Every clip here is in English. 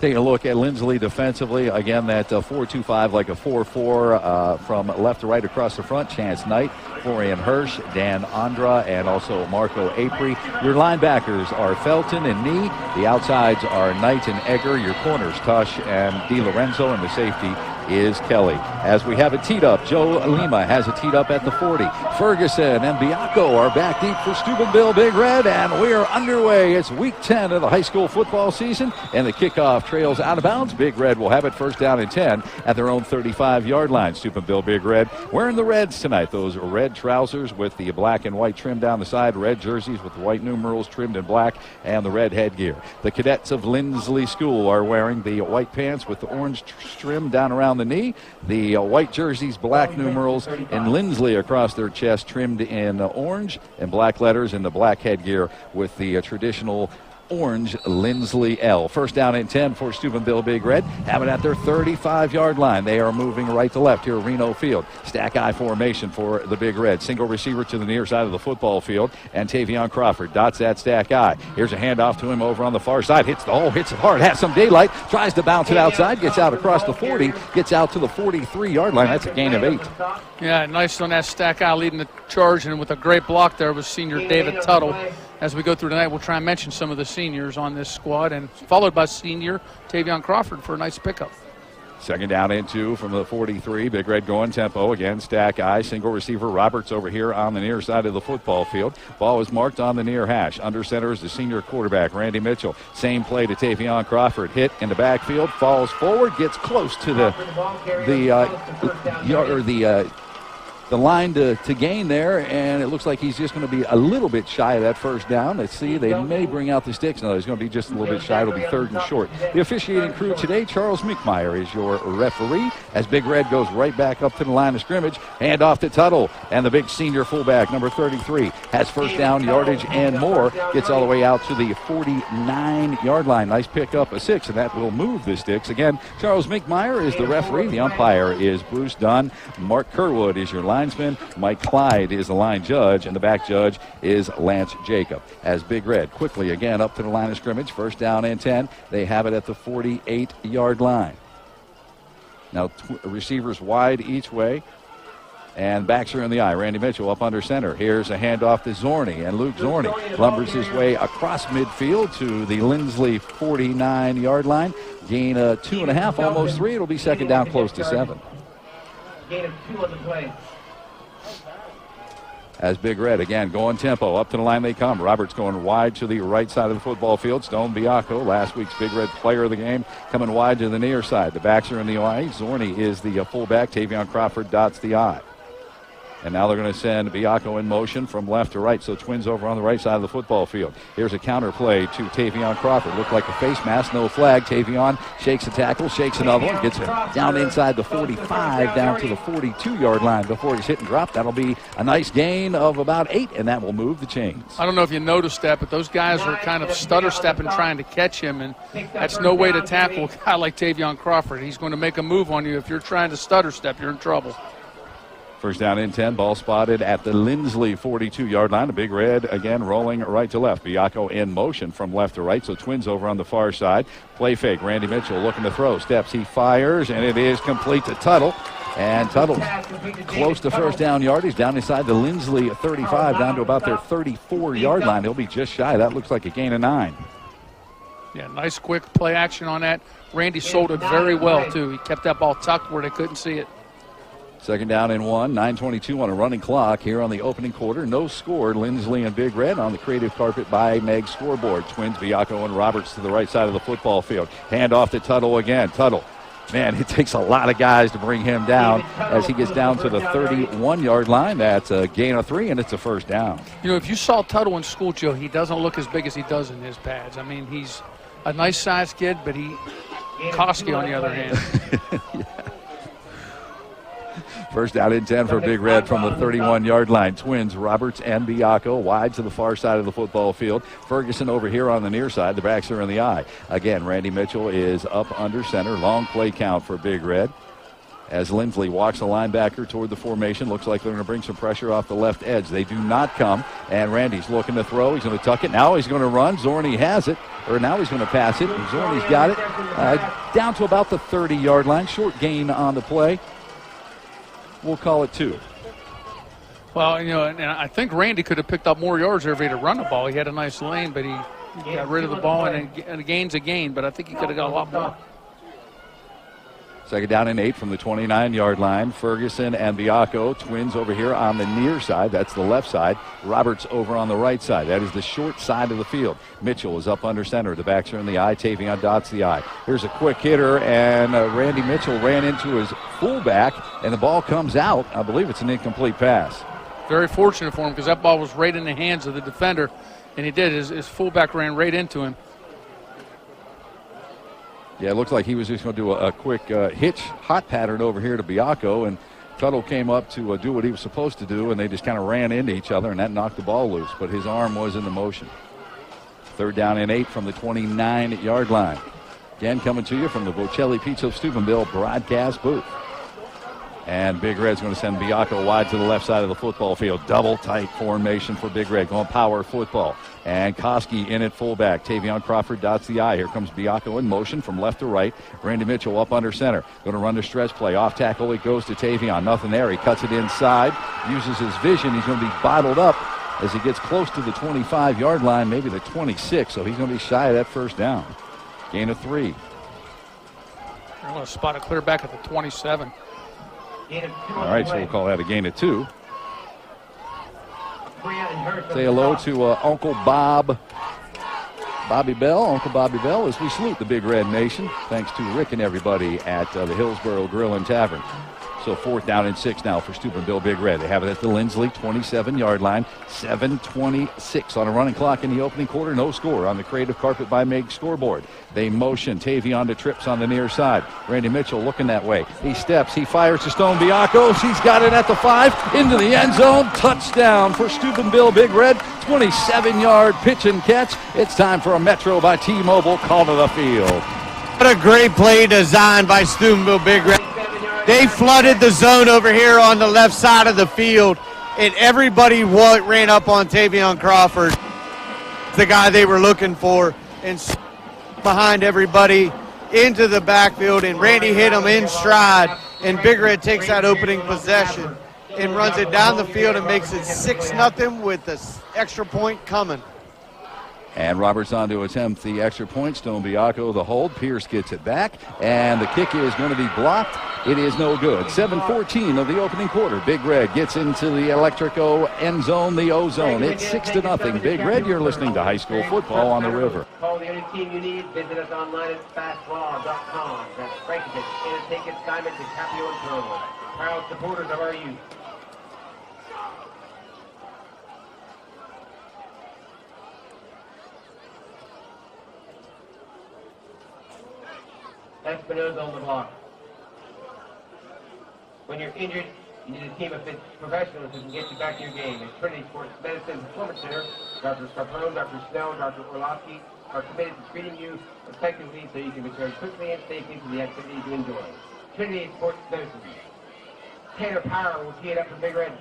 Taking a look at Linsly defensively. Again, that 4-2-5 like a 4-4 from left to right across the front. Chance Knight, Florian Hirsch, Dan Andra, and also Marco Apri. Your linebackers are Felton and Nee. The outsides are Knight and Egger. Your corners, Tush and DiLorenzo, and the safety is Kelly. As we have it teed up, Joe Lima has it teed up at the 40. Ferguson and Bianco are back deep for Steubenville Big Red, and we are underway. It's week 10 of the high school football season, and the kickoff trails out of bounds. Big Red will have it first down and 10 at their own 35-yard line. Steubenville Big Red wearing the reds tonight. Those red trousers with the black and white trim down the side, red jerseys with the white numerals trimmed in black, and the red headgear. The cadets of Linsly School are wearing the white pants with the orange trim down around the knee, the white jerseys, black numerals, and Linsly across their chest trimmed in orange and black letters, and the black headgear with the traditional orange Linsly L. First down and 10 for Steubenville Big Red. Have it at their 35-yard line. They are moving right to left here at Reno Field. Stack eye formation for the Big Red. Single receiver to the near side of the football field, and Tavion Crawford dots that stack eye. Here's a handoff to him over on the far side. Hits the hole, hits it hard, has some daylight, tries to bounce it outside, gets out across the 40, gets out to the 43-yard line. That's a gain of 8. Yeah, nice on that stack eye leading the charge, and with a great block there was senior David Tuttle. As we go through tonight, we'll try and mention some of the seniors on this squad, and followed by senior Tavion Crawford for a nice pickup. Second down and 2 from the 43. Big Red going tempo. Again, stack eye. Single receiver Roberts over here on the near side of the football field. Ball is marked on the near hash. Under center is the senior quarterback, Randy Mitchell. Same play to Tavion Crawford. Hit in the backfield. Falls forward. Gets close to the line to gain there, and it looks like he's just going to be a little bit shy of that first down. Let's see, they may bring out the sticks. No, he's going to be just a little bit shy. It'll be 3rd and short. The officiating crew today, Charles Mickmeyer is your referee, as Big Red goes right back up to the line of scrimmage. Hand off to Tuttle, and the big senior fullback, number 33, has first down yardage and more. Gets all the way out to the 49-yard line. Nice pickup, a 6, and that will move the sticks. Again, Charles Mickmeyer is the referee. The umpire is Bruce Dunn. Mark Kerwood is your linesman. Mike Clyde is the line judge, and the back judge is Lance Jacob. As Big Red quickly again up to the line of scrimmage, first down and 10. They have it at the 48-yard line. Now receivers wide each way, and backs are in the eye. Randy Mitchell up under center. Here's a handoff to Zorni, and Luke Zorni lumbers his way across midfield to the Linsly 49-yard line. Gain 2.5, almost 3. It'll be second down, close to 7. Gain of 2 on the play. As Big Red again going tempo up to the line they come. Roberts going wide to the right side of the football field. Stone Bianco, last week's Big Red player of the game, coming wide to the near side. The backs are in the eye. Zorni is the fullback. Tavion Crawford dots the eye. And now they're going to send Bianco in motion from left to right. So Twins over on the right side of the football field. Here's a counter play to Tavion Crawford. Looked like a face mask, no flag. Tavion shakes a tackle, shakes another one, gets it down inside the 45, down to the 42-yard line before he's hit and dropped. That'll be a nice gain of about 8, and that will move the chains. I don't know if you noticed that, but those guys are kind of stutter-stepping trying to catch him, and that's no way to tackle a guy like Tavion Crawford. He's going to make a move on you. If you're trying to stutter-step, you're in trouble. First down and 10, ball spotted at the Linsly 42-yard line. The Big Red again rolling right to left. Bianco in motion from left to right, so Twins over on the far side. Play fake, Randy Mitchell looking to throw. Steps, he fires, and it is complete to Tuttle. And Tuttle close to first down yardage, down inside the Linsly 35, down to about their 34-yard line. He'll be just shy. That looks like a gain of 9. Yeah, nice quick play action on that. Randy sold it very well, too. He kept that ball tucked where they couldn't see it. Second down and 1, 9:22 on a running clock here on the opening quarter. No score. Linsly and Big Red on the creative carpet by Meg's scoreboard. Twins, Bianco and Roberts to the right side of the football field. Hand off to Tuttle again. Tuttle, man, it takes a lot of guys to bring him down as he gets down to the 31-yard line. That's a gain of 3, and it's a first down. You know, if you saw Tuttle in school, Joe, he doesn't look as big as he does in his pads. I mean, he's a nice-sized kid, but Koski on the other hand. Yeah. First down and 10 for Big Red from the 31-yard line. Twins, Roberts and Bianco wide to the far side of the football field. Ferguson over here on the near side. The backs are in the eye. Again, Randy Mitchell is up under center. Long play count for Big Red. as Linsly walks the linebacker toward the formation. Looks like they're going to bring some pressure off the left edge. They do not come, and Randy's looking to throw. He's going to tuck it. Now he's going to run. Zorny has it, or now he's going to pass it. And Zorny's got it down to about the 30-yard line. Short gain on the play. We'll call it 2. Well, and I think Randy could have picked up more yards there if he had run the ball. He had a nice lane, but he got rid of the ball, and a gain's a gain, but I think he could have got a lot more. Second down and 8 from the 29-yard line. Ferguson and Biacco, twins over here on the near side. That's the left side. Roberts over on the right side. That is the short side of the field. Mitchell is up under center. The backs are in the eye. Tavion dots the eye. Here's a quick hitter, and Randy Mitchell ran into his fullback, and the ball comes out. I believe it's an incomplete pass. Very fortunate for him because that ball was right in the hands of the defender, and he did. His fullback ran right into him. Yeah, it looked like he was just going to do a quick hitch hot pattern over here to Biacco, and Tuttle came up to do what he was supposed to do, and they just kind of ran into each other, and that knocked the ball loose, but his arm was in the motion. Third down and 8 from the 29-yard line. Again, coming to you from the Bocelli Pizza of Steubenville broadcast booth. And Big Red's going to send Biacco wide to the left side of the football field. Double tight formation for Big Red, going power football. And Koski in at fullback. Tavion Crawford dots the eye. Here comes Biacco in motion from left to right. Randy Mitchell up under center. Going to run the stretch play. Off tackle, it goes to Tavion. Nothing there. He cuts it inside. Uses his vision. He's going to be bottled up as he gets close to the 25-yard line, maybe the 26. So he's going to be shy of that first down. Gain of 3. I'm going to spot it clear back at the 27. All right, so we'll call that a gain of 2. Say hello to Uncle Bob, Bobby Bell, Uncle Bobby Bell, as we salute the Big Red Nation. Thanks to Rick and everybody at the Hillsboro Grill and Tavern. So 4th down and 6 now for Steubenville Big Red. They have it at the Linsly 27-yard line. 7:26 on a running clock in the opening quarter. No score on the Creative Carpet by Meg scoreboard. They motion. Tavion to trips on the near side. Randy Mitchell looking that way. He steps. He fires to Stone Biacco. She's got it at the 5. Into the end zone. Touchdown for Steubenville Big Red. 27-yard pitch and catch. It's time for a Metro by T-Mobile call to the field. What a great play designed by Steubenville Big Red. They flooded the zone over here on the left side of the field, and everybody ran up on Tavion Crawford, the guy they were looking for, and behind everybody into the backfield, and Randy hit him in stride, and Big Red takes that opening possession and runs it down the field and makes it 6-0 with the extra point coming. And Roberts on to attempt the extra point. Stone Biacco the hold. Pierce gets it back. And the kick is going to be blocked. It is no good. 7:14 of the opening quarter. Big Red gets into the Electrico end zone, the O-zone. It's 6-0. Big Red, you're listening to high school football on the river. Call the only team you need. Visit us online at fastlaw.com. That's Frankenstein, tickets, diamonds, and Capio and Pro. Proud supporters of our youth. Espinoza on the block. When you're injured, you need a team of professionals who can get you back to your game. At Trinity Sports Medicine Performance Center, Dr. Scarpone, Dr. Snow, Dr. Orlowski are committed to treating you effectively so you can return quickly and safely to the activities you enjoy. Trinity Sports Medicine. Tanner Power will tee it up for Big Red.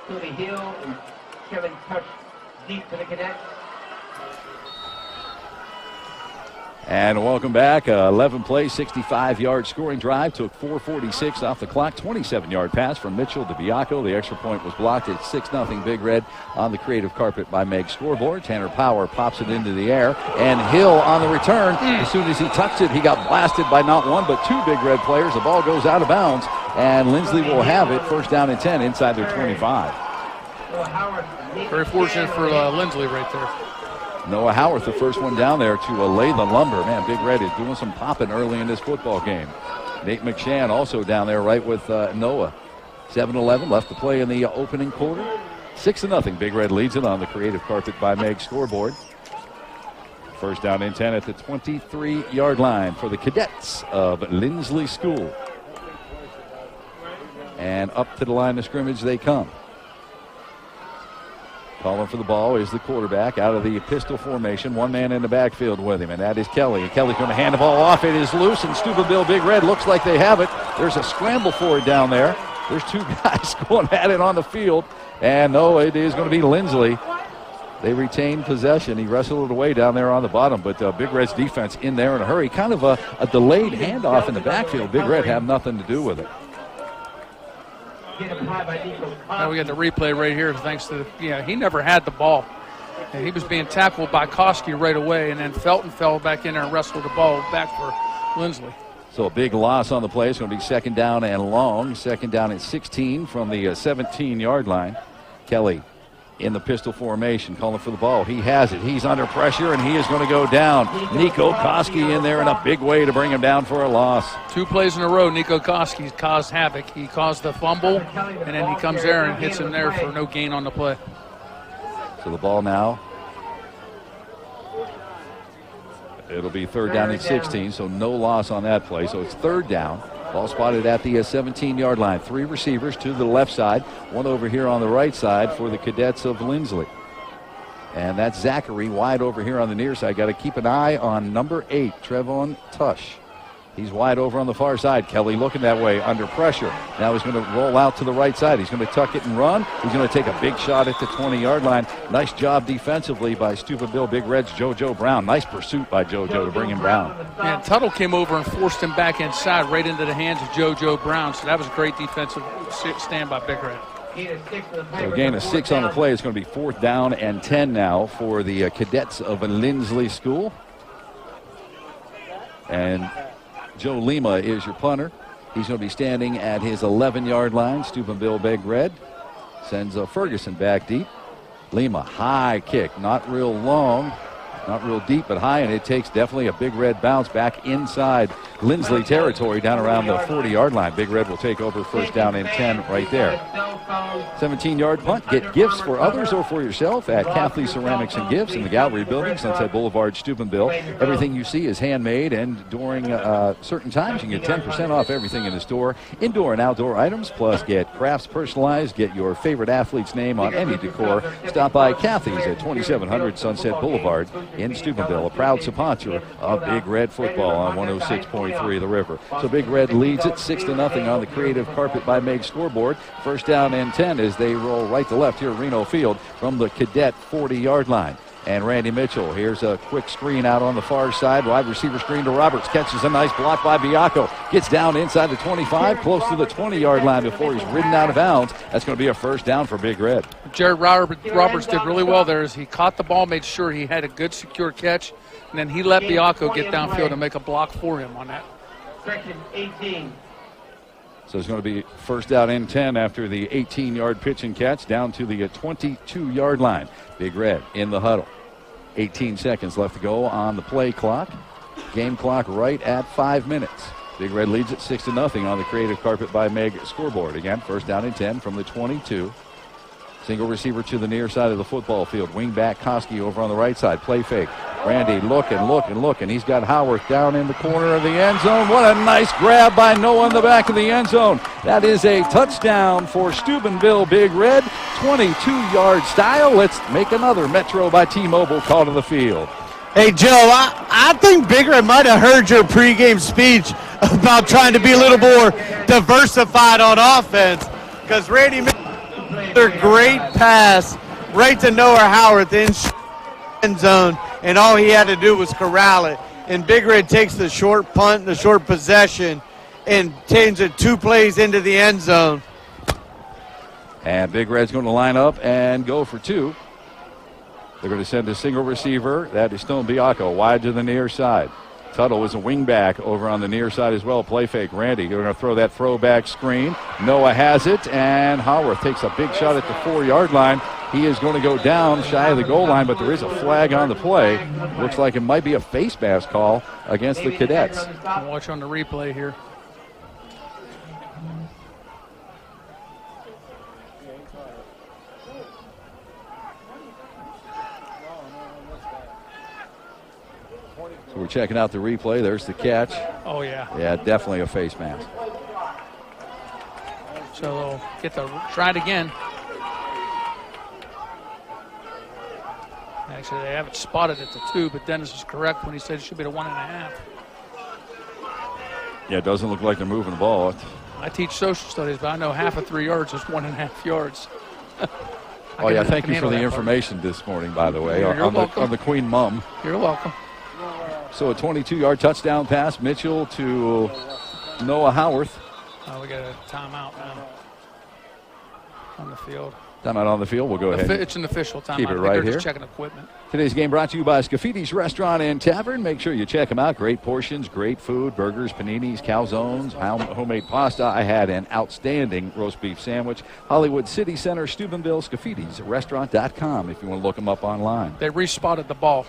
Cody Hill and Kevin Touch deep to the Cadets. And welcome back. 11-play, 65-yard scoring drive. Took 4:46 off the clock. 27-yard pass from Mitchell to Biacco. The extra point was blocked. It's 6-0 Big Red on the Creative Carpet by Meg scoreboard. Tanner Power pops it into the air. And Hill on the return. As soon as he touched it, he got blasted by not one but two Big Red players. The ball goes out of bounds. And Linsly will have it. First down and 10 inside their 25. Very fortunate for Linsly right there. Noah Howarth, the first one down there to lay the lumber. Man, Big Red is doing some popping early in this football game. Nate McShann also down there right with Noah. 7-11 left to play in the opening quarter. 6-0. Big Red leads it on the Creative Carpet by Meg scoreboard. First down and 10 at the 23-yard line for the Cadets of Linsly School. And up to the line of scrimmage they come. Calling for the ball is the quarterback out of the pistol formation. One man in the backfield with him, and that is Kelly. And Kelly's going to hand the ball off. It is loose, and Steubenville Big Red looks like they have it. There's a scramble for it down there. There's two guys going at it on the field. And no, it is going to be Linsly. They retain possession. He wrestled it away down there on the bottom, but Big Red's defense in there in a hurry. Kind of a delayed handoff in the backfield. Big Red have nothing to do with it. Now we got the replay right here thanks to, he never had the ball. And he was being tackled by Koski right away, and then Felton fell back in there and wrestled the ball back for Linsly. So a big loss on the play. It's going to be second down and long. Second down and 16 from the 17-yard line. Kelly in the pistol formation, calling for the ball. He has it. He's under pressure, and he is going to go down. Nico Koski in there in a big way to bring him down for a loss. 2 plays in a row, Nico Koski caused havoc. He caused the fumble, and then he comes there and hits him there for no gain on the play. So the ball now, it'll be third down and 16, so no loss on that play. So it's third down. Ball spotted at the 17-yard line. 3 receivers to the left side, one over here on the right side for the Cadets of Linsly. And that's Zachary wide over here on the near side. Got to keep an eye on number 8, Trevon Tush. He's wide over on the far side. Kelly looking that way under pressure. Now he's going to roll out to the right side. He's going to tuck it and run. He's going to take a big shot at the 20-yard line. Nice job defensively by Steubenville Big Red's JoJo Brown. Nice pursuit by JoJo to bring him down. And Tuttle came over and forced him back inside right into the hands of JoJo Brown. So that was a great defensive stand by Big Red. So a gain of 6 on the play. It's going to be fourth down and 10 now for the Cadets of Linsly School. And Joe Lima is your punter. He's going to be standing at his 11-yard line. Steubenville Big Red sends Ferguson back deep. Lima, high kick, not real long, not real deep, but high, and it takes definitely a Big Red bounce back inside Linsly territory down around the 40-yard line. Big Red will take over first down and 10 right there. 17-yard punt. Get gifts for others or for yourself at Catholic Ceramics and Gifts in the Gallery Building, Sunset Boulevard, Steubenville. Everything you see is handmade, and during certain times you can get 10% off everything in the store. Indoor and outdoor items, plus get crafts personalized. Get your favorite athlete's name on any decor. Stop by Kathy's at 2700 Sunset Boulevard in Steubenville, a proud sponsor of Big Red football on 106.3 The River. So Big Red leads it 6-0 on the Creative Carpet by Meg scoreboard. First down and 10 as they roll right to left here at Reno Field from the Cadet 40-yard line. And Randy Mitchell, here's a quick screen out on the far side. Wide receiver screen to Roberts. Catches a nice block by Biacco. Gets down inside the 25, close to the 20-yard line before he's ridden out of bounds. That's going to be a first down for Big Red. Jared Roberts did really well there as he caught the ball, made sure he had a good secure catch, and then he let Biacco get downfield and make a block for him on that. Section 18. So it's going to be first down and 10 after the 18-yard pitch and catch down to the 22-yard line. Big Red in the huddle. 18 seconds left to go on the play clock. Game clock right at 5 minutes. Big Red leads it 6-0 on the Creative Carpet by Meg scoreboard. Again, first down and 10 from the 22. Single receiver to the near side of the football field. Wing back Koski over on the right side. Play fake. Randy looking. He's got Howarth down in the corner of the end zone. What a nice grab by Noah in the back of the end zone. That is a touchdown for Steubenville Big Red. 22-yard style. Let's make another Metro by T-Mobile call to the field. Hey, Joe, I think Big Red might have heard your pregame speech about trying to be a little more diversified on offense, because Randy made another great pass right to Noah Howarth in end zone, and all he had to do was corral it. And Big Red takes the short punt, the short possession, and changes it 2 plays into the end zone. And Big Red's going to line up and go for 2. They're going to send a single receiver. That is Stone Biacco wide to the near side. Tuttle is a wing back over on the near side as well. Play fake. Randy, they're going to throw that throwback screen. Noah has it, and Howarth takes a big shot at the 4-yard line. He is going to go down shy of the goal line, but there is a flag on the play. Looks like it might be a face mask call against the Cadets. Watch on the replay here. So we're checking out the replay. There's the catch. Oh, yeah. Yeah, definitely a face mask. So they'll get to try it again. Actually, they have it spotted at the 2, but Dennis is correct when he said it should be the 1.5. Yeah, it doesn't look like they're moving the ball. I teach social studies, but I know half of 3 yards is 1.5 yards. Oh, yeah, thank you for the information this morning, by the way, You're welcome. on the Queen Mum. You're welcome. So a 22-yard touchdown pass, Mitchell to Noah Howarth. Oh, we got a timeout now on the field. Timeout on the field. We'll go ahead. It's an official timeout. Keep it I think right they're here. just checking equipment. Today's game brought to you by Scaffidi's Restaurant and Tavern. Make sure you check them out. Great portions, great food, burgers, paninis, calzones, homemade pasta. I had an outstanding roast beef sandwich. Hollywood City Center, Steubenville, Scaffidi'sRestaurant.com if you want to look them up online. They respotted the ball.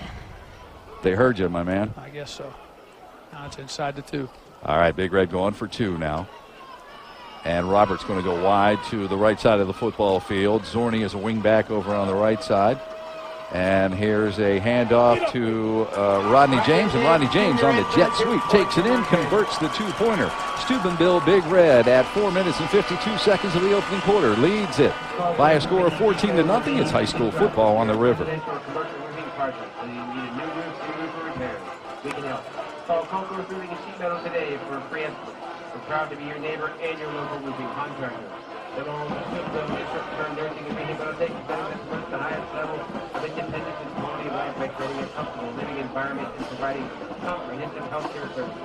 They heard you, my man. I guess so. Now it's inside the 2. All right, Big Red going for 2 now. And Robert's going to go wide to the right side of the football field. Zorni is a wing back over on the right side. And here's a handoff to Rodney James. And Rodney James on the jet sweep takes it in, converts the 2-pointer. Steubenville Big Red at 4 minutes and 52 seconds of the opening quarter leads it by a score of 14-0. It's high school football on the river. We can help. Call Concourse Roofing and Sheet Metal today for a free estimate. We're proud to be your neighbor and your local roofing contractor. The Lowell Steubenville short-term nursing and rehabilitation benefits promote the highest level of independence and quality of life by creating a comfortable living environment and providing comprehensive health care services.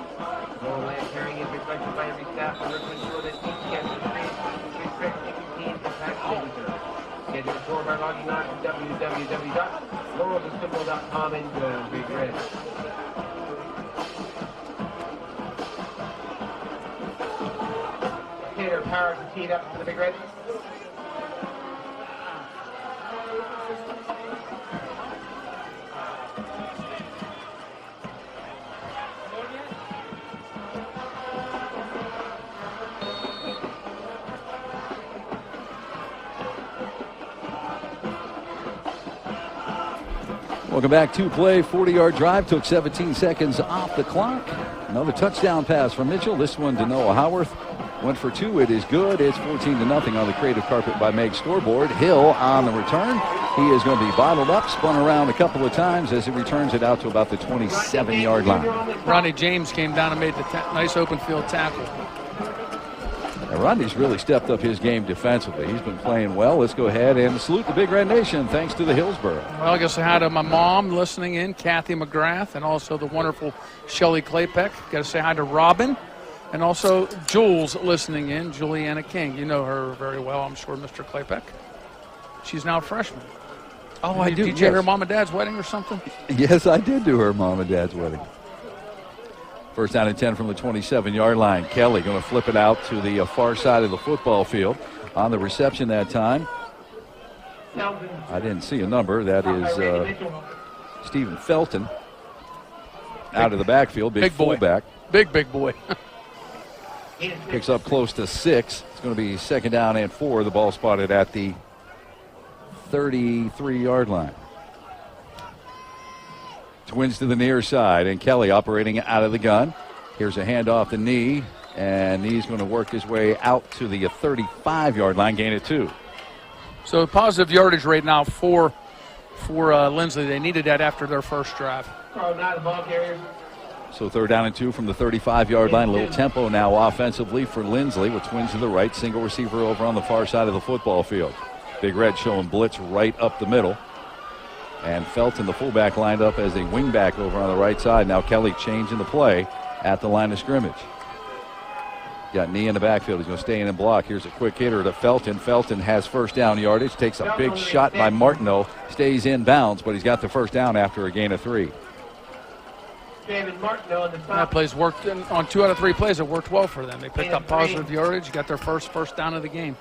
Lowell Land Caring is reflected by every staff member to ensure that each guest is free to strict routines and packaging service. Schedule a tour by logging on to www.lowellsteubenville.com and Big Red. Taylor Power to tee it up for the Big Red. Welcome back to play. 40-yard drive. Took 17 seconds off the clock. Another touchdown pass from Mitchell. This one to Noah Howarth. Went for 2. It is good. It's 14-0 on the creative carpet by Meg's scoreboard. Hill on the return. He is going to be bottled up, spun around a couple of times as he returns it out to about the 27-yard line. Ronnie James came down and made the nice open field tackle. Now, Rodney's really stepped up his game defensively. He's been playing well. Let's go ahead and salute the Big Red Nation thanks to the Hillsborough. Well, I guess I had my mom listening in, Kathy McGrath, and also the wonderful Shelley Claypeck. Got to say hi to Robin. And also Jules listening in, Juliana King. You know her very well, I'm sure, Mr. Claypeck. She's now a freshman. Oh, I do. Did you at her mom and dad's wedding or something? Yes, I did do her mom and dad's wedding. First down and 10 from the 27-yard line. Kelly going to flip it out to the far side of the football field. On the reception that time, I didn't see a number. That is Stephen Felton out of the backfield. Big fullback. Big boy. Picks up close to 6. It's going to be second down and 4. The ball spotted at the 33-yard line. Twins to the near side, and Kelly operating out of the gun. Here's a handoff to Knee, and Knee's going to work his way out to the 35-yard line, gain of 2. So positive yardage rate now for Linsly. They needed that after their first drive. So third down and 2 from the 35-yard line. A little tempo now offensively for Linsly with twins to the right. Single receiver over on the far side of the football field. Big Red showing blitz right up the middle. And Felton, the fullback, lined up as a wingback over on the right side. Now Kelly changing the play at the line of scrimmage. Got Knee in the backfield. He's going to stay in and block. Here's a quick hitter to Felton. Felton has first down yardage. Takes a big shot by Martineau. Stays in bounds, but he's got the first down after a gain of 3. That plays worked on 2 out of 3 plays. It worked well for them. They picked up positive yardage, got their first down of the game.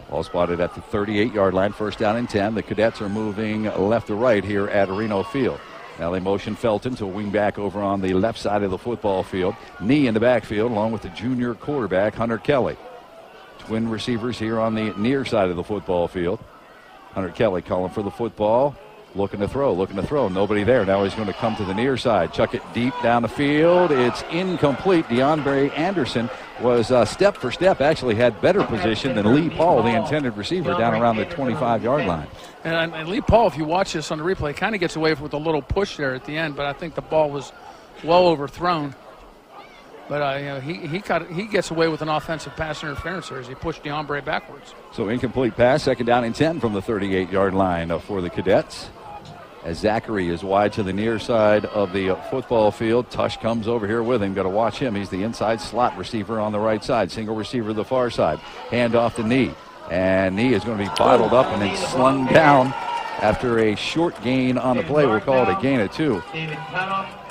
Ball spotted at the 38-yard line, first down and 10. The Cadets are moving left to right here at Reno Field. Now they motion Felton to a wing back over on the left side of the football field. Knee in the backfield along with the junior quarterback, Hunter Kelly. Twin receivers here on the near side of the football field. Hunter Kelly calling for the football. Looking to throw. Nobody there. Now he's going to come to the near side. Chuck it deep down the field. It's incomplete. DeAndre Anderson was step for step, actually had better position than Lee Paul, the intended receiver, down around the 25-yard line. And Lee Paul, if you watch this on the replay, kind of gets away with a little push there at the end, but I think the ball was well overthrown. But he gets away with an offensive pass interference there as he pushed the hombre backwards. So incomplete pass, second down and 10 from the 38-yard line for the Cadets. As Zachary is wide to the near side of the football field. Tush comes over here with him. Got to watch him. He's the inside slot receiver on the right side. Single receiver the far side. Hand off to Knee. And Knee is going to be bottled up and then slung down after a short gain on the play. We'll call it a gain of 2.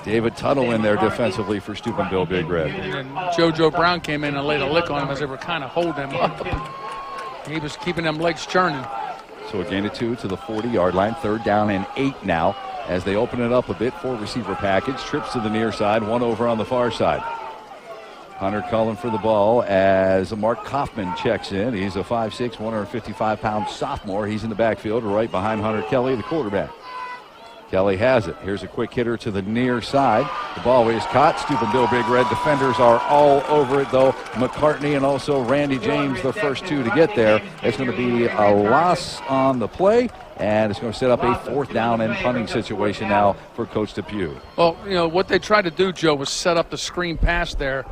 David Tuttle in there defensively for Steubenville Big Red. And JoJo Brown came in and laid a lick on him as they were kind of holding him up. He was keeping them legs churning. So a gain of 2 to the 40-yard line. Third down and 8 now as they open it up a bit for receiver package. Trips to the near side, one over on the far side. Hunter Cullen for the ball as Mark Kaufman checks in. He's a 5'6", 155-pound sophomore. He's in the backfield right behind Hunter Kelly, the quarterback. Kelly has it. Here's a quick hitter to the near side. The ball is caught. Steubenville Big Red defenders are all over it, though. McCartney and also Randy James, the first 2 to get there. It's going to be a loss on the play, and it's going to set up a fourth down and punting situation now for Coach DePue. Well, what they tried to do, Joe, was set up the screen pass there,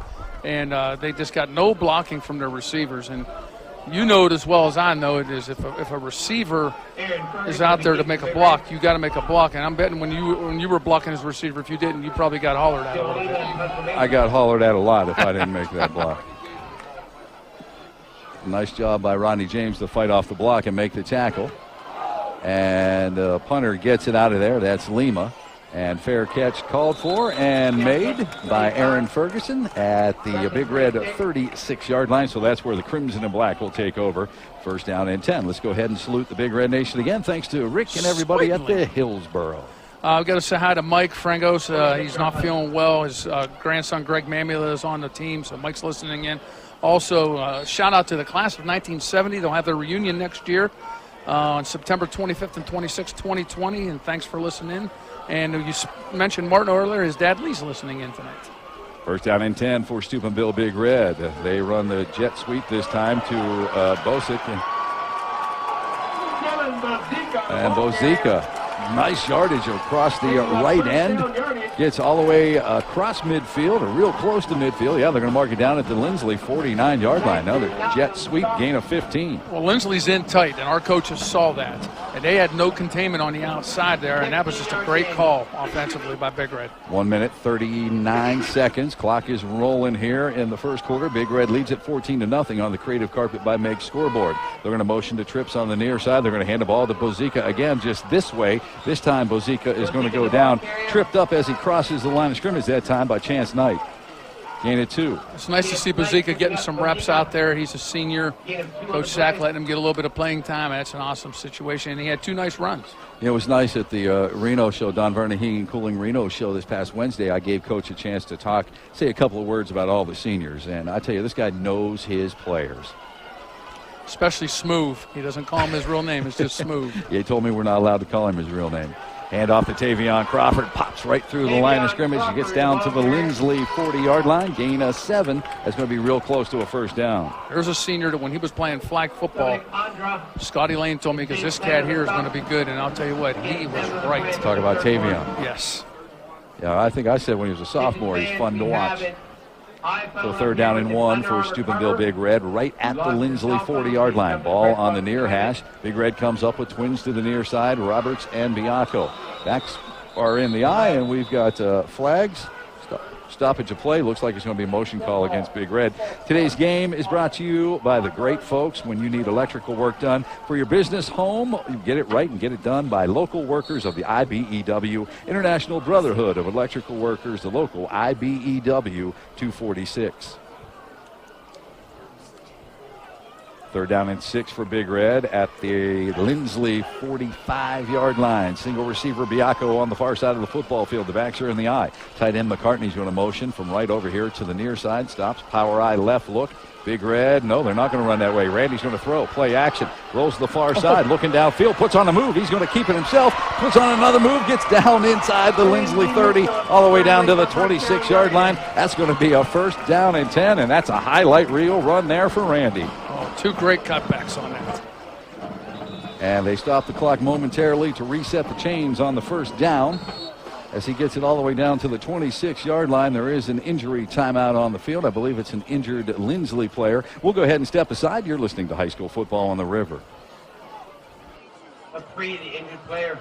and they just got no blocking from their receivers. And you know it as well as I know it is if a receiver is out there to make a block, you got to make a block. And I'm betting when you were blocking as a receiver, if you didn't, you probably got hollered at a little bit. I got hollered at a lot if I didn't make that block. Nice job by Ronnie James to fight off the block and make the tackle. And the punter gets it out of there. That's Lima. And fair catch called for and made by Aaron Ferguson at the Big Red 36-yard line. So that's where the Crimson and Black will take over. First down and 10. Let's go ahead and salute the Big Red Nation again. Thanks to Rick and everybody at the Hillsboro. I've got to say hi to Mike Frangos. He's not feeling well. His grandson Greg Mamula is on the team, so Mike's listening in. Also, shout out to the class of 1970. They'll have their reunion next year on September 25th and 26th, 2020. And thanks for listening in. And you mentioned Martin earlier. His dad Lee's listening in tonight. First down and 10 for Steubenville Big Red. They run the jet sweep this time to Bosick. And Bozika. Nice yardage across the right end. Gets all the way across midfield, or real close to midfield. Yeah, they're going to mark it down at the Linsly 49-yard line. Another jet sweep, gain of 15. Well, Linsly's in tight, and our coaches saw that. And they had no containment on the outside there, and that was just a great call offensively by Big Red. 1 minute, 39 seconds. Clock is rolling here in the first quarter. Big Red leads at 14-0 on the Creative Carpet by Meg scoreboard. They're going to motion to trips on the near side. They're going to hand the ball to Bozika again just this way. This time Bozika is going to go down. Tripped up as he crosses the line of scrimmage that time by Chance Knight. Gain of 2. It's nice to see Bozika getting some reps out there. He's a senior. Coach Sack letting him get a little bit of playing time. That's an awesome situation. And he had 2 nice runs. It was nice at the Reno show, Don Vernon Heating Cooling Reno show this past Wednesday. I gave Coach a chance to talk, say a couple of words about all the seniors. And I tell you, this guy knows his players. Especially Smooth. He doesn't call him his real name. It's just Smooth. Yeah, he told me we're not allowed to call him his real name. Hand off to Tavion Crawford. Pops right through the line of scrimmage. He gets down to the Linsly 40-yard line. Gain of 7. That's going to be real close to a first down. There's a senior that when he was playing flag football, Scotty Lane told me, because this cat here is going to be good. And I'll tell you what, he was right. Talk about Tavion. Yes. Yeah, I think I said when he was a sophomore, he's fun to watch. So third down and 1 for Steubenville Big Red right at the Linsly 40-yard line. Ball on the near hash. Big Red comes up with twins to the near side, Roberts and Bianco. Backs are in the eye, and we've got flags. Stoppage of play. Looks like it's going to be a motion call against Big Red. Today's game is brought to you by the great folks. When you need electrical work done for your business, home, you get it right and get it done by local workers of the IBEW, International Brotherhood of Electrical Workers, the local IBEW 246. Third down and 6 for Big Red at the Linsly 45-yard line. Single receiver Biacco on the far side of the football field. The backs are in the eye. Tight end McCartney's going to motion from right over here to the near side. Stops. Power eye left look. Big Red. No, they're not going to run that way. Randy's going to throw. Play action. Rolls to the far side. Looking downfield. Puts on a move. He's going to keep it himself. Puts on another move. Gets down inside the Linsly 30. All the way down to the 26-yard line. That's going to be a first down and 10. And that's a highlight reel run there for Randy. Two great cutbacks on that. And they stop the clock momentarily to reset the chains on the first down. As he gets it all the way down to the 26-yard line, there is an injury timeout on the field. I believe it's an injured Linsly player. We'll go ahead and step aside. You're listening to High School Football on the River. A free, the injured player.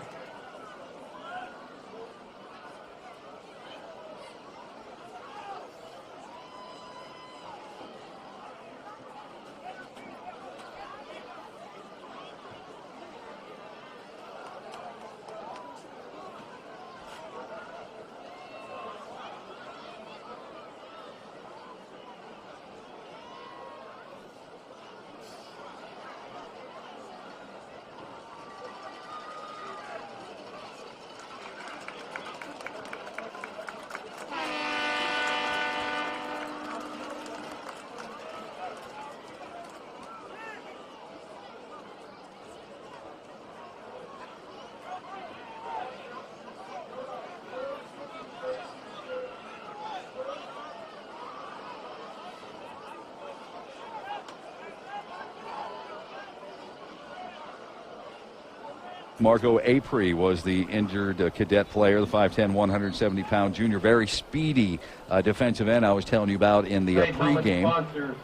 Marco Apri was the injured cadet player, the 5'10", 170-pound junior. Very speedy defensive end I was telling you about in the pregame.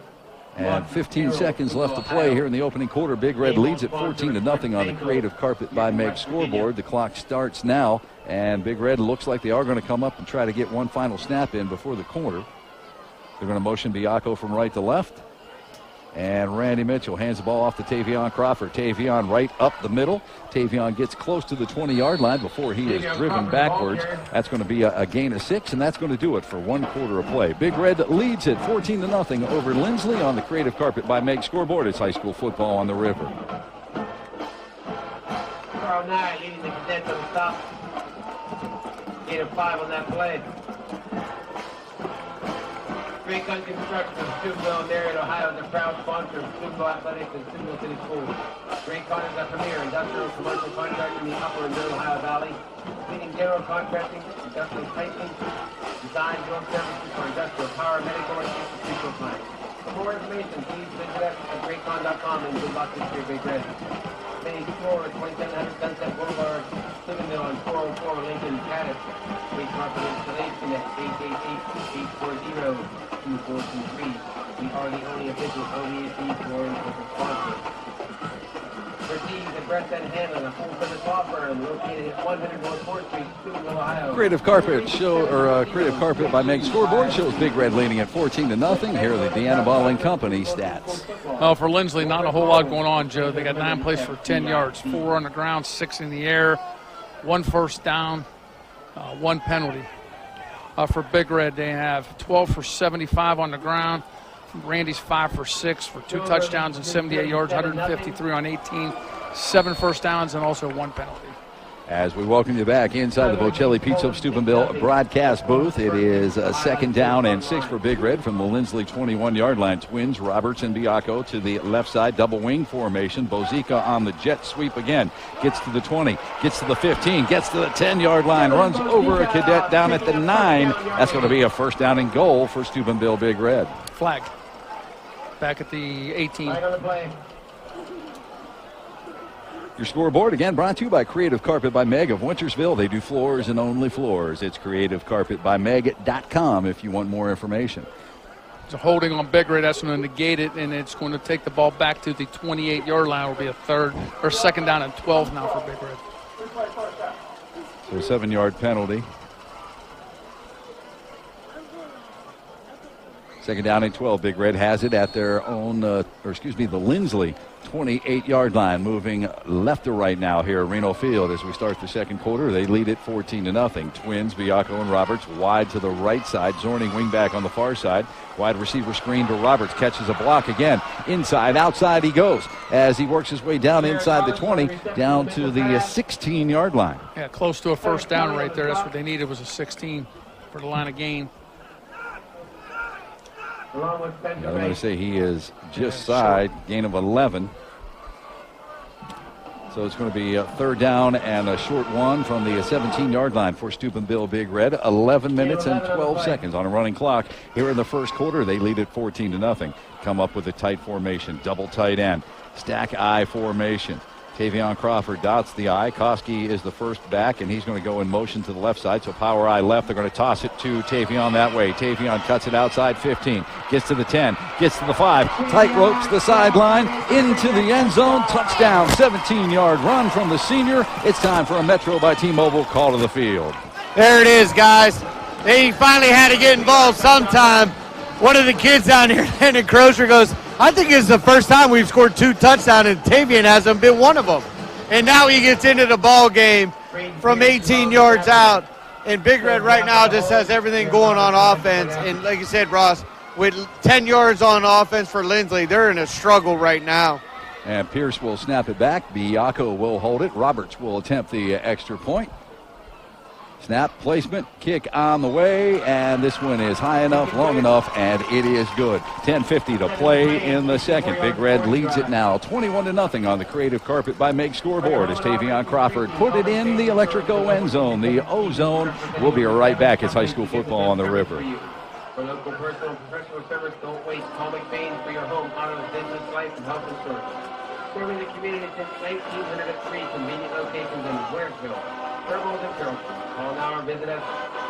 And 15 seconds left to play here in the opening quarter. Big Red leads at 14-0 on the Creative Carpet by Meg scoreboard. The clock starts now, and Big Red looks like they are going to come up and try to get one final snap in before the quarter. They're going to motion Biacco from right to left. And Randy Mitchell hands the ball off to Tavion Crawford. Tavion right up the middle. Tavion gets close to the 20-yard line before he is driven backwards. That's going to be a gain of 6, and that's going to do it for one quarter of play. Big Red leads it 14-0 over Linsly on the Creative Carpet by Meg scoreboard. It's high school football on the River. Carl Nye leading the cadets on the stop. 8 of 5 on that play. Great Gun Construction of Steubenville, Marion, Ohio, the proud sponsor of Steubenville Athletics and Steubenville City Schools. Great Gun is a premier industrial commercial contractor in the upper and middle Ohio Valley, leading general contracting, industrial piping, design, drone services for industrial power, medical, and institutional clients. For more information, please visit us at greatcon.com and good luck this year, Big Red. Main floor at 2700 Sunset Boulevard, Steubenville on 404 Lincoln, Caddis. Great Carpet Installation at 888-840. 2423. We are the only official OVAC flooring sponsor. Prestige at Breast and Handling, a full-service law firm located at 100 North 4th Street, Steubenville, Ohio. Creative Carpet by Meg scoreboard shows Big Red leading at 14-0. Here are the Deanna Balling Company stats. Well, for Linsly, not a whole lot going on, Joe. They got 9 plays for 10 yards, 4 on the ground, 6 in the air, 1 first down, 1 penalty. For Big Red, they have 12 for 75 on the ground. Randy's 5 for 6 for 2 touchdowns and 78 yards, 153 on 18, 7 first downs, and also 1 penalty. As we welcome you back inside the Bocelli Pizza of Steubenville broadcast booth, it is a 2nd down and 6 for Big Red from the Linsly 21-yard line. Twins, Roberts and Biacco to the left side, double wing formation. Bozica on the jet sweep again. Gets to the 20, gets to the 15, gets to the 10-yard line, runs over a cadet down at the 9. That's going to be a first down and goal for Steubenville Big Red. Flag. Back at the 18. Flag on the play. Your scoreboard, again, brought to you by Creative Carpet by Meg of Wintersville. They do floors and only floors. It's creativecarpetbymeg.com if you want more information. It's a holding on Big Red. That's going to negate it, and it's going to take the ball back to the 28-yard line. It will be a 2nd down and 12 now for Big Red. So a 7-yard penalty. Second down and 12. Big Red has it at their own, the Linsly 28-yard line, moving left to right now here at Reno Field as we start the second quarter. They lead it 14-0. Twins, Biacco and Roberts wide to the right side. Zorning wingback on the far side. Wide receiver screen to Roberts. Catches a block again. Inside, outside he goes as he works his way down inside the 20, down to the 16-yard line. Yeah, close to a first down right there. That's what they needed, was a 16 for the line of gain. I'm going to say he is just side, gain of 11. So it's going to be a third down and a short one from the 17-yard line for Steubenville Big Red. 11 minutes and 12 seconds on a running clock here in the first quarter. They lead it 14-0. Come up with a tight formation, double tight end, stack I formation. Tavion Crawford dots the I. Koski is the first back, and he's going to go in motion to the left side. So power I left. They're going to toss it to Tavion that way. Tavion cuts it outside 15. Gets to the 10. Gets to the 5. Tight ropes the sideline. Into the end zone. Touchdown. 17-yard run from the senior. It's time for a Metro by T-Mobile call to the field. There it is, guys. They finally had to get involved sometime. One of the kids down here, Landon Crozier, goes, I think it's the first time we've scored 2 touchdowns, and Tavion hasn't been one of them. And now he gets into the ball game from 18 yards out. And Big Red right now just has everything going on offense. And like you said, Ross, with 10 yards on offense for Linsly, they're in a struggle right now. And Pierce will snap it back. Biacco will hold it. Roberts will attempt the extra point. Snap, placement, kick on the way, and this one is high enough, long enough, and it is good. 10:50 to play in the second. Big Red leads it now 21-0 on the Creative Carpet by Meg scoreboard as Tavion Crawford put it in the Electrico end zone, the O-zone. We'll be right back. It's high school football on the river. For local personal and professional service, don't wait. Call McBain for your home, auto, business, life, and health insurance. Serving the community since 1903, convenient locations in Waresville, Fairbold, and Carrollton. Call now or visit us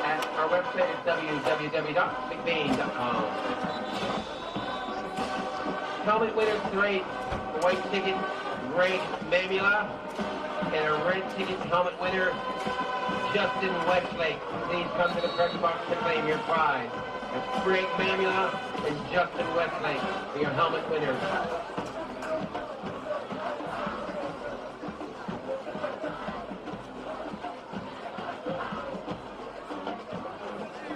at our website at www.mcbain.com. Helmet winners tonight, the white ticket, Greg Mamula, and a red ticket helmet winner, Justin Westlake. Please come to the press box to claim your prize. That's Greg Mamula and Justin Westlake for your helmet winners.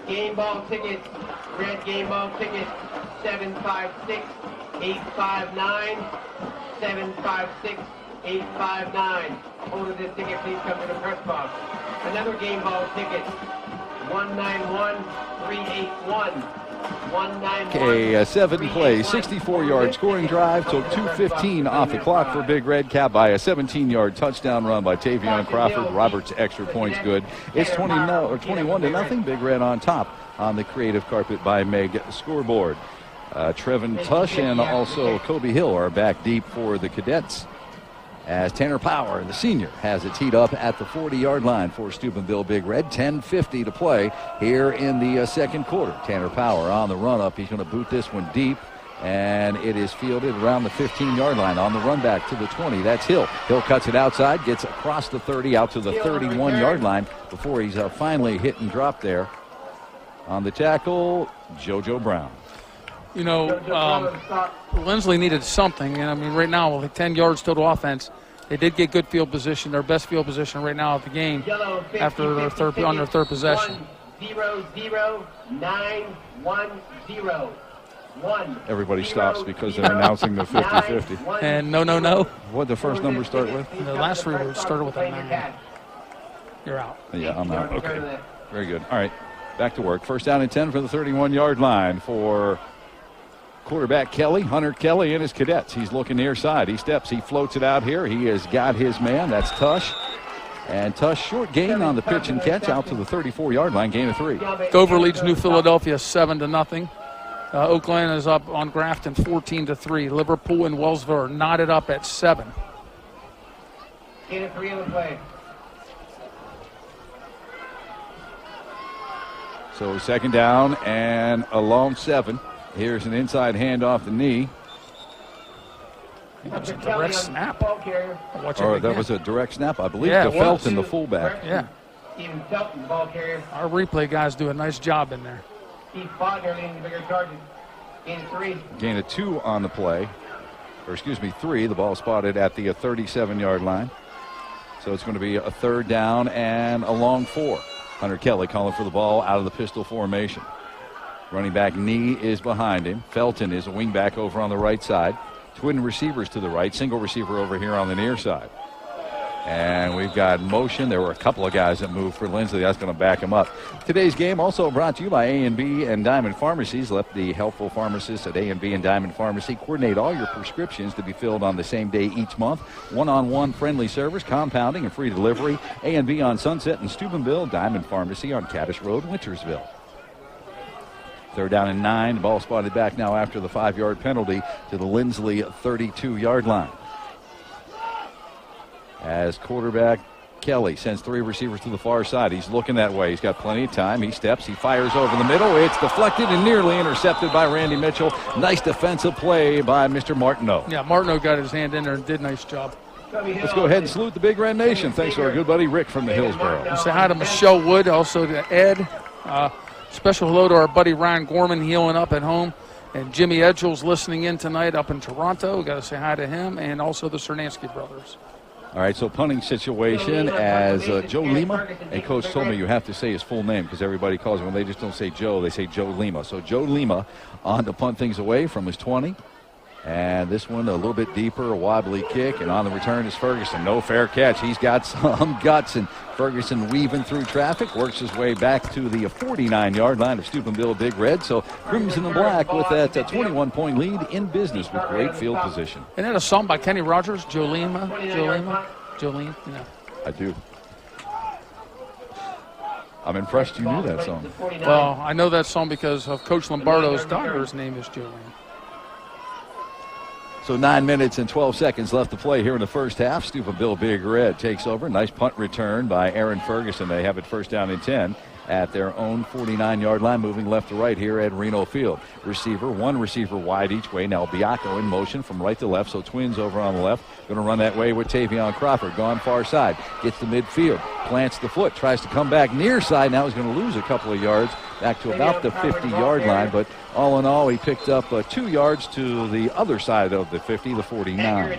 Game ball tickets, red game ball ticket, 756-859, 756-859. Owner of this ticket, please come to the press box. Another game ball ticket, 191-381. Okay, a 7-play, 64-yard scoring drive took 2:15 off the clock for Big Red, capped by a 17-yard touchdown run by Tavion Crawford. Roberts' extra points good. It's 21-0. Big Red on top on the Creative Carpet by Meg scoreboard. Trevin Tush and also Kobe Hill are back deep for the Cadets, as Tanner Power, the senior, has it teed up at the 40-yard line for Steubenville Big Red. 10:50 to play here in the second quarter. Tanner Power on the run-up. He's going to boot this one deep, and it is fielded around the 15-yard line. On the run back to the 20, that's Hill. Hill cuts it outside, gets across the 30, out to the 31-yard line before he's finally hit and dropped there. On the tackle, JoJo Brown. You know, Linsly needed something, and I mean, right now, with 10 yards total offense, they did get good field position, their best field position right now of the game after their third possession. 1-0-9-1-0. Everybody stops because they're announcing the 50-50. And no. What did the first number start with? The last three words started with a 9. You're out. Yeah, I'm out. Okay. Very good. All right, back to work. First down and 10 for the 31-yard line for quarterback Kelly, Hunter Kelly, and his Cadets. He's looking near side. He steps, he floats it out here. He has got his man. That's Tush. And Tush, short gain on the pitch and catch out to the 34-yard line, gain of 3. Dover leads New Philadelphia 7-0. Oakland is up on Grafton 14-3. Liverpool and Wellsville are knotted up at 7. Gain of 3 on the play. So second down and a long 7. Here's an inside hand off the knee. That was a direct snap. Or that was a direct snap, I believe, Yeah, to it Felton, was. the fullback. Yeah. Stephen Felton, the ball carrier. Our replay guys do a nice job in there. Steve Bodner leading the bigger charges. Gain of 3. Gain of 2 on the play. Or excuse me, 3. The ball spotted at the 37-yard line. So it's going to be a 3rd down and a long 4. Hunter Kelly calling for the ball out of the pistol formation. Running back knee is behind him. Felton is a wingback over on the right side. Twin receivers to the right. Single receiver over here on the near side. And we've got motion. There were a couple of guys that moved for Linsly. That's going to back him up. Today's game also brought to you by A&B and Diamond Pharmacies. Let the helpful pharmacists at A&B and Diamond Pharmacy coordinate all your prescriptions to be filled on the same day each month. One-on-one friendly service, compounding, and free delivery. A&B on Sunset and Steubenville. Diamond Pharmacy on Caddish Road, Wintersville. 3rd down and 9. The ball spotted back now after the 5-yard penalty to the Linsly 32-yard line. As quarterback Kelly sends 3 receivers to the far side. He's looking that way. He's got plenty of time. He steps. He fires over the middle. It's deflected and nearly intercepted by Randy Mitchell. Nice defensive play by Mr. Martineau. Yeah, Martineau got his hand in there and did a nice job. Let's go ahead and salute the Big Red Nation. Thanks to our good buddy Rick from the Hillsboro. We say hi to Michelle Wood, also to Ed. Special hello to our buddy Ryan Gorman healing up at home. And Jimmy Edgell's listening in tonight up in Toronto. We got to say hi to him, and also the Cernansky brothers. All right, so punting situation as Joe Lima. And Coach told me you have to say his full name because everybody calls him. When they just don't say Joe, they say Joe Lima. So Joe Lima on to punt things away from his 20. And this one a little bit deeper, a wobbly kick. And on the return is Ferguson. No fair catch. He's got some guts. And Ferguson weaving through traffic, works his way back to the 49-yard line of Steubenville Big Red. So Crimson and Black with that 21-point lead in business with great field position. Isn't that a song by Kenny Rogers, Jolima? Jolene? Yeah. I do. I'm impressed you knew that song. Well, I know that song because of Coach Lombardo's daughter's name is Jolene. So 9 minutes and 12 seconds left to play here in the first half. Steubenville Big Red takes over. Nice punt return by Aaron Ferguson. They have it 1st down and 10 at their own 49-yard line, moving left to right here at Reno Field. One receiver wide each way. Now Biacco in motion from right to left, so Twins over on the left. Going to run that way with Tavion Crawford. Gone far side. Gets to midfield. Plants the foot. Tries to come back near side. Now he's going to lose a couple of yards back to about the 50-yard line. But all in all, he picked up 2 yards to the other side of the 50, the 49.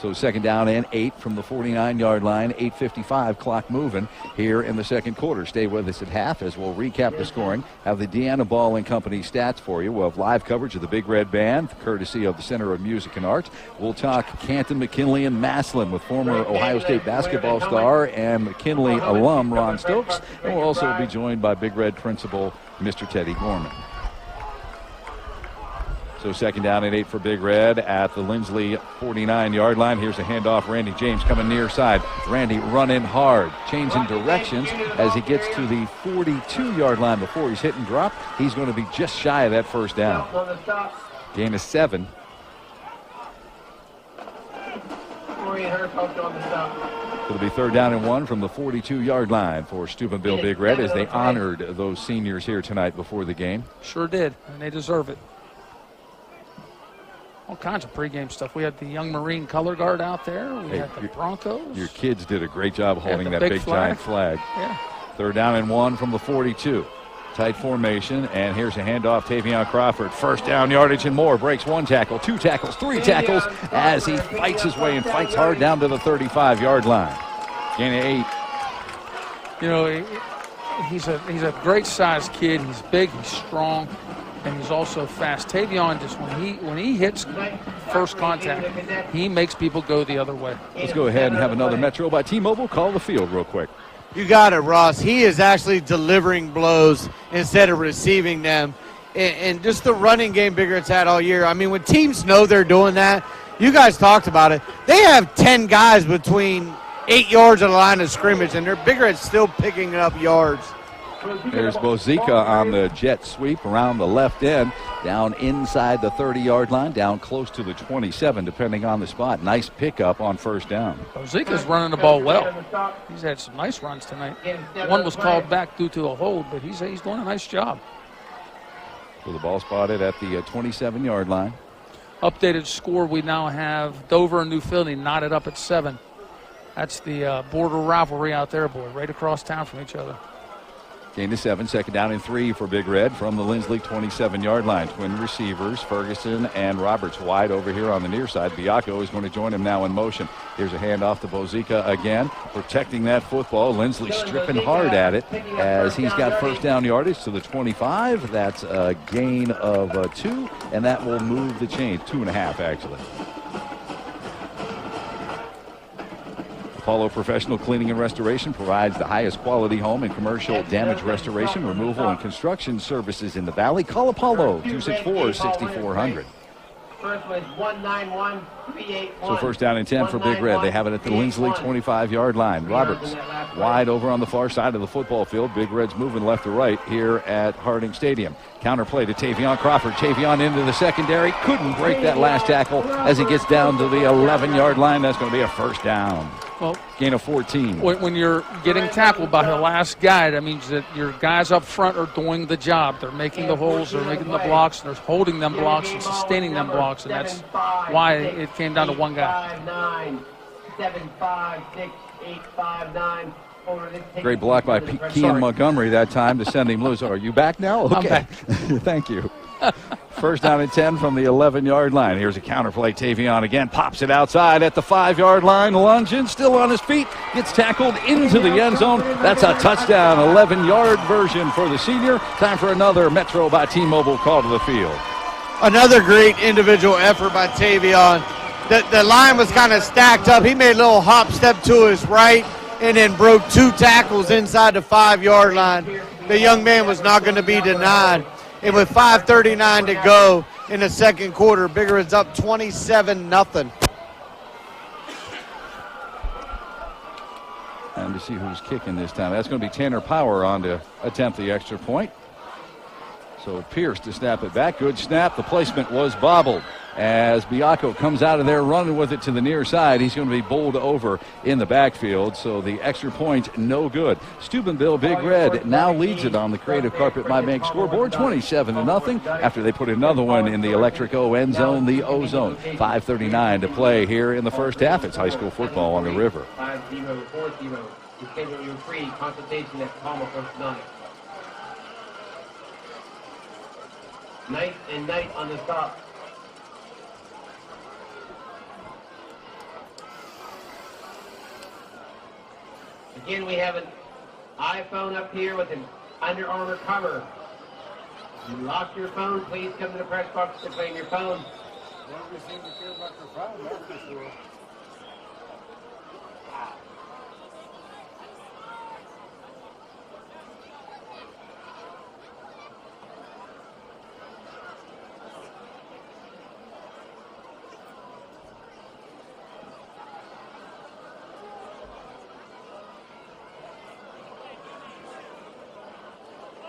So 2nd down and 8 from the 49-yard line. 8:55 clock moving here in the second quarter. Stay with us at half as we'll recap the scoring. Have the Deanna Ball and Company stats for you. We'll have live coverage of the Big Red Band, courtesy of the Center of Music and Arts. We'll talk Canton, McKinley, and Massillon with former Ohio State basketball star and McKinley alum Ron Stokes. And we'll also be joined by Big Red principal Mr. Teddy Gorman. So 2nd down and 8 for Big Red at the Linsly 49-yard line. Here's a handoff. Randy James coming near side. Randy running hard, changing directions as he gets to the 42-yard line before he's hit and drop. He's going to be just shy of that 1st down. Gain of 7. It'll be 3rd down and 1 from the 42-yard line for Steubenville Big Red as they honored those seniors here tonight before the game. Sure did, and they deserve it. All kinds of pregame stuff. We had the Young Marine color guard out there. We had the Broncos. Your kids did a great job holding that big giant flag. Yeah. 3rd down and 1 from the 42. Tight formation, and here's a handoff. Tavion Crawford, 1st down yardage and more. Breaks 1 tackle, 2 tackles, 3 tackles as he fights his way and fights hard down to the 35-yard line. Gain of 8. You know, he's a great-sized kid. He's big, he's strong, and he's also fast. Tavion, just when he hits first contact, he makes people go the other way. Let's go ahead and have another Metro by T-Mobile. Call the field real quick. You got it, Ross. He is actually delivering blows instead of receiving them. And just the running game Big Red's had all year. I mean, when teams know they're doing that, you guys talked about it. They have 10 guys between 8 yards of the line of scrimmage, and their Big Red's still picking up yards. There's Bozica on the jet sweep around the left end, down inside the 30-yard line, down close to the 27, depending on the spot. Nice pickup on 1st down. Bozica's running the ball well. He's had some nice runs tonight. One was called back due to a hold, but he's doing a nice job. So the ball spotted at the 27-yard line. Updated score, we now have Dover and New Philly knotted up at 7. That's the border rivalry out there, boy, right across town from each other. Gain to 7, second down and 3 for Big Red from the Linsly 27-yard line. Twin receivers, Ferguson and Roberts wide over here on the near side. Biacco is going to join him now in motion. Here's a handoff to Bozica again, protecting that football. Linsly stripping hard at it as he's got first down yardage to the 25. That's a gain of 2, and that will move the chain, 2.5 actually. Apollo Professional Cleaning and Restoration provides the highest quality home and commercial damage restoration, removal, and construction services in the Valley. Call Apollo, 264-6400. First was 191-381. So first down and 10 for Big Red. They have it at the Linsly 25-yard line. Roberts wide over on the far side of the football field. Big Red's moving left to right here at Harding Stadium. Counter play to Tavion Crawford. Tavion into the secondary. Couldn't break that last tackle as he gets down to the 11-yard line. That's going to be a first down. Well, gain of 14. When you're getting tackled by the last guy, that means that your guys up front are doing the job. They're making the holes, they're making the blocks, they're holding them blocks and sustaining them blocks, and that's why it came down to one guy. 7-5-6-8-5-9. Great block by Kean Montgomery that time to send him loose. Are you back now? Okay. I'm back. Thank you. First down and 10 from the 11-yard line. Here's a counter play. Tavion again pops it outside at the 5-yard line. Lunging, still on his feet. Gets tackled into the end zone. That's a touchdown. 11-yard version for the senior. Time for another Metro by T-Mobile call to the field. Another great individual effort by Tavion. The line was kind of stacked up. He made a little hop step to his right and then broke 2 tackles inside the 5-yard line. The young man was not going to be denied. And with 5:39 to go in the second quarter, Big Red's up 27-0. And to see who's kicking this time. That's going to be Tanner Power on to attempt the extra point. So Pierce to snap it back. Good snap. The placement was bobbled. As Biacco comes out of there running with it to the near side, he's going to be bowled over in the backfield. So the extra point, no good. Steubenville Big Red now leads it on the Creative Carpet by Meg scoreboard, 27-0, after they put another one in the Electric O end zone, the O zone. 5:39 to play here in the first half. It's high school football on the river. 5-0-4-0. You schedule your free consultation at Palmer First Night. Night and night on the stop. Again, we have an iPhone up here with an Under Armour cover. If you lost your phone, please come to the press box to claim your phone.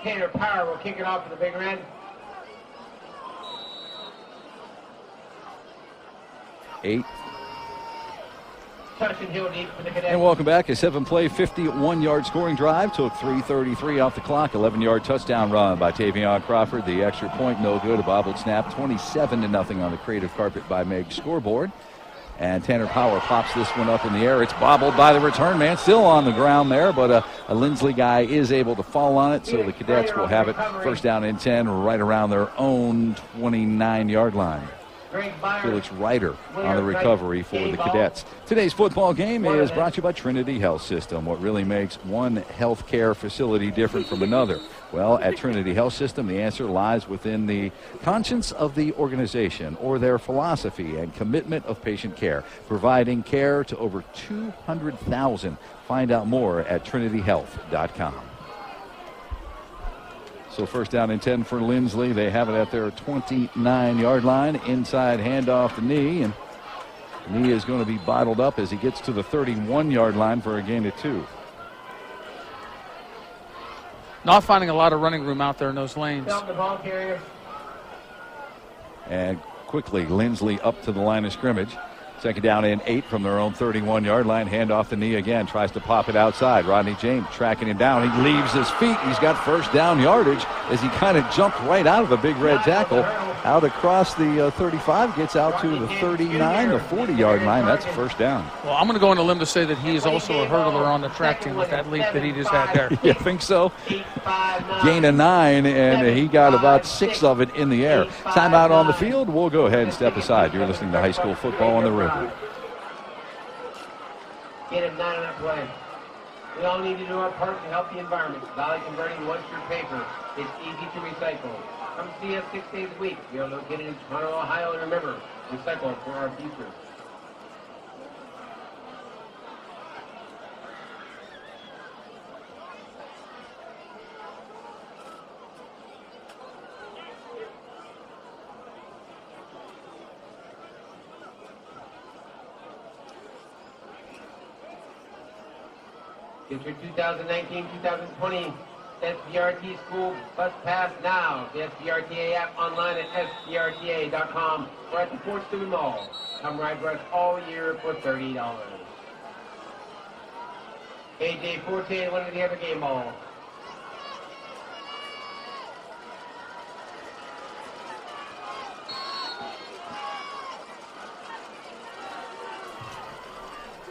Tanner Power will kick it off for the Big Red. 8. Touch and hill deep for the Cadets. And welcome back. A 7-play, 51-yard scoring drive. Took 3:33 off the clock. 11-yard touchdown run by Tavion Crawford. The extra point, no good. A bobbled snap. 27-0 on the Creative Carpet by Meg scoreboard. And Tanner Power pops this one up in the air. It's bobbled by the return man. Still on the ground there, but a Linsly guy is able to fall on it. So the Cadets will have it first down and 10 right around their own 29-yard line. Felix Ryder on the recovery for the Cadets. Today's football game is brought to you by Trinity Health System. What really makes one healthcare facility different from another? Well, at Trinity Health System, the answer lies within the conscience of the organization or their philosophy and commitment of patient care, providing care to over 200,000. Find out more at trinityhealth.com. So first down and 10 for Linsly. They have it at their 29-yard line. Inside handoff the knee, and the knee is going to be bottled up as he gets to the 31-yard line for a gain of 2. Not finding a lot of running room out there in those lanes. And quickly, Linsly up to the line of scrimmage. Second down and 8 from their own 31-yard line. Hand off the knee again. Tries to pop it outside. Rodney James tracking him down. He leaves his feet. He's got first down yardage as he kind of jumped right out of a big red tackle. Out across the 35. Gets out to the 39, the 40-yard line. That's a first down. Well, I'm going to go on a line to say that he is also a hurdler on the track team with that leap that he just had there. You think so? Gain of 9, and he got about 6 of it in the air. Timeout on the field. We'll go ahead and step aside. You're listening to High School Football on the River. Get him 9 on that play. We all need to do our part to help the environment. Valley Converting one-strip paper. It's easy to recycle. Come see us 6 days a week. We are located in Toronto, Ohio, and remember, recycle for our future. Get your 2019-2020 SBRT School Bus Pass now. The SBRTA app online at sbrta.com or at the Fort Steubenville Mall. Come ride for us all year for $30. AJ Forte, one of the other game ball.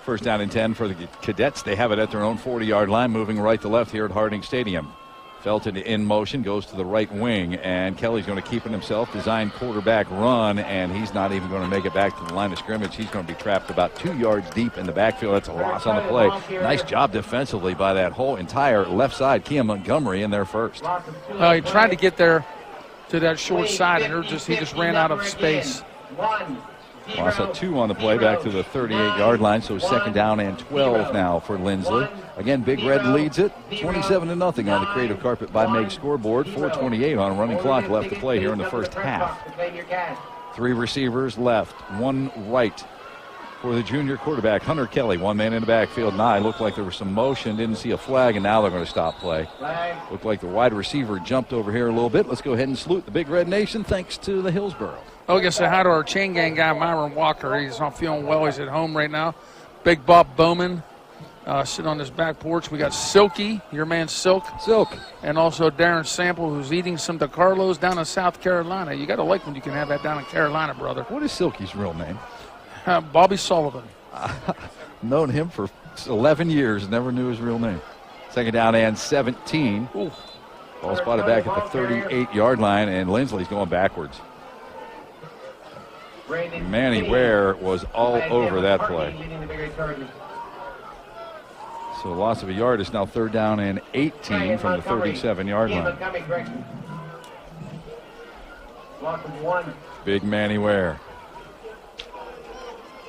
First down and 10 for the Cadets. They have it at their own 40-yard line, moving right to left here at Harding Stadium. Felton in motion, goes to the right wing, and Kelly's going to keep it himself. Design quarterback run, and he's not even going to make it back to the line of scrimmage. He's going to be trapped about 2 yards deep in the backfield. That's a loss on the play. Nice job defensively by that whole entire left side. Kia Montgomery in there first. He tried to get there to that short side, and he just ran out of space. Loss of 2 on the play, back to the 38-yard line, so second down and 12 now for Linsly. Again, Big Red leads it, 27-0 on the Creative Carpet by Meg scoreboard. 4:28 on running clock left to play here in the first half. 3 receivers left, 1 right for the junior quarterback, Hunter Kelly. 1 man in the backfield. Looked like there was some motion, didn't see a flag, and now they're going to stop play. Looked like the wide receiver jumped over here a little bit. Let's go ahead and salute the Big Red Nation, thanks to the Hillsboro. I guess say hi to our chain gang guy, Myron Walker. He's not feeling well. He's at home right now. Big Bob Bowman sitting on his back porch. We got Silky, your man Silk. And also Darren Sample, who's eating some DeCarlos down in South Carolina. You got to like when you can have that down in Carolina, brother. What is Silky's real name? Bobby Sullivan. Known him for 11 years. Never knew his real name. Second down and 17. Ooh. Ball spotted back at the 38-yard line, and Linsly's going backwards. Manny Ware was all over that play. So loss of a yard. Is now third down and 18 from the 37-yard line. Big Manny Ware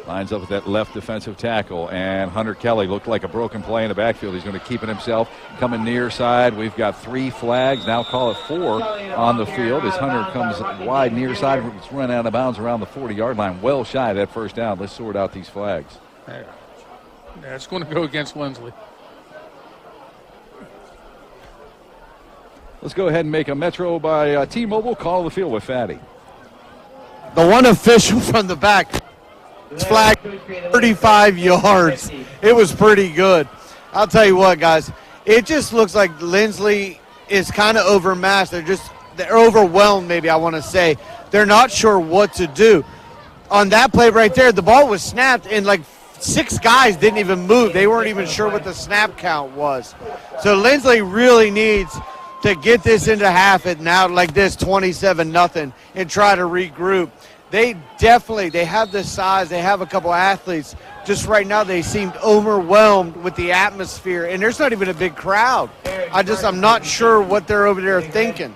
lines up with that left defensive tackle, and Hunter Kelly looked like a broken play in the backfield. He's going to keep it himself. Coming near side, we've got 3 flags. Now call it 4 on the field as Hunter comes wide near side. It's run out of bounds around the 40-yard line. Well shy of that first down. Let's sort out these flags. Yeah, it's going to go against Linsly. Let's go ahead and make a Metro by T-Mobile call of the field with Fatty. The one official from the back flag 35 yards. It was pretty good. I'll tell you what, guys. It just looks like Linsly is kind of overmatched. They're overwhelmed, maybe I want to say. They're not sure what to do. On that play right there, the ball was snapped, and like 6 guys didn't even move. They weren't even sure what the snap count was. So Linsly really needs to get this into half it now like this, 27-0, and try to regroup. They have the size. They have a couple athletes. Just right now, they seemed overwhelmed with the atmosphere, and there's not even a big crowd. I'm not sure what they're over there thinking.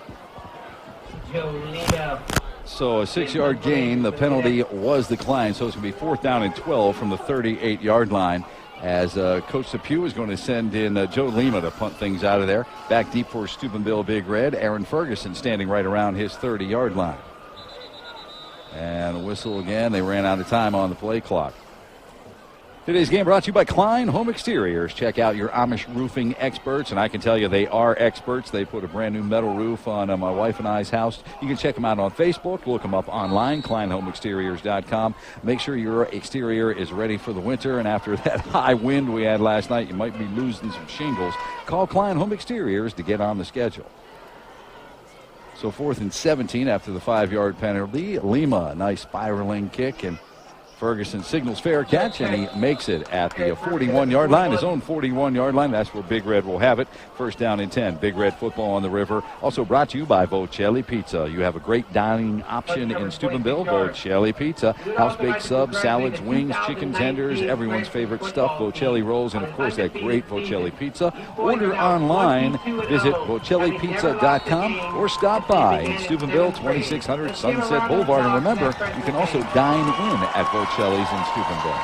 So a 6-yard gain. The penalty was declined, so it's going to be 4th down and 12 from the 38-yard line as Coach Depew is going to send in Joe Lima to punt things out of there. Back deep for Steubenville Big Red. Aaron Ferguson standing right around his 30-yard line. And a whistle again. They ran out of time on the play clock. Today's game brought to you by Klein Home Exteriors. Check out your Amish roofing experts, and I can tell you they are experts. They put a brand new metal roof on my wife and I's house. You can check them out on Facebook. Look them up online, kleinhomeexteriors.com. Make sure your exterior is ready for the winter, and after that high wind we had last night, you might be losing some shingles. Call Klein Home Exteriors to get on the schedule. So 4th and 17 after the 5-yard penalty. Lima, a nice spiraling kick, and Ferguson signals fair catch, and he makes it at the 41-yard line, his own 41-yard line. That's where Big Red will have it. 1st down and 10. Big Red football on the river. Also brought to you by Bocelli Pizza. You have a great dining option in Steubenville. Bocelli Pizza. House-baked subs, salads, wings, chicken tenders, everyone's favorite stuff. Bocelli rolls, and of course that great Bocelli Pizza. Order online. Visit BocelliPizza.com or stop by in Steubenville, 2600 Sunset Boulevard. And remember, you can also dine in at Bocelli's in Steubenville.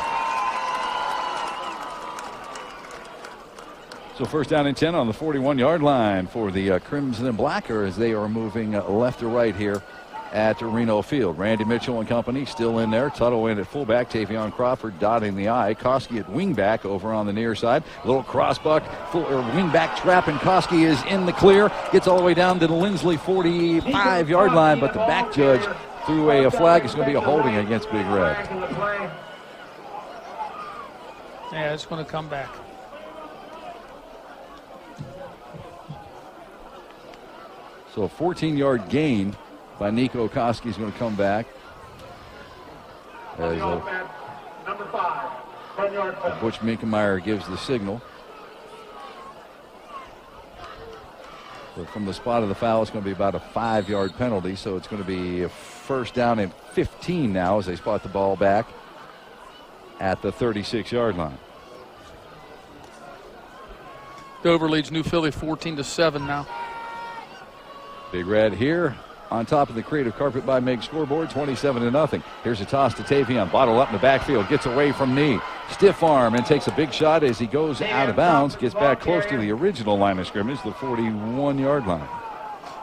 So 1st down and 10 on the 41-yard line for the Crimson and Blacker as they are moving left to right here at Reno Field. Randy Mitchell and company still in there. Tuttle in at fullback. Tavion Crawford dotting the I. Koski at wingback over on the near side. Little crossbuck, wingback trap, and Koski is in the clear. Gets all the way down to the Linsly 45-yard line, but the back judge threw a flag. It's going to be a holding against Big Red. Yeah, it's going to come back. So a 14-yard gain by Nico Koski is going to come back. As Number 5, 10-yard Butch Minkemeyer gives the signal. So from the spot of the foul, it's going to be about a 5-yard penalty. So it's going to be a 1st down and 15 now as they spot the ball back at the 36-yard line. Dover leads New Philly 14-7 now. Big Red here on top of the Creative Carpet by Meg scoreboard, 27-0. Here's a toss to Tavion. Bottle up in the backfield, gets away from knee. Stiff arm and takes a big shot as he goes out of bounds. Gets back close to the original line of scrimmage, the 41-yard line.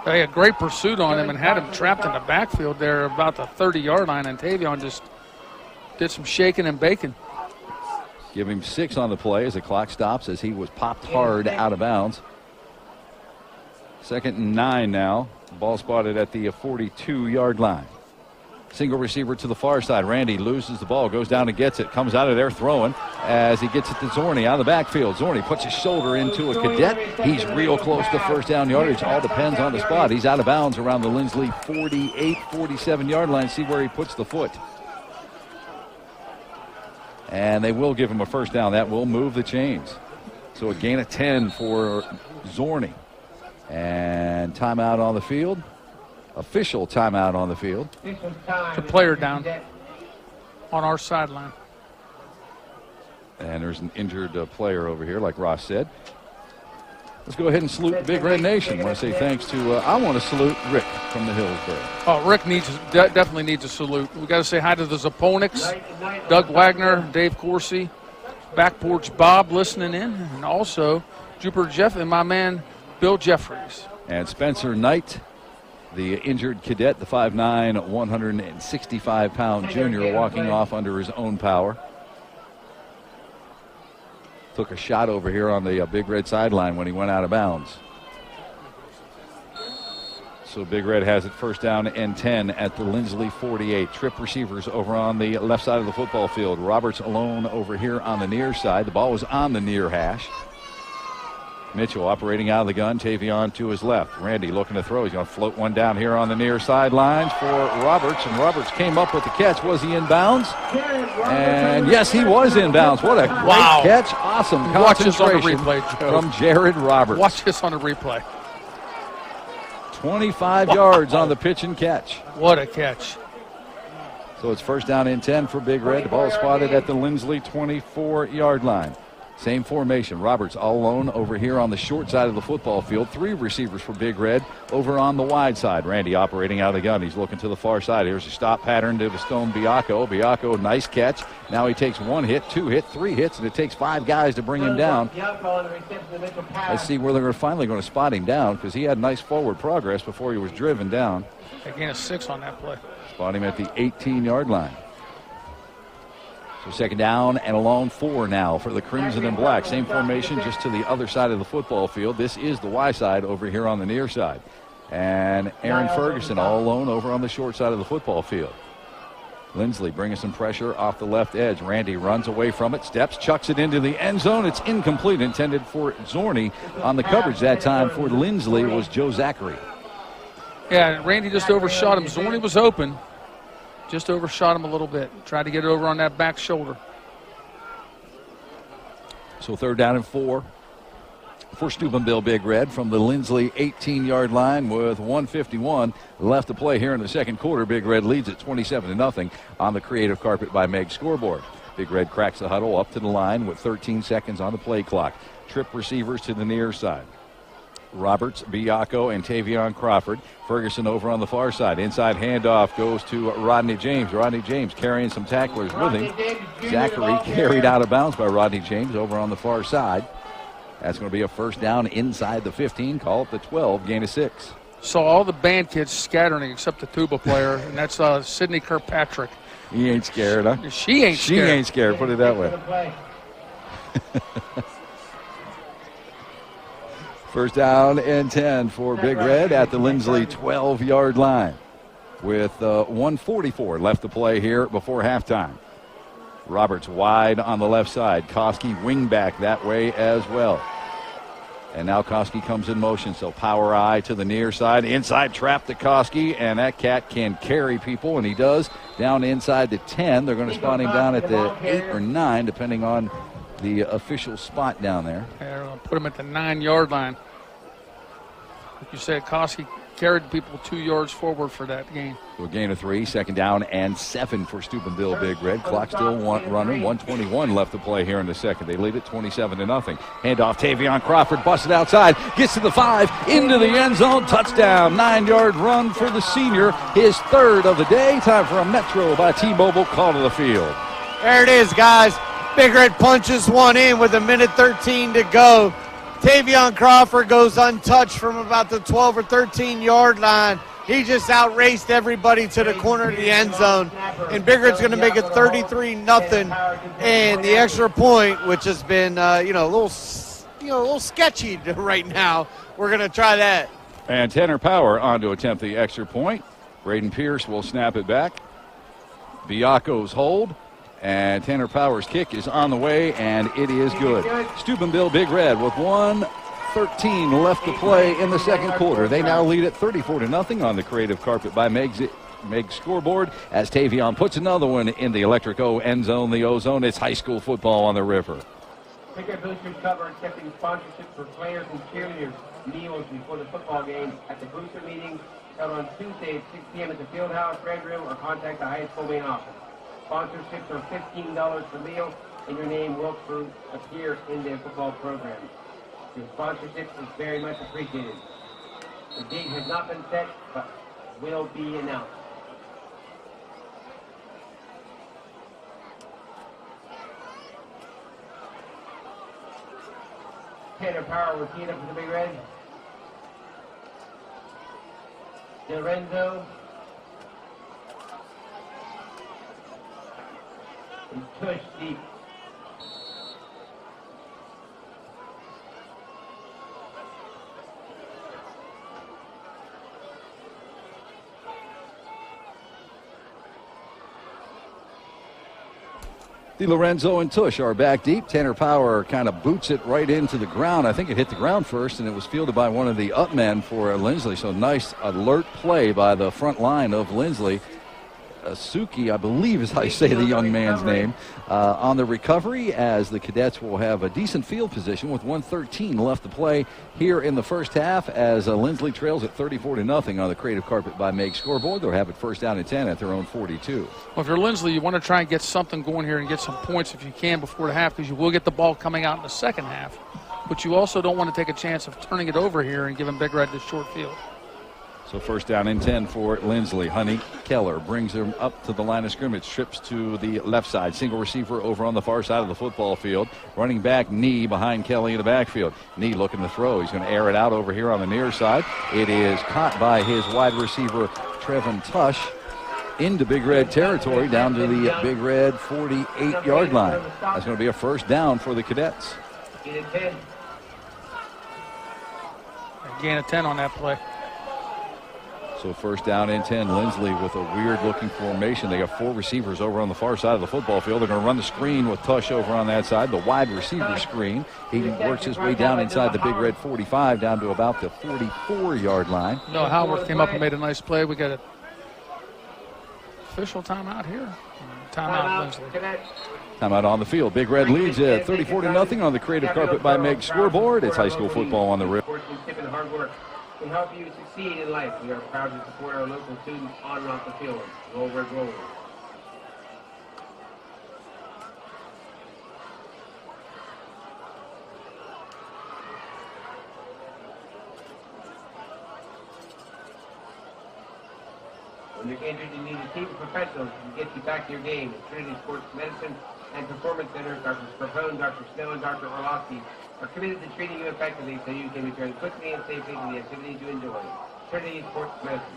They had great pursuit on him and had him trapped in the backfield there about the 30-yard line, and Tavion just did some shaking and baking. Give him 6 on the play as the clock stops as he was popped hard out of bounds. 2nd and 9 now. Ball spotted at the 42-yard line. Single receiver to the far side. Randy loses the ball, goes down and gets it. Comes out of there throwing as he gets it to Zorni out of the backfield. Zorni puts his shoulder into a cadet. He's real close to 1st down yardage. All depends on the spot. He's out of bounds around the Linsly 48, 47-yard line. See where he puts the foot. And they will give him a 1st down. That will move the chains. So a gain of 10 for Zorni. And timeout on the field. Official timeout on the field. The player down on our sideline. And there's an injured player over here, like Ross said. Let's go ahead and salute the Big Red Nation. I want to say thanks to, I want to salute Rick from the Hillsborough. Oh, Rick definitely needs a salute. We got to say hi to the Zaponics, Doug Wagner, Dave Corsi, Back Porch Bob listening in, and also Jupiter Jeff and my man Bill Jeffries. And Spencer Knight, the injured cadet, the 5'9", 165-pound junior, walking off under his own power. Took a shot over here on the Big Red sideline when he went out of bounds. So Big Red has it 1st down and 10 at the Linsly 48. Trip receivers over on the left side of the football field. Roberts alone over here on the near side. The ball was on the near hash. Mitchell operating out of the gun. Tavion to his left. Randy looking to throw. He's going to float one down here on the near sidelines for Roberts. And Roberts came up with the catch. Was he in bounds? And yes, he was in bounds. What a great catch. Awesome Watch this on the concentration replay, Joe. from Jared Roberts. Watch this on the replay. 25 yards on the pitch and catch. What a catch. So it's 1st down and 10 for Big Red. The ball spotted at the Linsly 24-yard line. Same formation. Roberts all alone over here on the short side of the football field. 3 receivers for Big Red over on the wide side. Randy operating out of the gun. He's looking to the far side. Here's a stop pattern to Stone Biacco. Biacco, nice catch. Now he takes 1 hit, 2 hit, 3 hits, and it takes 5 guys to bring him down. Let's see where they're finally going to spot him down because he had nice forward progress before he was driven down. They gained a 6 on that play. Spot him at the 18-yard line. So second down and a long 4 now for the Crimson and Black. Same formation, just to the other side of the football field. This is the Y side over here on the near side. And Aaron Ferguson all alone over on the short side of the football field. Linsly bringing some pressure off the left edge. Randy runs away from it, steps, chucks it into the end zone. It's incomplete, intended for Zorney. On the coverage that time for Linsly was Joe Zachary. Yeah, Randy just overshot him. Zorney was open. Just overshot him a little bit. Tried to get it over on that back shoulder. So third down and 4 for Steubenville Big Red from the Linsly 18-yard line with 1:51 left to play here in the second quarter. Big Red leads at 27-0 on the Creative Carpet by Meg scoreboard. Big Red cracks the huddle up to the line with 13 seconds on the play clock. Trip receivers to the near side. Roberts, Biacco, and Tavion Crawford. Ferguson over on the far side. Inside handoff goes to Rodney James. Rodney James carrying some tacklers with him. Zachary carried out of bounds by Rodney James over on the far side. That's going to be a first down inside the 15. Call it the 12, gain of 6. Saw all the band kids scattering except the tuba player, and that's Sydney Kirkpatrick. He ain't scared, huh? She ain't scared. She ain't scared, put it that way. First down and 10 for Big Red at the Linsly 12-yard line with 1:44 left to play here before halftime. Roberts wide on the left side. Koski wing back that way as well. And now Koski comes in motion, so power eye to the near side. Inside trap to Koski, and that cat can carry people, and he does. Down inside the 10. They're going to spot him down at the 8 or 9, depending on the official spot down there. They're going to put him at the 9-yard line. Like you said, Koski carried people 2 yards forward for that game. So a gain of 3, second down and 7 for Steubenville Big Red. Clock still running, 1:21 left to play here in the second. They lead it 27-0. Handoff, Tavion Crawford busted outside, gets to the 5, into the end zone, touchdown, 9-yard run for the senior, his third of the day. Time for a Metro by T-Mobile call to the field. There it is, guys. Big Red punches one in with 1:13 to go. Tavion Crawford goes untouched from about the 12 or 13-yard line. He just outraced everybody to the corner of the end zone. And Big Red's going to make it 33-0. And the extra point, which has been, a little sketchy right now. We're going to try that. And Tanner Power on to attempt the extra point. Braden Pierce will snap it back. Biacco's hold. And Tanner Power's kick is on the way, and it is good. Steubenville Big Red with 1:13 left to play in the second quarter. They now lead at 34-0 on the Creative Carpet by Meg's scoreboard as Tavion puts another one in the Electric O end zone, the O zone. It's high school football on the river. Big Red Boosters cover accepting sponsorship for players and cheerleaders meals before the football game at the booster meeting held on Tuesday at 6 p.m. at the Fieldhouse Red Room, or contact the high school main office. Sponsorships are $15 per meal, and your name will appear in the football program. Your sponsorship is very much appreciated. The date has not been set, but will be announced. Tanner Power will tee it up for the Big Red. Lorenzo. And push deep. DiLorenzo and Tush are back deep. Tanner Power kind of boots it right into the ground. I think it hit the ground first, and it was fielded by one of the up men for Linsly. So nice alert play by the front line of Linsly. Suki, I believe is how you say the young man's name, on the recovery, as the Cadets will have a decent field position with 1:13 left to play here in the first half as Linsly trails at 34-0 on the Creative Carpet by Meg scoreboard. They'll have it first down and 10 at their own 42. Well, if you're Linsly, you want to try and get something going here and get some points if you can before the half, because you will get the ball coming out in the second half. But you also don't want to take a chance of turning it over here and giving Big Red this short field. So first down and 10 for Linsly. Honey Keller brings him up to the line of scrimmage, trips to the left side. Single receiver over on the far side of the football field. Running back Knee behind Kelly in the backfield. Knee looking to throw. He's going to air it out over here on the near side. It is caught by his wide receiver, Trevin Tush. into Big Red territory down to the Big Red 48-yard line. That's going to be a first down for the Cadets. Gain of 10. Gain of 10 on that play. So first down and 10. Linsly with a weird-looking formation. They got 4 receivers over on the far side of the football field. They're going to run the screen with Tush over on that side, the wide receiver screen. He works his way down inside the Big Red 45 down to about the 44-yard line. No, Howarth came up and made a nice play. We got an official timeout here. Timeout, Linsly. Timeout on the field. Big Red leads at 34-0 on the Creative Carpet by Meg scoreboard. It's high school football on the river. Hard work can help you succeed in life. We are proud to support our local students on and off the field. Roll Red Roll. When you're injured, you need a team of professionals who get you back to your game. At Trinity Sports Medicine and Performance Center, Dr. Scarpone, Dr. Snow, and Dr. Orlovsky are committed to treating you effectively so you can return quickly and safely to the activities you enjoy. Trinity Sports Medicine.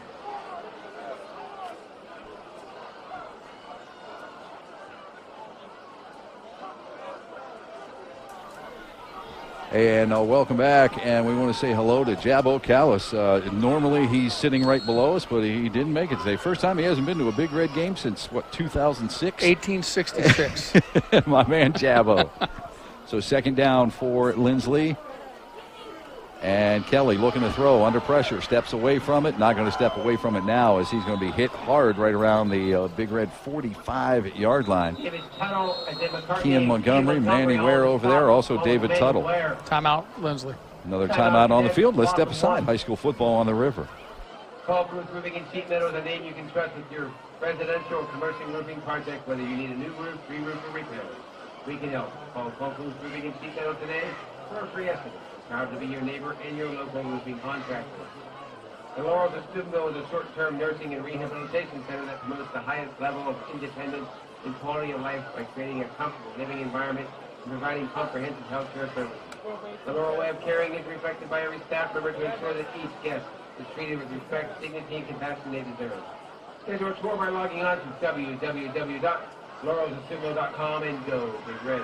And welcome back, and we want to say hello to Jabo Callis. Normally he's sitting right below us, but he didn't make it today. First time he hasn't been to a Big Red game since, 2006? 1866. My man Jabo. So second down for Linsly. And Kelly looking to throw under pressure. Steps away from it. Not going to step away from it now as he's going to be hit hard right around the Big Red 45-yard line. Kean Montgomery, Manny Ware over there. Also David Tuttle. Timeout, Linsly. Another timeout on the field. Let's step aside. High school football on the river. Call Bruce Roofing in Sheet Meadow, the name you can trust with your residential or commercial roofing project, whether you need a new roof, re-roof, or repair. We can help. Call Bruce Roofing in Sheet Meadow today for a free estimate. Proud to be your neighbor and your local roofing contractor. The Laurels of Steubenville is a short-term nursing and rehabilitation center that promotes the highest level of independence and quality of life by creating a comfortable living environment and providing comprehensive health care services. The Laurel way of caring is reflected by every staff member to ensure that each guest is treated with respect, dignity, and compassion they deserve. Schedule a tour by logging on to www.laurelsofsteubenville.com and go Big Red.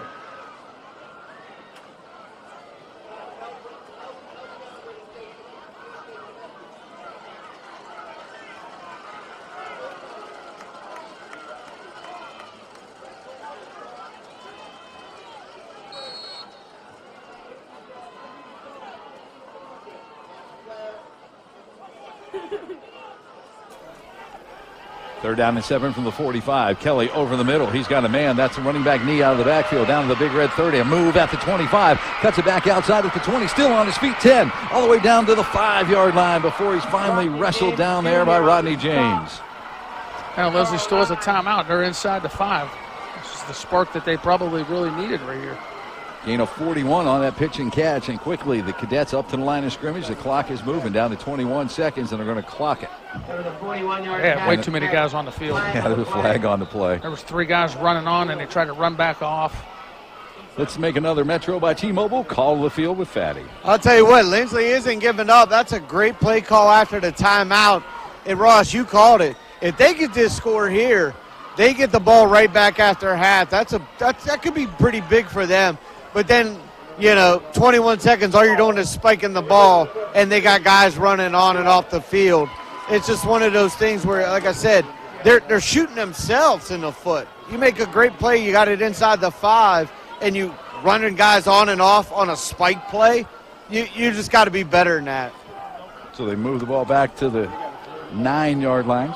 Third down and 7 from the 45. Kelly over the middle. He's got a man. That's a running back knee out of the backfield down to the Big Red 30. A move at the 25. Cuts it back outside at the 20. Still on his feet. 10. All the way down to the 5-yard line before he's finally wrestled down there by Rodney James. Now Linsly still has a timeout. They're inside the 5. This is the spark that they probably really needed right here. Gain of 41 on that pitch and catch, and quickly the Cadets up to the line of scrimmage. The clock is moving down to 21 seconds, and they're going to clock it. Yeah, way too many guys on the field. Yeah, there's a flag on the play. There was 3 guys running on, and they tried to run back off. Let's make another Metro by T-Mobile. Call the field with Fatty. I'll tell you what, Linsly isn't giving up. That's a great play call after the timeout. And Ross, you called it. If they get this score here, they get the ball right back after half. That could be pretty big for them. But then, 21 seconds, all you're doing is spiking the ball, and they got guys running on and off the field. It's just one of those things where, like I said, they're shooting themselves in the foot. You make a great play, you got it inside the 5, and you running guys on and off on a spike play. You just got to be better than that. So they move the ball back to the 9-yard line.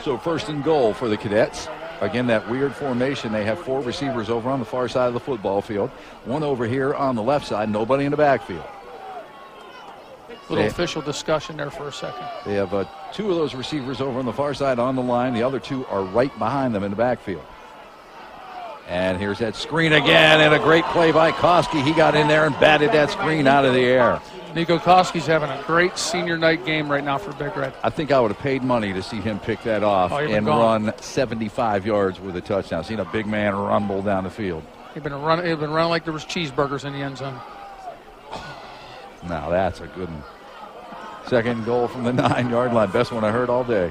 So first and goal for the Cadets. Again, that weird formation. They have 4 receivers over on the far side of the football field. 1 over here on the left side. Nobody in the backfield. Little official discussion there for a second. They have 2 of those receivers over on the far side on the line. The other 2 are right behind them in the backfield. And here's that screen again, and a great play by Koski. He got in there and batted that screen out of the air. Nico Koski's having a great senior night game right now for Big Red. I think I would have paid money to see him pick that off and run 75 yards with a touchdown. Seen a big man rumble down the field. He'd been running like there was cheeseburgers in the end zone. Now that's a good one. Second goal from the 9-yard line. Best one I heard all day.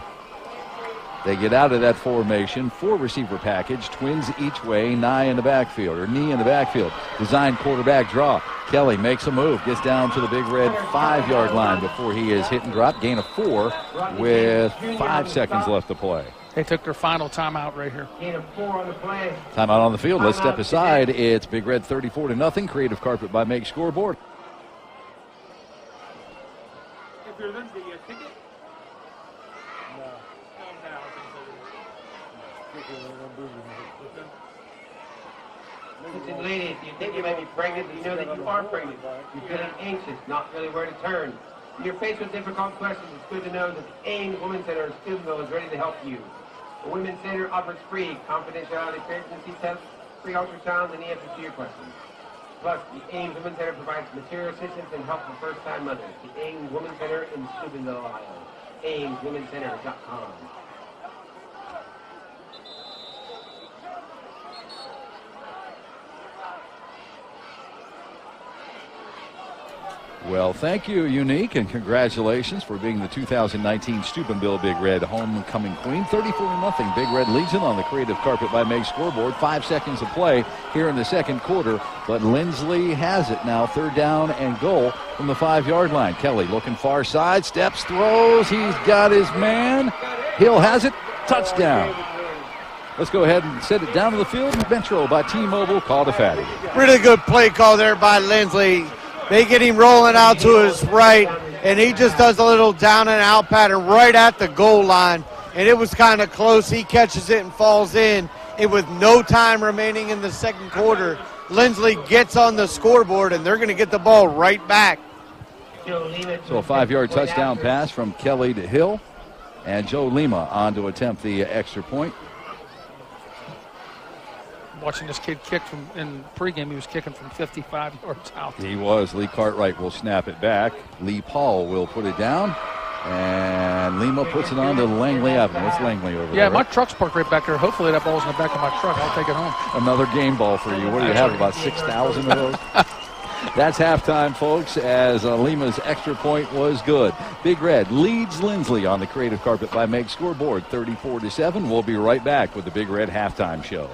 They get out of that formation, 4-receiver package, twins each way, knee in the backfield. Design quarterback draw. Kelly makes a move, gets down to the Big Red 5-yard line before he is hit and dropped. Gain of 4 with 5 seconds left to play. They took their final timeout right here. Gain of 4 on the play. Timeout on the field. Let's step aside. It's Big Red 34-0. Creative Carpet by Make scoreboard. If you're Linsly, you a ticket? Listen, ladies, you think you may be pregnant, but you know that you are pregnant. You're feeling anxious, not really where to turn. When you're faced with difficult questions, it's good to know that the Ames Women's Center in Steubenville is ready to help you. The Women's Center offers free confidentiality pregnancy tests, free ultrasounds, and the answers to your questions. Plus, the Ames Women's Center provides material assistance and help for first-time mothers. The Ames Women's Center in Steubenville, Ohio. AmesWomen'sCenter.com. Well, thank you, Unique, and congratulations for being the 2019 Steubenville Big Red homecoming queen. 34-0. Big Red leads it on the Creative Carpet by Meg scoreboard. 5 seconds of play here in the second quarter, but Linsly has it now. 3rd down and goal from the 5-yard line. Kelly looking far side, steps, throws. He's got his man. Hill has it. Touchdown. Let's go ahead and set it down to the field. Metro by T-Mobile, called a fatty. Really good play call there by Linsly. They get him rolling out to his right, and he just does a little down and out pattern right at the goal line, and it was kind of close. He catches it and falls in. And with no time remaining in the second quarter, Linsly gets on the scoreboard, and they're going to get the ball right back. So a 5-yard touchdown pass from Kelly to Hill, and Joe Lima on to attempt the extra point. Watching this kid kick from in pregame, he was kicking from 55 yards out. He was. Lee Cartwright will snap it back. Lee Paul will put it down. And Lima puts it on to Langley Avenue. It's Langley over there. Yeah, my truck's parked right back there. Hopefully that ball's in the back of my truck. I'll take it home. Another game ball for you. What do you have, about 6,000 of those? That's halftime, folks, as Lima's extra point was good. Big Red leads Linsly on the Creative Carpet by Meg scoreboard, 34-7. We'll be right back with the Big Red halftime show.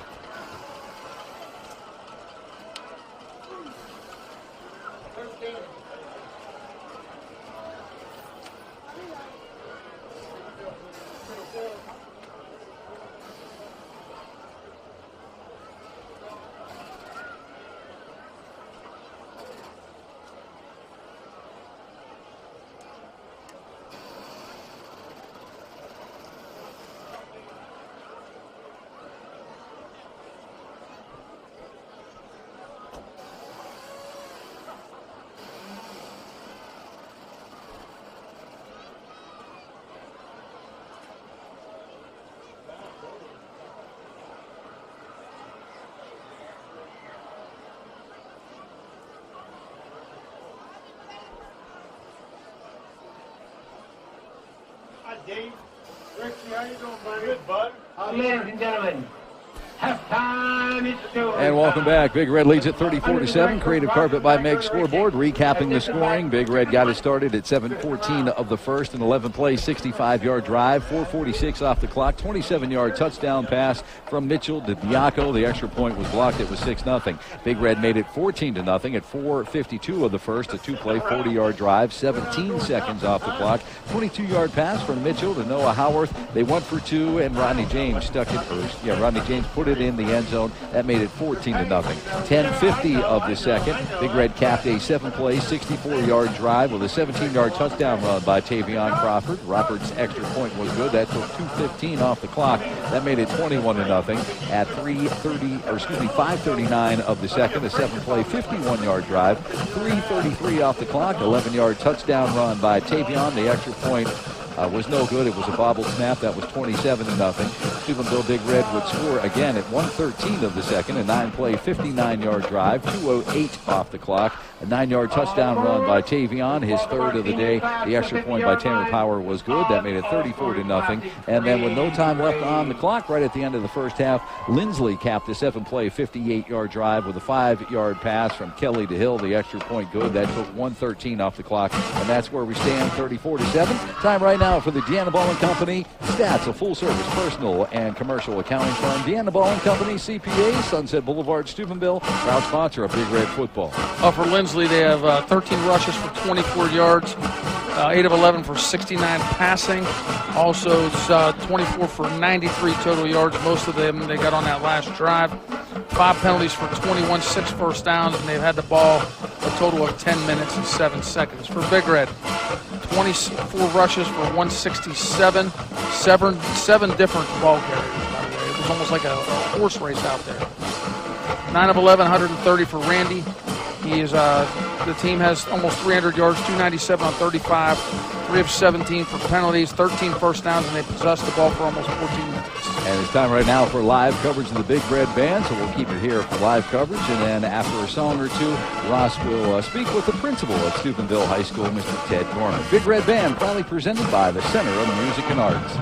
Dave, Ricky, how you doing, buddy? Good, bud. Ladies and gentlemen, halftime is still. And welcome back. Big Red leads at 34-7. Creative Carpet by Meg scoreboard. Recapping the scoring. Big Red got it started at 7:14 of the first, an 11-play, 65-yard drive, 4:46 off the clock, 27-yard touchdown pass from Mitchell to Diaco. The extra point was blocked. It was 6-0. Big Red made it 14-0 at 4:52 of the first, a 2-play, 40-yard drive, 17 seconds off the clock, 22-yard pass from Mitchell to Noah Howarth. They went for 2, and Rodney James stuck it first. Rodney James put it in the end zone. That made it 14-0. 10:50 of the second. Big Red capped a 7-play, 64-yard drive with a 17-yard touchdown run by Tavion Crawford. Roberts' extra point was good. That took 2:15 off the clock. That made it 21-0 at 5:39 of the second. A 7-play, 51-yard drive. 3:33 off the clock. 11-yard touchdown run by Tavion. The extra point was no good. It was a bobble snap. That was 27-0. Steubenville Big Red would score again at 1:13 of the second. A 9-play, 59-yard drive. 2:08 off the clock. A 9-yard touchdown run by Tavion, his third of the day. The extra point by Tanner Power was good. That made it 34-0. And then with no time left on the clock, right at the end of the first half, Linsly capped the 7-play, 58-yard drive with a 5-yard pass from Kelly to Hill. The extra point good. That took 1:13 off the clock. And that's where we stand, 34-7. Time right now for the Deanna Ball & Company Stats, a full-service personal and commercial accounting firm. Deanna Ball & Company, CPA, Sunset Boulevard, Steubenville, proud sponsor of Big Red Football. For Linsly, they have 13 rushes for 24 yards, 8 of 11 for 69 passing. Also, it's 24 for 93 total yards. Most of them they got on that last drive. 5 penalties for 21, 6 first downs, and they've had the ball a total of 10 minutes and 7 seconds. For Big Red, 24 rushes for 167, seven different ball carriers, by the way. It was almost like a horse race out there. 9 of 11, 130 for Randy. He is the team has almost 300 yards, 297 on 35, 3 of 17 for penalties, 13 first downs, and they possessed the ball for almost 14 minutes. And it's time right now for live coverage of the Big Red Band, so we'll keep it here for live coverage. And then after a song or two, Ross will speak with the principal of Steubenville High School, Mr. Ted Gorman. Big Red Band, proudly presented by the Center of Music and Arts.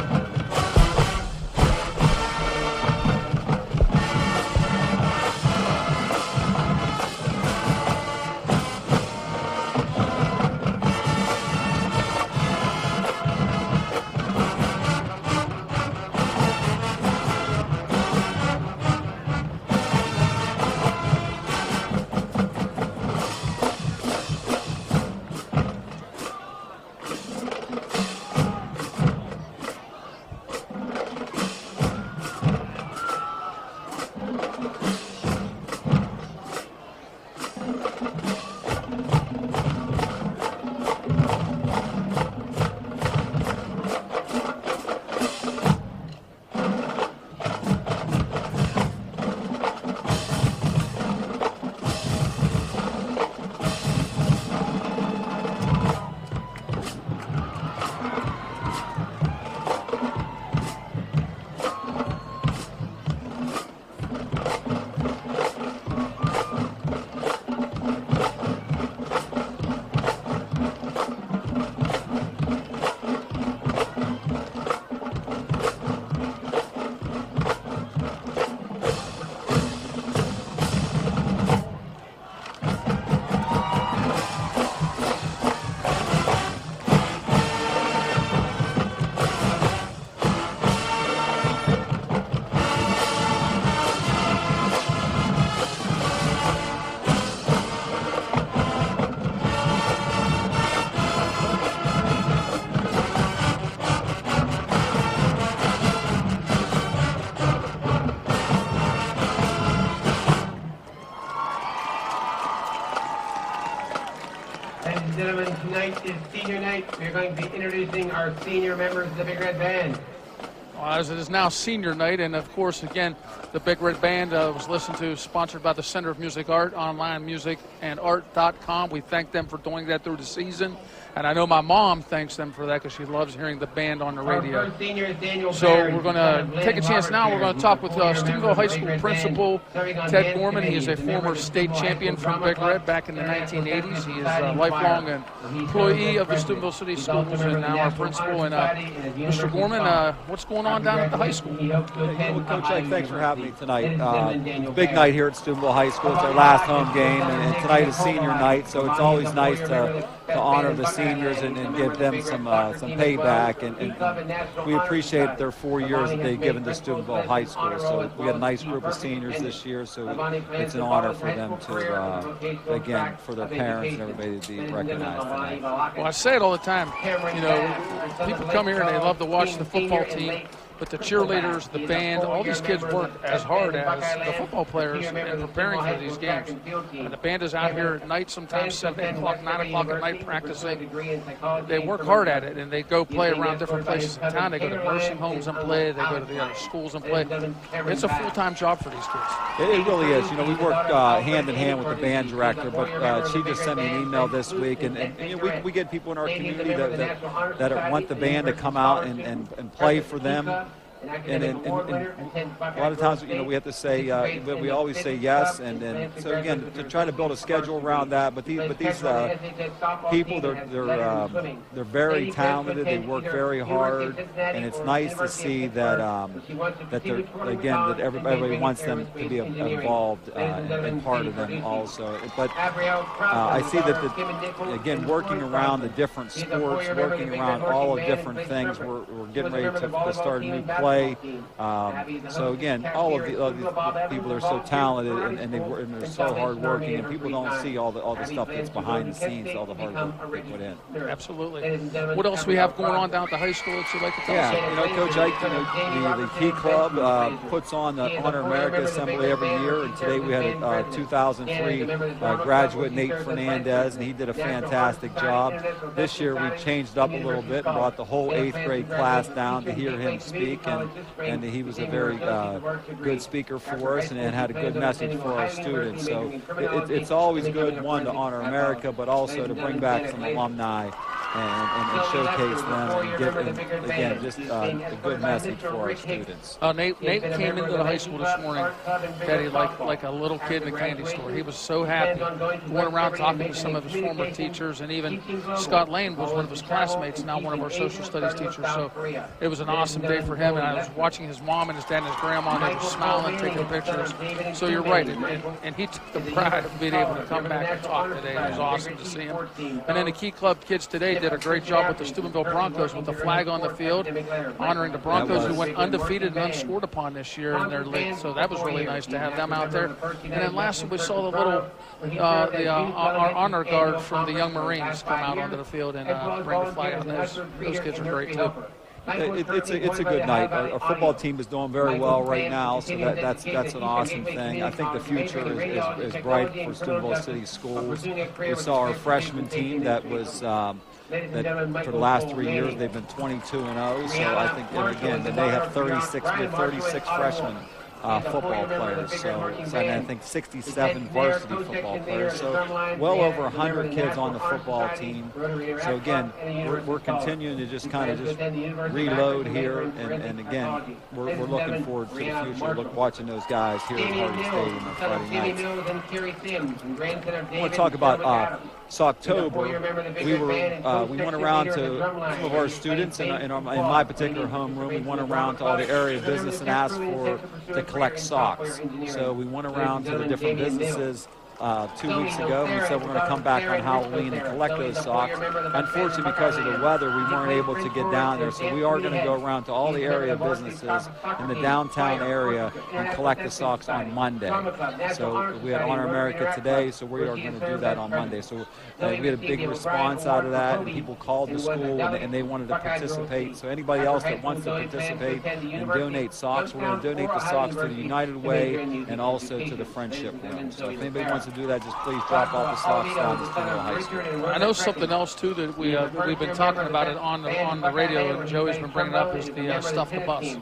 Tonight is senior night. We're going to be introducing our senior members of the Big Red Band. Well, as it is now senior night, and of course, again, the Big Red Band was listened to, sponsored by the Center of Music Art, online musicandart.com. We thank them for doing that through the season. And I know my mom thanks them for that because she loves hearing the band on the radio. Our first senior is Daniel So Barron. we're going to take a chance now. We're going to talk with Steubenville High School principal Ted Gorman. He is a former state champion from Big Red back in the 1980s. He is a lifelong employee of the Steubenville City Schools and now our principal. And Mr. Gorman, what's going on down at the high school? Coach Ike, thanks for having me tonight. Big night here at Steubenville High School. It's our last home game, and tonight is senior night, so it's always nice to honor the seniors and give them some payback. And we appreciate their 4 years that they've given to Steubenville High School. So we had a nice group of seniors this year, so it's an honor for them to, again, for their parents and everybody to be recognized tonight. Well, I say it all the time. You know, people come here and they love to watch the football team. But the cheerleaders, the band, all these kids work as hard as the football players in preparing for these games. And the band is out here at night, sometimes 7 o'clock, 9 o'clock at night practicing. They work hard at it, and they go play around different places in town. They go to nursing homes and play. They go to the other schools and play. It's a full-time job for these kids. It really is. You know, we work hand in hand with the band director, but she just sent me an email this week, and you know, we get people in our community that want the band to come out and play for them. and a lot of times, we have to say, we always say yes, and then so again to try to build a schedule around that. But these people, they're very talented. They work very hard, and it's nice to see that that everybody wants them to be involved and part of them also. But I see that again, working around the different sports, working around all of different things. We're getting ready to start a new play. So again, all of these people are so talented and they're so hardworking, and people don't see all the stuff that's behind the scenes, all the hard work they put in. Absolutely. What else we have going on down at the high school that you'd like to tell us? Yeah, Coach Ike, the Key Club puts on the Honor America Assembly every year, and today we had a 2003 graduate, Nate Fernandez, and he did a fantastic job. This year we changed up a little bit and brought the whole 8th grade class down to hear him speak, and he was a very good speaker for us and had a good message for our students. So it's always good, one, to honor America, but also to bring back some alumni and showcase them and give them, again, just a good message for our students. Nate came into the high school this morning, Daddy, like a little kid in a candy store. He was so happy, going around talking to some of his former teachers, and even Scott Lane was one of his classmates, now one of our social studies teachers. So it was an awesome day for him, and I was watching his mom and his dad and his grandma, and they were smiling, taking pictures. So you're right, and he took the pride of being able to come back and talk today. It was awesome to see him. And then the Key Club kids today did a great job with the Steubenville Broncos with the flag on the field, honoring the Broncos who went undefeated and unscored upon this year in their league. So that was really nice to have them out there. And then lastly, we saw the little our honor guard from the Young Marines come out onto the field and bring the flag out. Those kids are great too. It's a good night. Our football team is doing very well right now, so that's an awesome thing. I think the future is bright for Steubenville City Schools. We saw our freshman team that was that for the last 3 years they've been 22-0. So I think again that they have 36 freshmen. Football players, so I think 67 varsity football players, so well over 100 kids on the football team. So again, we're continuing to just reload here, and again, we're looking forward to the future. Watching those guys here at Hardy Stadium on Friday nights. I want to talk about Socktober. We went around to some of our students in my particular homeroom. We went around to all the area business and asked to collect socks. So we went around to the different businesses 2 weeks ago, and we said we're going to come back on Halloween and collect those socks. Unfortunately, because of the weather, we weren't able to get down there, so we are going to go around to all the area businesses in the downtown area and collect the socks on Monday. So we had Honor America today, so we are going to do that on Monday. So we had a big response out of that, and people called the school and they wanted to participate. So anybody else that wants to participate and donate socks, we're going to donate the socks to the United Way and also to the Friendship Room. So if anybody wants to do that, just please drop off the socks down to Steubenville High School. I know something else too that we've been talking about it on the radio, and Joey's been bringing up, is the Stuff the Bus.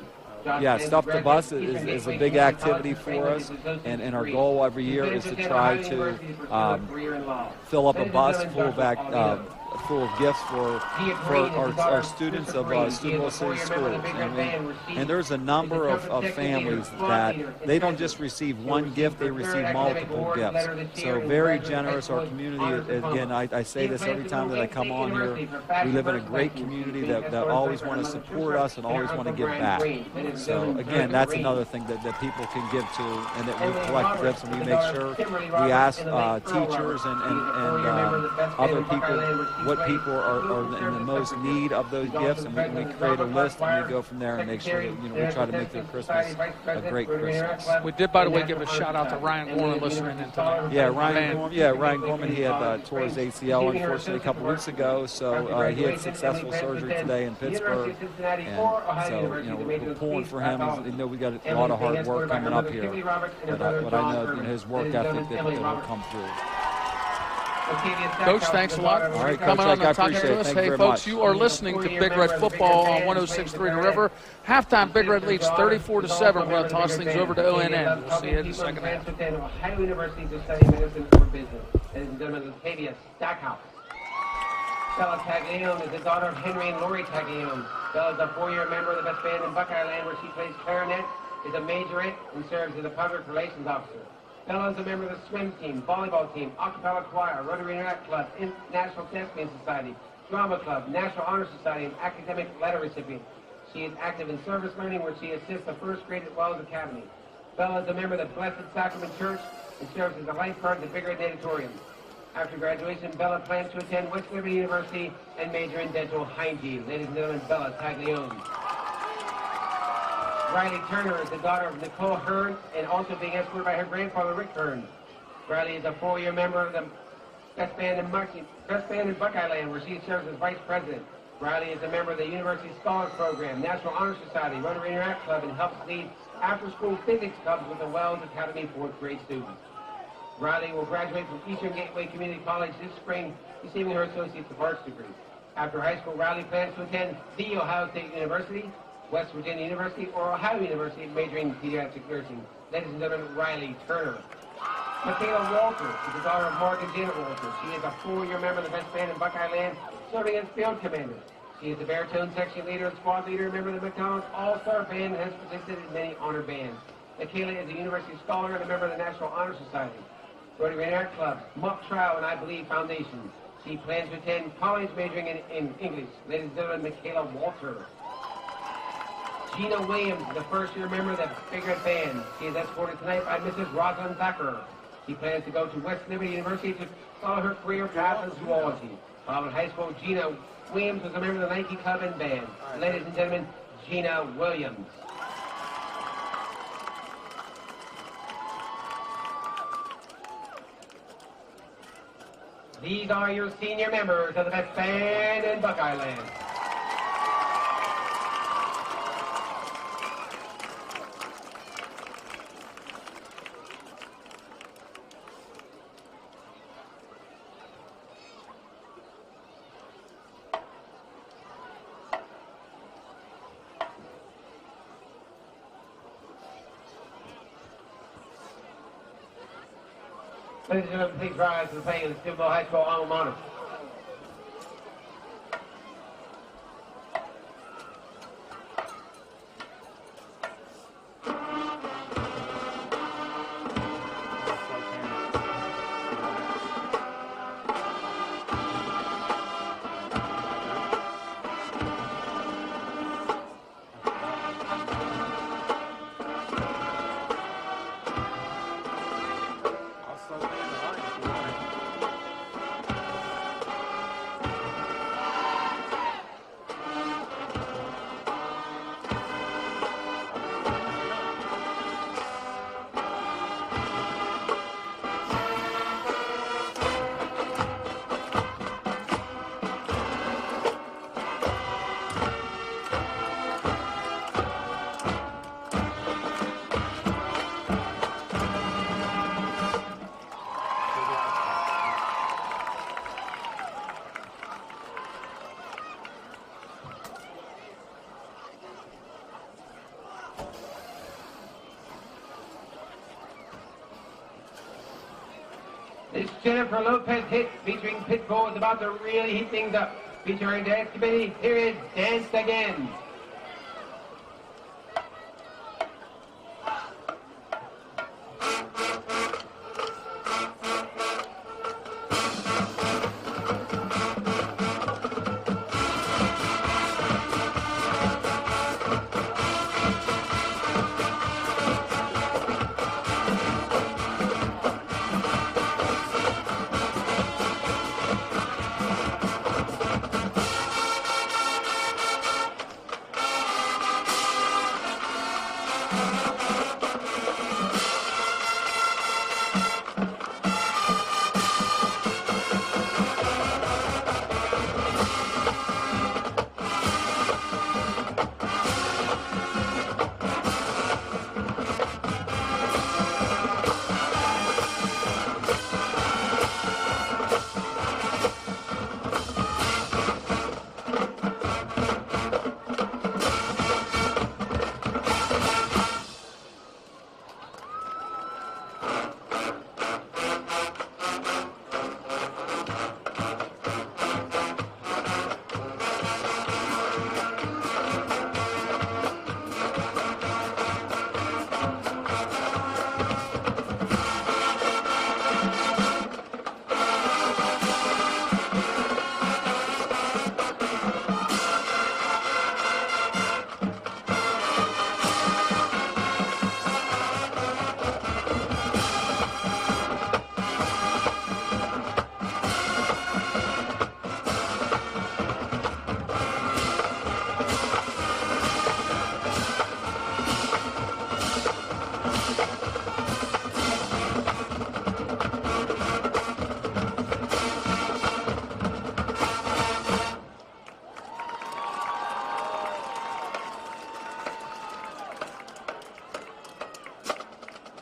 Yeah, Stuff the Bus is a big activity for us, and our goal every year is to try to fill up a bus full of gifts for our students of Steubenville City Schools. And there's a number of families that they don't just receive one gift, they receive multiple gifts. So very generous. Our community, again, I say this every time that I come on here, we live in a great community that always want to support us and always want to give back. So again, that's another thing that people can give to, and that we collect gifts, and we make sure we ask teachers and other people what people are in the most need of those gifts, and we create a list, and we go from there and make sure that we try to make their Christmas a great Christmas. We did, by the way, give a shout out to Ryan Gorman listening in tonight. Yeah, Ryan Gorman. He had tore his ACL unfortunately a couple weeks ago, so he had successful surgery today in Pittsburgh, and so we're pulling for him. We got a lot of hard work coming up here, but I know his work ethic that will come through. Coach, thanks a lot for coming on and talking to us. Hey, folks, you are listening to Big Red Football on 106.3 The River. Halftime, Big Red leads 34-7. We're going to toss things over to ONN. We'll see you in the second half. Ohio University to study medicine for business. Ladies and gentlemen, Latavia Stackhouse. Bella Taglione is the daughter of Henry and Lori Taglione. Bella is a 4-year member of the best band in Buckeye Land, where she plays clarinet, is a majorette, and serves as a public relations officer. Bella is a member of the swim team, volleyball team, acapella choir, Rotary Interact Club, National Thespian Society, Drama Club, National Honor Society, and academic letter recipient. She is active in service learning, where she assists the first grade at Wells Academy. Bella is a member of the Blessed Sacrament Church and serves as a lifeguard at the Big Red Natatorium. After graduation, Bella plans to attend West Liberty University and major in dental hygiene. Ladies and gentlemen, Bella Taglione. Riley Turner is the daughter of Nicole Hearn and also being escorted by her grandfather, Rick Hearn. Riley is a 4-year member of the best band in Buckeye Land, where she serves as vice president. Riley is a member of the University Scholars Program, National Honor Society, Rotary Interact Club, and helps lead after-school physics clubs with the Wells Academy 4th grade students. Riley will graduate from Eastern Gateway Community College this spring, receiving her Associates of Arts degree. After high school, Riley plans to attend The Ohio State University, West Virginia University, or Ohio University, majoring in pediatric nursing. Ladies and gentlemen, Riley Turner. Michaela Walter is the daughter of Mark and Janet Walter. She is a 4-year member of the best band in Buckeye Land, serving as field commander. She is the baritone section leader and squad leader, member of the McDonald's All-Star Band, and has participated in many honor bands. Michaela is a university scholar and a member of the National Honor Society, Rotary Interact Club, Mock Trial, and I Believe Foundation. She plans to attend college majoring in English. Ladies and gentlemen, Michaela Walter. Gina Williams is a first-year member of the Big Red Band. She is escorted tonight by Mrs. Rosalind Thacker. She plans to go to West Liberty University to follow her career path in zoology. While in high school, Gina Williams was a member of the Nike Club and Band. Ladies and gentlemen, Gina Williams. These are your senior members of the best band in Buckeye Land. Ladies and gentlemen, please rise to the playing of the Steubenville High School alma mater. This Jennifer Lopez hit featuring Pitbull is about to really heat things up. Featuring Dance Committee, here is Dance Again.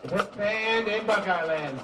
Hip band in Buckeye land.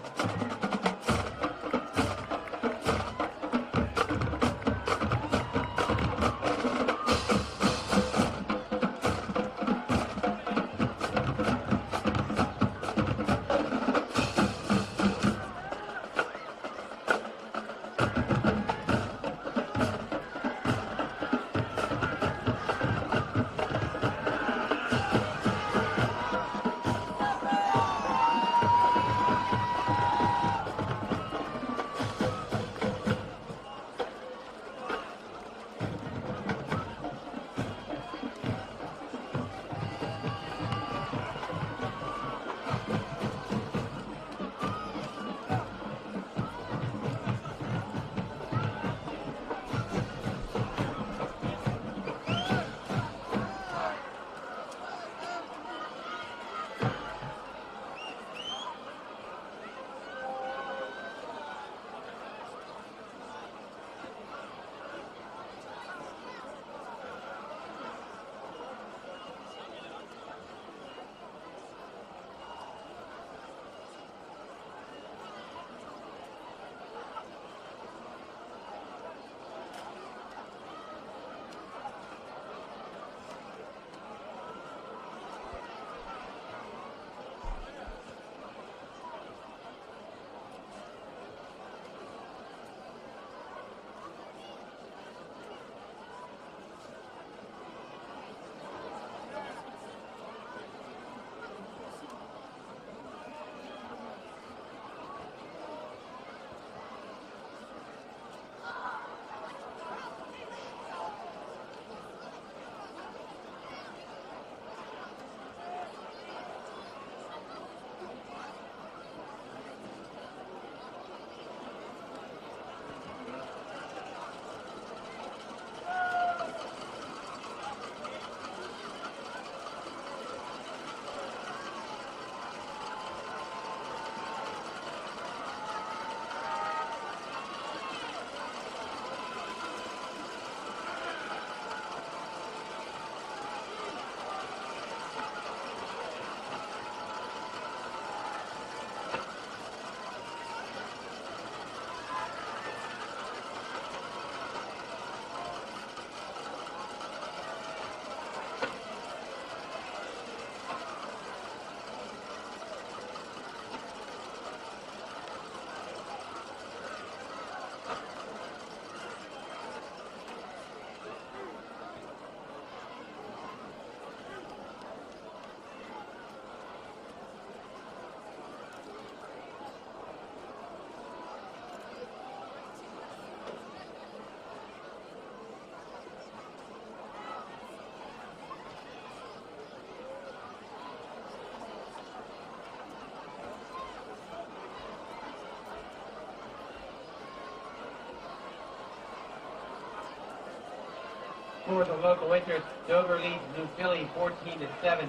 For the local interest, Dover leads New Philly 14-7.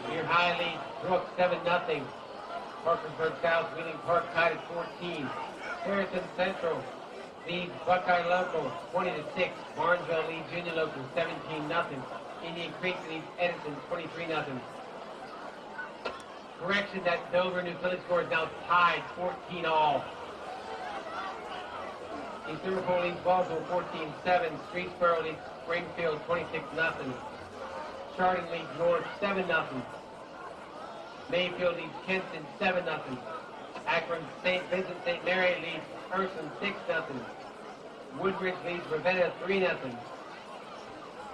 Near High leads Brooks 7-0. Parkersburg South, Wheeling Park tied at 14. Harrison Central leads Buckeye Local 20-6. Barnesville leads Union Local 17-0. Indian Creek leads Edison 23-0. Correction, that Dover New Philly score is now tied 14-all. East Liverpool leads Ballsville 14-7. Streetsboro leads Springfield 26-0. Chardon leads North 7-0. Mayfield leads Kinston 7-0. Akron St. Vincent St. Mary leads Urson 6-0. Woodbridge leads Ravenna 3-0.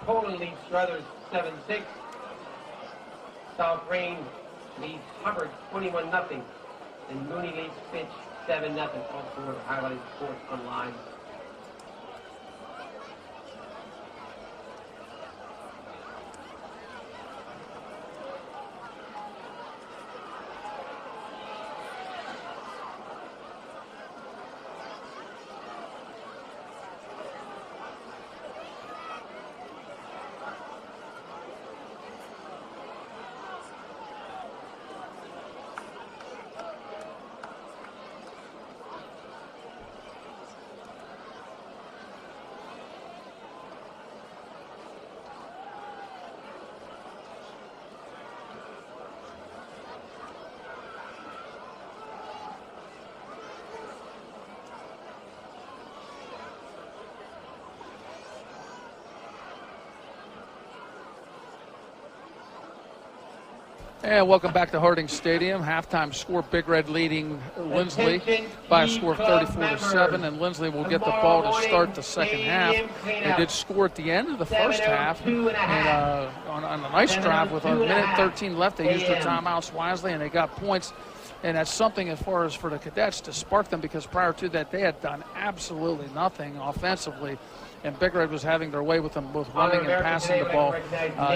Poland leads Struthers 7-6. South Range leads Hubbard 21-0. And Mooney leads Fitch 7-0. All four highlighted sports online. And welcome back to Harding Stadium. Halftime score, Big Red leading Linsly by a score of 34-7, and Linsly will get the ball to start the second half. They did score at the end of the first half, and on a nice drive with a minute 13 left. They used their timeouts wisely, and they got points. And that's something as far as for the Cadets to spark them, because prior to that they had done absolutely nothing offensively. And Big Red was having their way with them both running and passing the ball.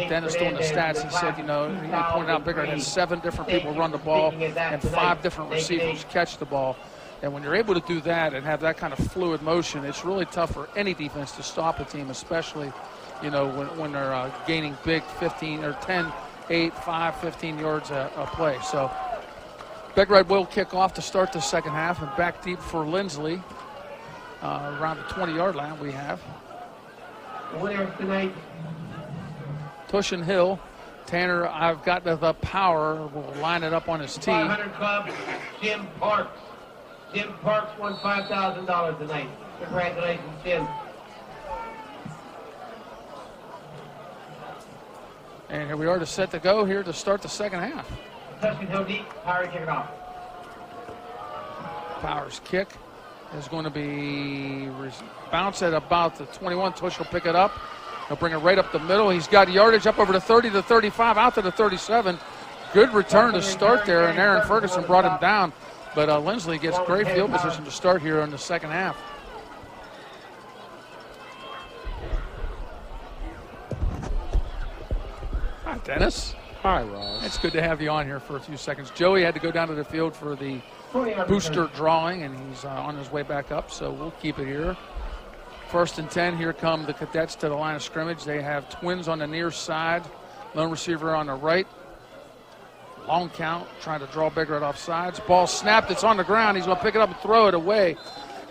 Dennis doing the stats, he said, he pointed out Big Red had 7 different people run the ball and 5 different receivers catch the ball. And when you're able to do that and have that kind of fluid motion, it's really tough for any defense to stop a team, especially, when they're gaining big 15 or 10, 8, 5, 15 yards a play. So Big Red will kick off to start the second half, and back deep for Linsly. Around the 20-yard line we have. Winner tonight. Tush and Hill. Tanner, I've got the power. Will line it up on his tee. 500 Club, Jim Parks. Jim Parks won $5,000 tonight. Congratulations, Jim. And here we are to set to go here to start the second half. Tush and Hill deep. Power kick it off. Power's kick is going to be bounce at about the 21. Tush will pick it up. He'll bring it right up the middle. He's got yardage up over the 30 to 35, out to the 37. Good return to start there, and Aaron Ferguson brought him down. But Linsly gets great field position to start here in the second half. Hi, Dennis. Hi, Ross. It's good to have you on here for a few seconds. Joey had to go down to the field for the booster drawing, and he's on his way back up, so we'll keep it here. 1st and 10. Here come the Cadets to the line of scrimmage. They have twins on the near side, lone receiver on the right. Long count, trying to draw Big Red off sides. Ball snapped. It's on the ground. He's going to pick it up and throw it away.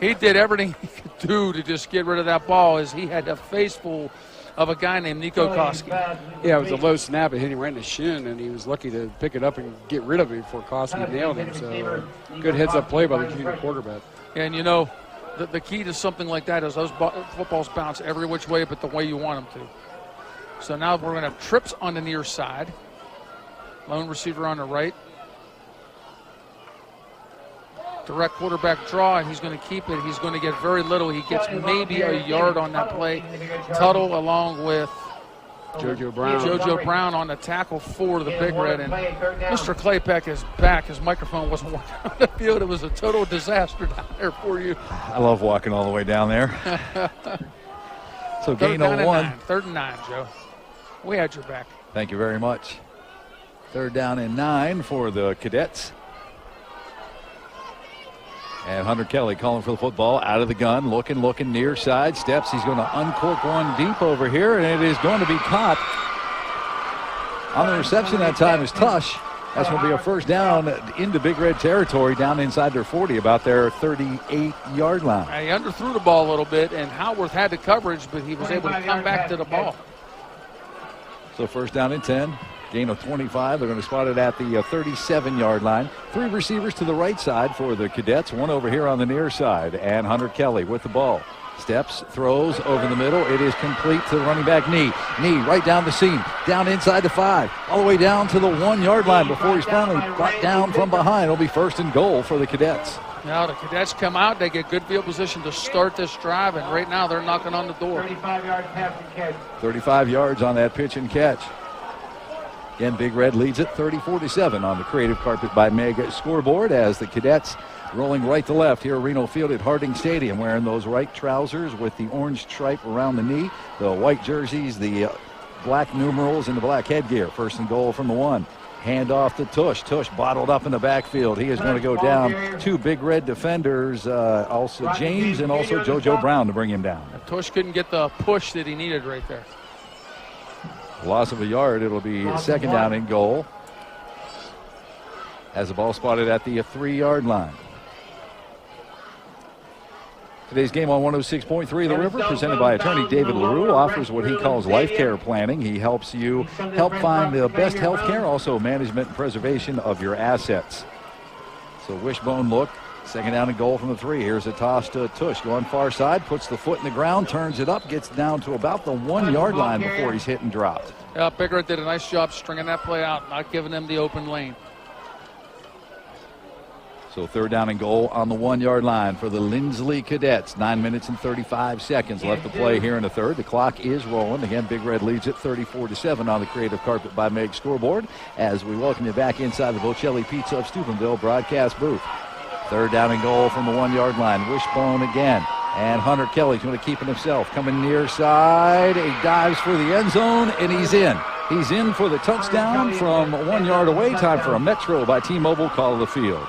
He did everything he could do to just get rid of that ball, as he had a face full of a guy named Nico Koski. Yeah, it was a low snap. It hit him right in the shin, and he was lucky to pick it up and get rid of it before Koski nailed him. So good heads-up play by the junior quarterback. And, the key to something like that is those footballs bounce every which way but the way you want them to. So now we're going to have trips on the near side. Lone receiver on the right. Direct quarterback draw, and he's going to keep it. He's going to get very little. He gets maybe a yard on that play. Tuttle along with JoJo Brown on the tackle for the Big Red. And Mr. Claypeck is back. His microphone wasn't working on the field. It was a total disaster down there for you. I love walking all the way down there. So gain on 1. 3rd and 9, Joe. We had your back. Thank you very much. 3rd down and 9 for the Cadets. And Hunter Kelly calling for the football out of the gun, looking near side, steps. He's going to uncork one deep over here, and it is going to be caught. On the reception that time is Tush. That's going to be a 1st down into Big Red territory, down inside their 40, about their 38-yard line. He underthrew the ball a little bit, and Howarth had the coverage, but he was able to come back to the ball. So 1st down and 10. Gain of 25. They're going to spot it at the 37-yard line. 3 receivers to the right side for the Cadets. 1 over here on the near side. And Hunter Kelly with the ball. Steps, throws over the middle. It is complete to the running back. Knee right down the seam. Down inside the 5. All the way down to the 1-yard line before he's finally brought down from behind. It'll be 1st and goal for the Cadets. Now the Cadets come out. They get good field position to start this drive. And right now they're knocking on the door. 35 yards pass and catch. 35 yards on that pitch and catch. Again, Big Red leads it 34-7 on the Creative Carpet by Meg scoreboard, as the Cadets rolling right to left here at Reno Field at Harding Stadium, wearing those right trousers with the orange stripe around the knee, the white jerseys, the black numerals, and the black headgear. 1st and goal from the 1. Hand off to Tush. Tush bottled up in the backfield. He is going to go down. 2 Big Red defenders, also James and also JoJo Brown, to bring him down. Tush couldn't get the push that he needed right there. Loss of a yard. It'll be 2nd down and goal. Has the ball spotted at the 3-yard line. Today's game on 106.3 The River, presented by attorney David LaRue, offers what he calls life care planning. He helps you find the best health care, also management and preservation of your assets. So wishbone look, Second down and goal from the 3. Here's a toss to Tush. Going far side, puts the foot in the ground, turns it up, gets down to about the 1-yard line before he's hit and dropped. Yeah, Big Red did a nice job stringing that play out, not giving them the open lane. So third down and goal on the 1-yard line for the Linsly Cadets. 9 minutes and 35 seconds left to play here in the third. The clock is rolling. Again, Big Red leads it 34-7 on the Creative Carpet by Meg scoreboard as we welcome you back inside the Bocelli Pizza of Steubenville broadcast booth. Third down and goal from the 1-yard line. Wishbone again. And Hunter Kelly's going to keep it himself. Coming near side. He dives for the end zone, and he's in. He's in for the touchdown from 1 yard away. Time for a Metro by T-Mobile call of the field.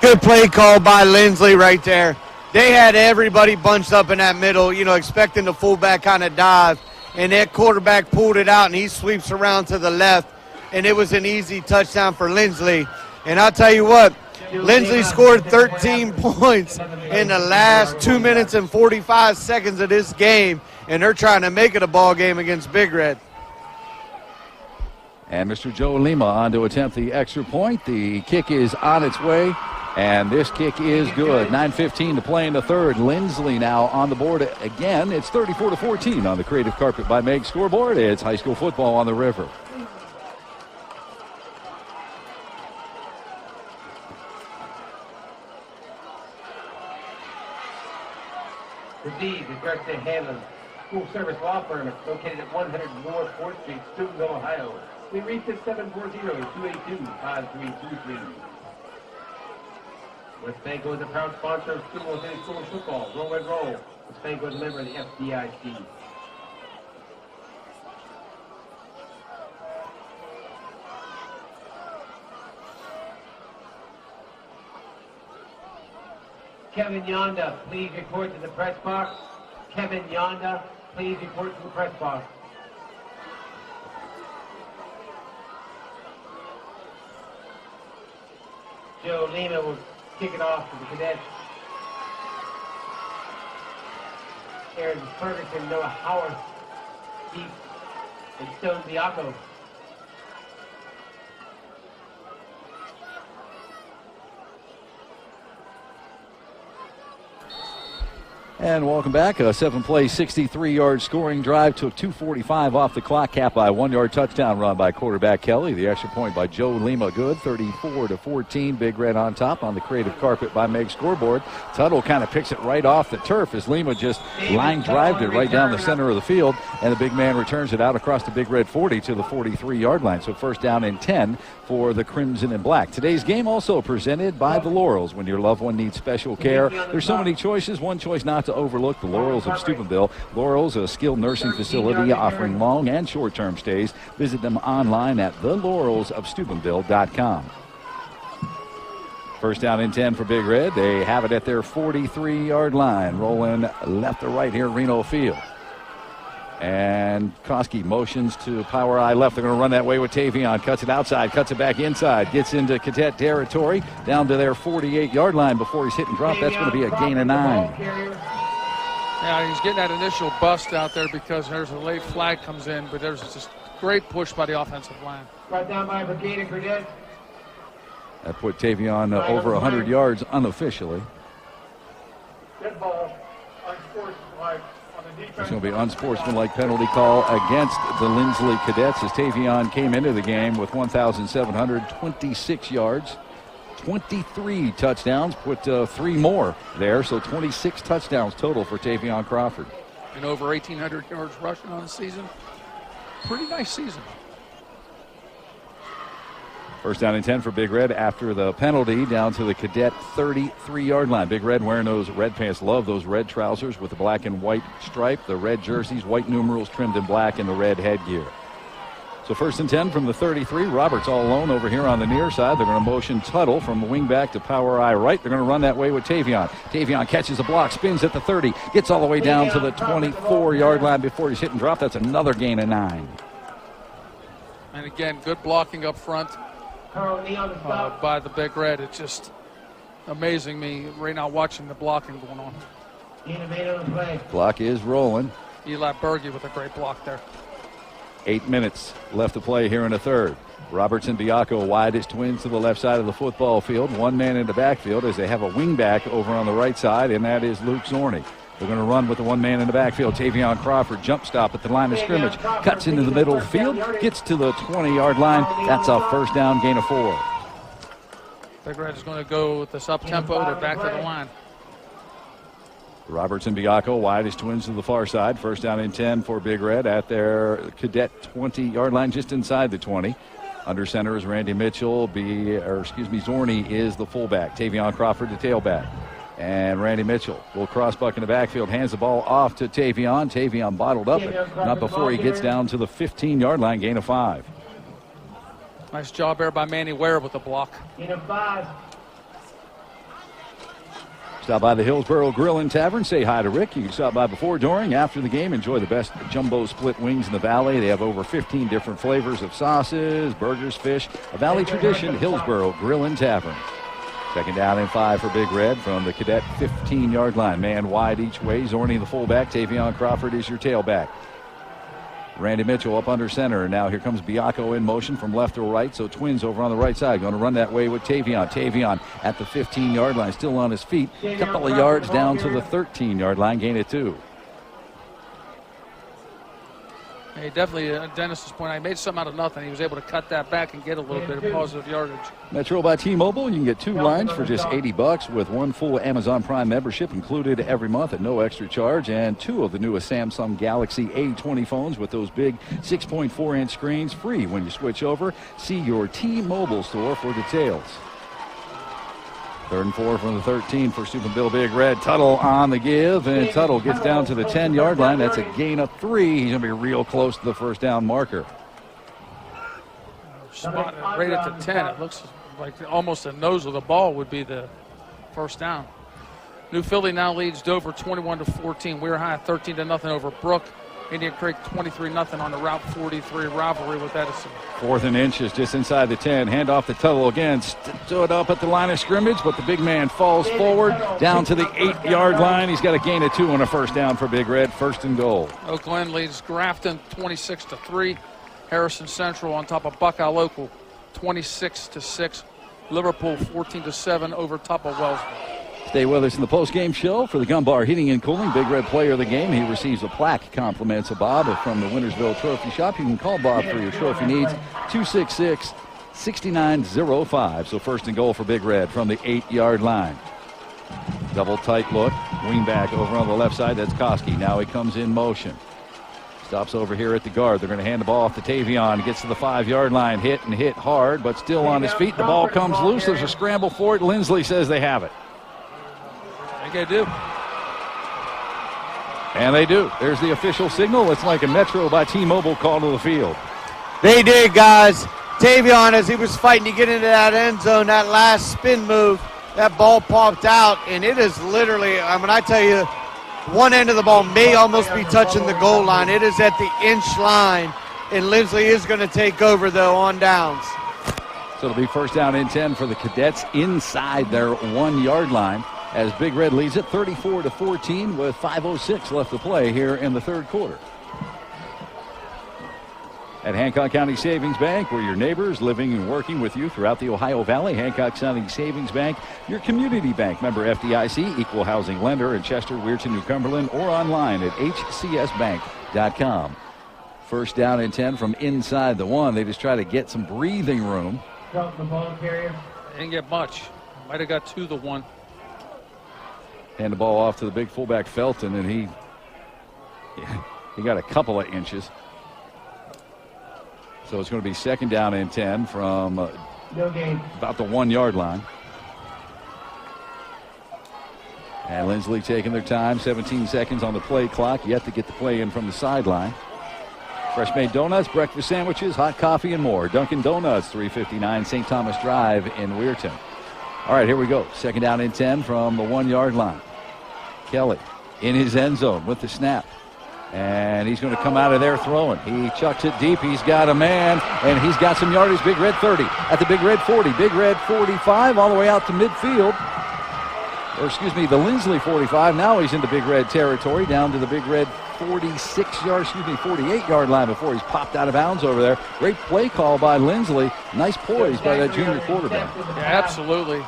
Good play call by Linsly right there. They had everybody bunched up in that middle, expecting the fullback kind of dive. And that quarterback pulled it out, and he sweeps around to the left. And it was an easy touchdown for Linsly. And I'll tell you what, Linsly scored 13 points in the last 2 minutes and 45 seconds of this game. And they're trying to make it a ball game against Big Red. And Mr. Joe Lima on to attempt the extra point. The kick is on its way. And this kick is good. 9:15 to play in the third. Linsly now on the board again. It's 34-14 on the Creative Carpet by Meg scoreboard. It's high school football on the river. Proceed to Garcia Hanlon School Service Law Firm. It's located at 100 North 4th Street, Steubenville, Ohio. We reach at 740-282-5323. West Banco is a proud sponsor of Steubenville City Schools football. Roll Red Roll. West Banco is a member of the FDIC. Kevin Yonda, please report to the press box. Kevin Yonda, please report to the press box. Joe Lima will kick it off to the cadets. Aaron Ferguson, Noah Howard, Steve, and Stone Biacco. And welcome back. A 7-play, 63-yard scoring drive took 2:45 off the clock, capped by a 1-yard touchdown run by quarterback Kelly. The extra point by Joe Lima, good. 34-14. Big Red on top on the Creative Carpet by Meg scoreboard. Tuttle kind of picks it right off the turf as Lima just line drived it right down the center of the field, and the big man returns it out across the Big Red 40 to the 43-yard line. So first down and 10 for the Crimson and Black. Today's game also presented by the Laurels. When your loved one needs special care, there's so many choices. One choice not to overlook, the Laurels of Steubenville. Laurels, a skilled nursing facility offering long and short-term stays. Visit them online at thelaurelsofsteubenville.com. First down and 10 for Big Red. They have it at their 43-yard line. Rolling left to right here, Reno Field. And Koski motions to power I left. They're going to run that way with Tavion. Cuts it outside, cuts it back inside. Gets into cadet territory, down to their 48-yard line before he's hit and drop. That's going to be a gain of 9. Yeah, he's getting that initial bust out there because there's a late flag comes in, but there's just great push by the offensive line. Brought down by Brigade and Cadet. That put Tavion over 100 yards unofficially. Dead ball, unsportsmanlike on the defense. There's going to be unsportsmanlike penalty call against the Linsly Cadets as Tavion came into the game with 1,726 yards. 23 touchdowns, put 3 more there, so 26 touchdowns total for Tavion Crawford. And over 1,800 yards rushing on the season. Pretty nice season. First down and 10 for Big Red after the penalty down to the cadet 33-yard line. Big Red wearing those red pants. Love those red trousers with the black and white stripe, the red jerseys, white numerals trimmed in black, and the red headgear. So first and 10 from the 33. Roberts all alone over here on the near side. They're going to motion Tuttle from the wing back to power I right. They're going to run that way with Tavion. Tavion catches a block, spins at the 30, gets all the way down to the 24-yard line before he's hit and drop. That's another gain of 9. And again, good blocking up front by the Big Red. It's just amazing me right now watching the blocking going on. Clock is rolling. Eli Berge with a great block there. 8 minutes left to play here in the third. Robertson Biacco wide as twins to the left side of the football field. One man in the backfield as they have a wingback over on the right side, and that is Luke Zorney. They're going to run with the one man in the backfield. Tavion Crawford jump stop at the line of scrimmage. Cuts into the middle field. Gets to the 20-yard line. That's a first down, gain of 4. Big Red is going to go with this up-tempo. They're back to the line. Robertson Biacco wide as twins to the far side. First down and 10 for Big Red at their cadet 20-yard line, just inside the 20. Under center is Randy Mitchell. Zorney is the fullback. Tavion Crawford, the tailback. And Randy Mitchell will cross-buck in the backfield, hands the ball off to Tavion. Tavion bottled up, but not before he gets down to the 15-yard line, gain of 5. Nice job there by Manny Ware with the block. Gain of 5. Stop by the Hillsboro Grill and Tavern. Say hi to Rick. You can stop by before, during, after the game. Enjoy the best jumbo split wings in the Valley. They have over 15 different flavors of sauces, burgers, fish. A Valley tradition, Hillsboro Grill and Tavern. Second down and 5 for Big Red from the cadet 15-yard line. Man wide each way. Zorney the fullback. Tavion Crawford is your tailback. Randy Mitchell up under center. And now here comes Biacco in motion from left to right. So twins over on the right side. Going to run that way with Tavion. Tavion at the 15-yard line. Still on his feet. A couple of yards down to the 13-yard line. Gain of 2. He definitely, Dennis's point, I made something out of nothing. He was able to cut that back and get a little bit of positive yardage. Metro by T-Mobile. You can get 2 lines for just $80 with 1 full Amazon Prime membership included every month at no extra charge, and 2 of the newest Samsung Galaxy A20 phones with those big 6.4-inch screens free when you switch over. See your T-Mobile store for details. 3rd and 4 from the 13 for Steubenville Big Red. Tuttle on the give, and Tuttle gets down to the 10-yard line. That's a gain of 3. He's going to be real close to the first down marker. Spotted right at the 10. It looks like almost the nose of the ball would be the first down. New Philly now leads Dover 21-14. We're High 13-0 over Brook. Indian Creek 23-0 on the Route 43 rivalry with Edison. 4th and inches just inside the 10. Hand off to Tuttle again. Stood up at the line of scrimmage, but the big man falls forward down to the 8-yard line. He's got a gain of 2 on a first down for Big Red. 1st and goal. Oak Glen leads Grafton 26-3. Harrison Central on top of Buckeye Local 26-6. Liverpool 14-7 over top of Wellsville. Stay with us in the post-game show for the Gumbar Heating and Cooling Big Red Player of the Game. He receives a plaque, compliments of Bob from the Wintersville Trophy Shop. You can call Bob for your trophy needs, 266-6905. So 1st and goal for Big Red from the 8-yard line. Double tight look, wingback over on the left side. That's Koski. Now he comes in motion. Stops over here at the guard. They're going to hand the ball off to Tavion. Gets to the 5-yard line. Hit hard, but still on his feet. The ball comes loose. There's a scramble for it. Linsly says they have it. I think they do. And they do. There's the official signal. It's like a Metro by T-Mobile call to the field. They did, guys. Tavion, as he was fighting to get into that end zone, that last spin move, that ball popped out, and it is literally, I tell you, one end of the ball may almost be touching the goal line. It is at the inch line, and Linsly is going to take over, though, on downs. So it'll be 1st down and 10 for the Cadets inside their 1-yard line, as Big Red leads it 34-14 with 5:06 left to play here in the 3rd quarter. At Hancock County Savings Bank, we're your neighbors living and working with you throughout the Ohio Valley. Hancock County Savings Bank, your community bank, member FDIC, equal housing lender in Chester, Weirton, New Cumberland, or online at hcsbank.com. 1st down and 10 from inside the 1. They just try to get some breathing room. The ball carrier. They didn't get much. Might have got to the 1. Hand the ball off to the big fullback Felton, and he got a couple of inches. So it's going to be 2nd down and 10 from No gain. about the 1-yard line. And Linsly taking their time, 17 seconds on the play clock, yet to get the play in from the sideline. Fresh made donuts, breakfast sandwiches, hot coffee, and more. Dunkin' Donuts, 359 St. Thomas Drive in Weirton. All right, here we go. 2nd down and 10 from the 1-yard line. Kelly in his end zone with the snap. And he's going to come out of there throwing. He chucks it deep. He's got a man, and he's got some yardage. Big Red 30 at the Big Red 40. Big Red 45 all the way out to midfield. Or excuse me, the Linsly 45. Now he's into Big Red territory, down to the Big Red 48-yard line before he's popped out of bounds over there. Great play call by Linsly. Nice poise by that junior quarterback. Yeah, absolutely.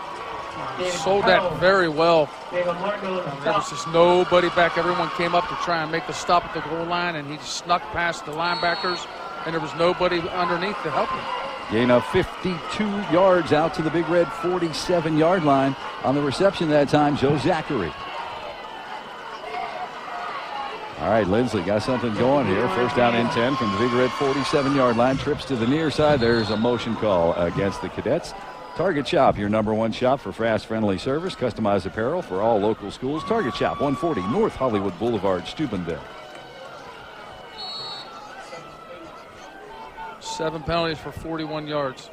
Sold that very well. There was just nobody back. Everyone came up to try and make the stop at the goal line, and he snuck past the linebackers, and there was nobody underneath to help him. Gain of 52 yards out to the Big Red 47-yard line. On the reception that time, Joe Zachary. All right, Linsly got something going here. First down and 10 from the Big Red 47-yard line. Trips to the near side. There's a motion call against the Cadets. Target Shop, your #1 shop for fast, friendly service, customized apparel for all local schools. Target Shop, 140 North Hollywood Boulevard, Steubenville. 7 penalties for 41 yards.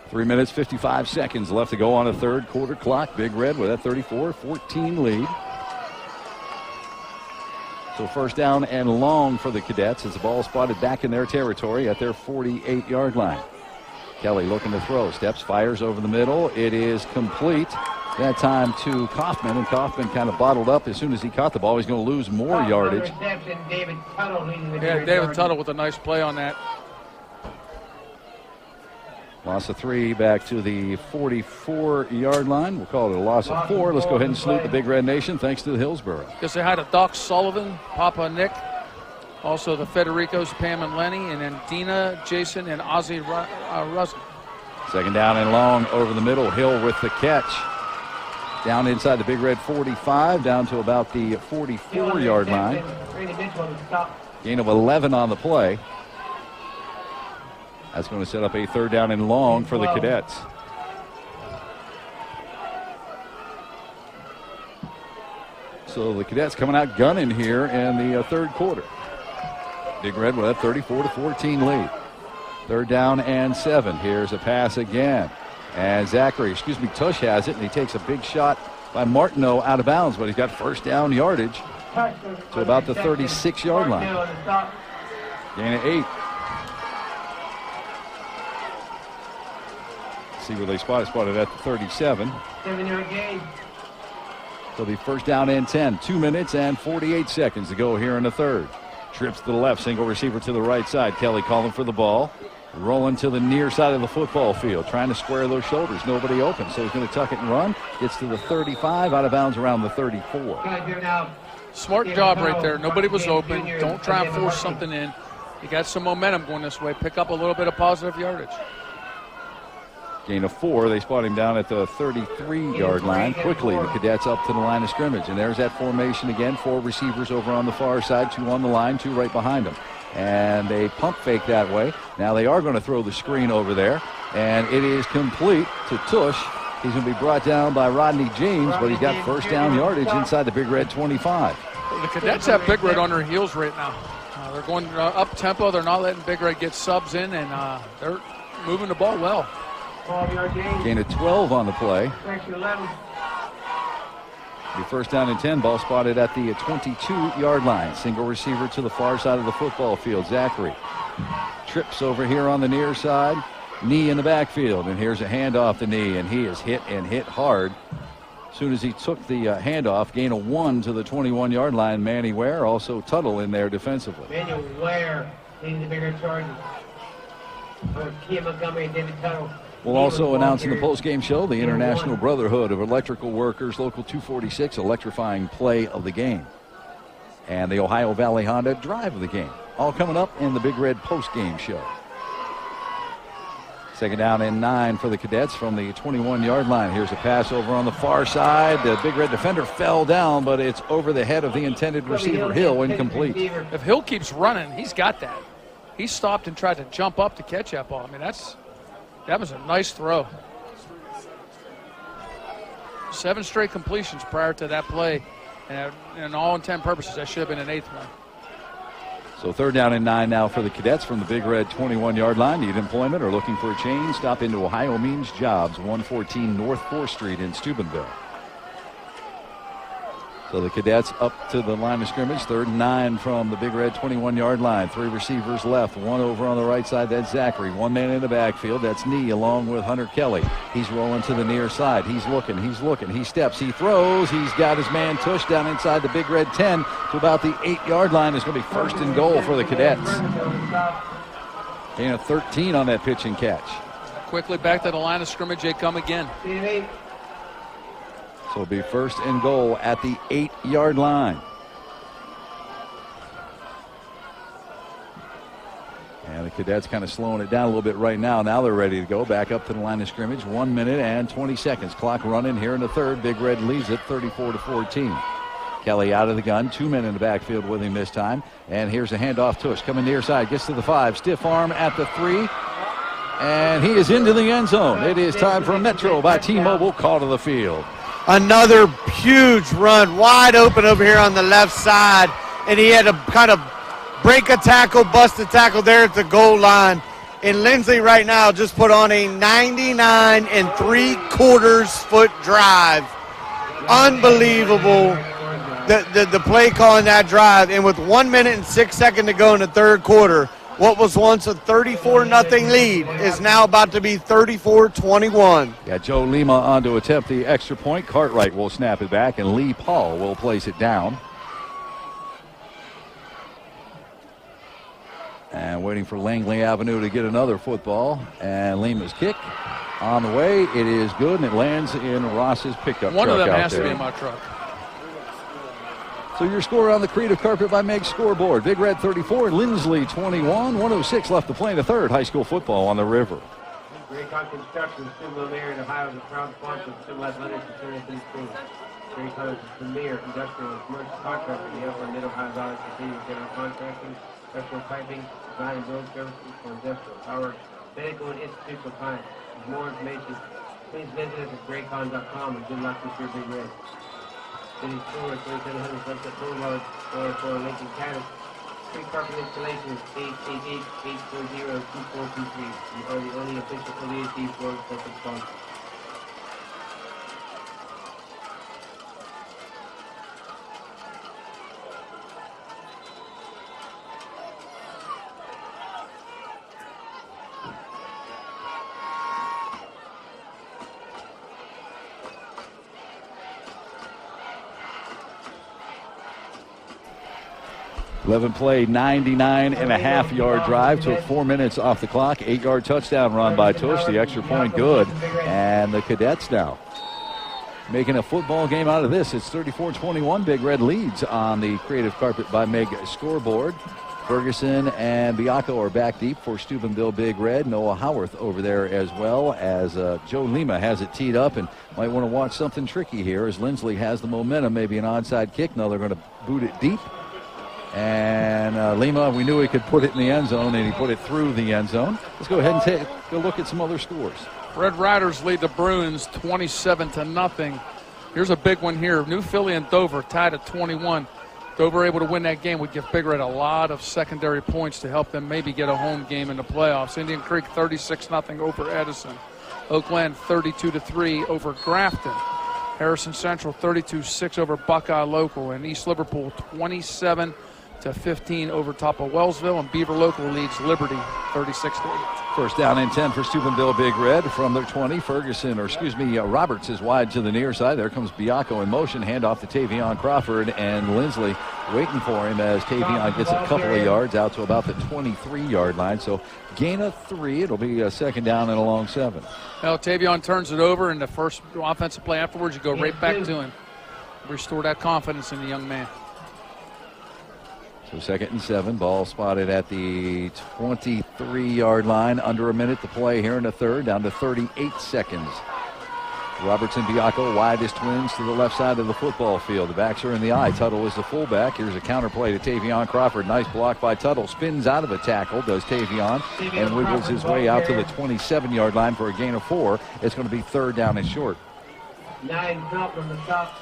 3 minutes, 55 seconds left to go on a third quarter clock. Big Red with a 34-14 lead. So first down and long for the Cadets as the ball spotted back in their territory at their 48-yard line. Kelly looking to throw. Steps, fires over the middle. It is complete. That time to Kaufman, and Kaufman kind of bottled up as soon as he caught the ball. He's going to lose more yardage. Yeah, David Tuttle with a nice play on that. Loss of 3 back to the 44-yard line. We'll call it a loss of 4. Let's go ahead and salute the Big Red Nation. Thanks to the Hillsborough. Guess they had a Doc Sullivan, Papa Nick, also the Federicos, Pam and Lenny, and then Dina, Jason, and Ozzy Russell. Second down and long over the middle. Hill with the catch. Down inside the Big Red 45, down to about the 44-yard line. Gain of 11 on the play. That's going to set up a third down and long for the Cadets. So the Cadets coming out gunning here in the third quarter. Big Red with a 34-14 lead. Third down and 7. Here's a pass again. And Tush has it, and he takes a big shot by Martineau out of bounds, but he's got first down yardage to about the 36-yard line. Gain of 8. See where they spotted at the 37. 7-yard gain. So the first down and 10. 2 minutes and 48 seconds to go here in the third. Trips to the left, single receiver to the right side. Kelly calling for the ball. Rolling to the near side of the football field, trying to square those shoulders. Nobody open, so he's going to tuck it and run. Gets to the 35, out of bounds around the 34. Smart job right there. Nobody was open. Don't try and force something in. You got some momentum going this way. Pick up a little bit of positive yardage. Gain of 4. They spot him down at the 33-yard line. Quickly, the Cadets up to the line of scrimmage. And there's that formation again. 4 receivers over on the far side, 2 on the line, 2 right behind them. And they pump fake that way. Now they are going to throw the screen over there. And it is complete to Tush. He's going to be brought down by Rodney James, but he's got first down yardage inside the Big Red 25. Well, the Cadets have Big Red on their heels right now. They're going up-tempo. They're not letting Big Red get subs in, and they're moving the ball well. Gain of 12 on the play. The first down and 10. Ball spotted at the 22-yard line. Single receiver to the far side of the football field. Zachary trips over here on the near side. Knee in the backfield. And here's a handoff the knee. And he is hit hard. As soon as he took the handoff, gain of 1 to the 21-yard line. Manny Ware, also Tuttle in there defensively. Manuel Ware leading the bigger charges. Kia Montgomery and David Tuttle. We'll also announce in the postgame show the International Brotherhood of Electrical Workers, Local 246, electrifying play of the game. And the Ohio Valley Honda drive of the game. All coming up in the Big Red postgame show. Second down and 9 for the Cadets from the 21-yard line. Here's a pass over on the far side. The Big Red defender fell down, but it's over the head of the intended receiver, Hill, incomplete. If Hill keeps running, he's got that. He stopped and tried to jump up to catch that ball. I mean, that was a nice throw. 7 straight completions prior to that play. And all intent purposes, that should have been an 8th one. So third down and 9 now for the Cadets from the Big Red 21-yard line. Need employment or looking for a change? Stop into Ohio Means Jobs, 114 North 4th Street in Steubenville. So the Cadets up to the line of scrimmage, 3rd and 9 from the Big Red 21-yard line. 3 receivers left, 1 over on the right side. That's Zachary. 1 man in the backfield. That's Nee along with Hunter Kelly. He's rolling to the near side. He's looking. He steps. He throws. He's got his man Tush down inside the Big Red 10 to about the 8-yard line. It's going to be 1st and goal for the Cadets. Gain of 13 on that pitch and catch. Quickly back to the line of scrimmage. They come again. So it'll be 1st and goal at the 8-yard line. And the Cadets kind of slowing it down a little bit right now. Now they're ready to go back up to the line of scrimmage. 1 minute and 20 seconds. Clock running here in the 3rd. Big Red leads it 34-14. Kelly out of the gun. 2 men in the backfield with him this time. And here's a handoff. Tush coming near side. Gets to the 5. Stiff arm at the 3. And he is into the end zone. It is time for Metro by T-Mobile. Call to the field. Another huge run, wide open over here on the left side, and he had to kind of break a tackle, bust a tackle there at the goal line. And Linsly right now just put on a 99 3/4 foot drive. Unbelievable, the play call in that drive. And with 1 minute and 6 seconds to go in the 3rd quarter, what was once a 34-0 lead is now about to be 34-21. Yeah, Joe Lima on to attempt the extra point. Cartwright will snap it back, and Lee Paul will place it down. And waiting for Langley Avenue to get another football. And Lima's kick on the way. It is good, and it lands in Ross's pickup truck. One of them out has there. to be in my truck. So your score on the Creative Carpet by Meg scoreboard. Big Red 34, Linsly 21. 1:06 left to play in the 3rd. High school football on the river. Graycon Construction, Steubenville, Mayor, and Ohio is a proud sponsor of Steubenville Athletics and Trinity Schools. Graycon is the premier industrial and commercial contractor in the Upper and Mid-Ohio Valley for general contracting, structural piping, design and build services for industrial, power, medical, and institutional clients. For more information, please visit us at graycon.com, and good luck this year, Big Red. City Store, 2700 Sunset Boulevard, for Lincoln County. Free carpet installation is 888-840-2423. We are the only official LESD Florida corporate sponsor. Play 99.5-yard drive. Took 4 minutes off the clock. 8-yard touchdown run by Tush. The extra point good. And the Cadets now making a football game out of this. It's 34-21. Big Red leads on the Creative Carpet by Meg scoreboard. Ferguson and Biacco are back deep for Steubenville Big Red. Noah Howarth over there as well, as Joe Lima has it teed up, and might want to watch something tricky here as Linsly has the momentum. Maybe an onside kick. Now they're going to boot it deep. And Lima, we knew he could put it in the end zone, and he put it through the end zone. Let's go ahead and take a look at some other scores. Red Riders lead the Bruins 27-0. Here's a big one here. New Philly and Dover tied at 21. Dover able to win that game would give Big Red a lot of secondary points to help them maybe get a home game in the playoffs. Indian Creek 36-0 over Edison. Oakland 32-3 over Grafton. Harrison Central 32-6 over Buckeye Local. And East Liverpool 27-15 over top of Wellsville, and Beaver Local leads Liberty 36-8. First down and 10 for Steubenville Big Red from their 20. Roberts is wide to the near side. There comes Biacco in motion. Handoff to Tavion Crawford, and Linsly waiting for him as Tavion gets a couple of yards out to about the 23-yard line. So gain of 3. It'll be a second down and a long 7. Well, Tavion turns it over, and the first offensive play afterwards, you go right back to him. Restore that confidence in the young man. So 2nd and 7, ball spotted at the 23-yard line. Under a minute to play here in the 3rd, down to 38 seconds. Roberts and Biacco, wide as twins to the left side of the football field. The backs are in the eye. Tuttle is the fullback. Here's a counter play to Tavion Crawford. Nice block by Tuttle. Spins out of a tackle, does Tavion, and wiggles his way out to the 27-yard line for a gain of 4. It's going to be 3rd down and short. 9 count from the top.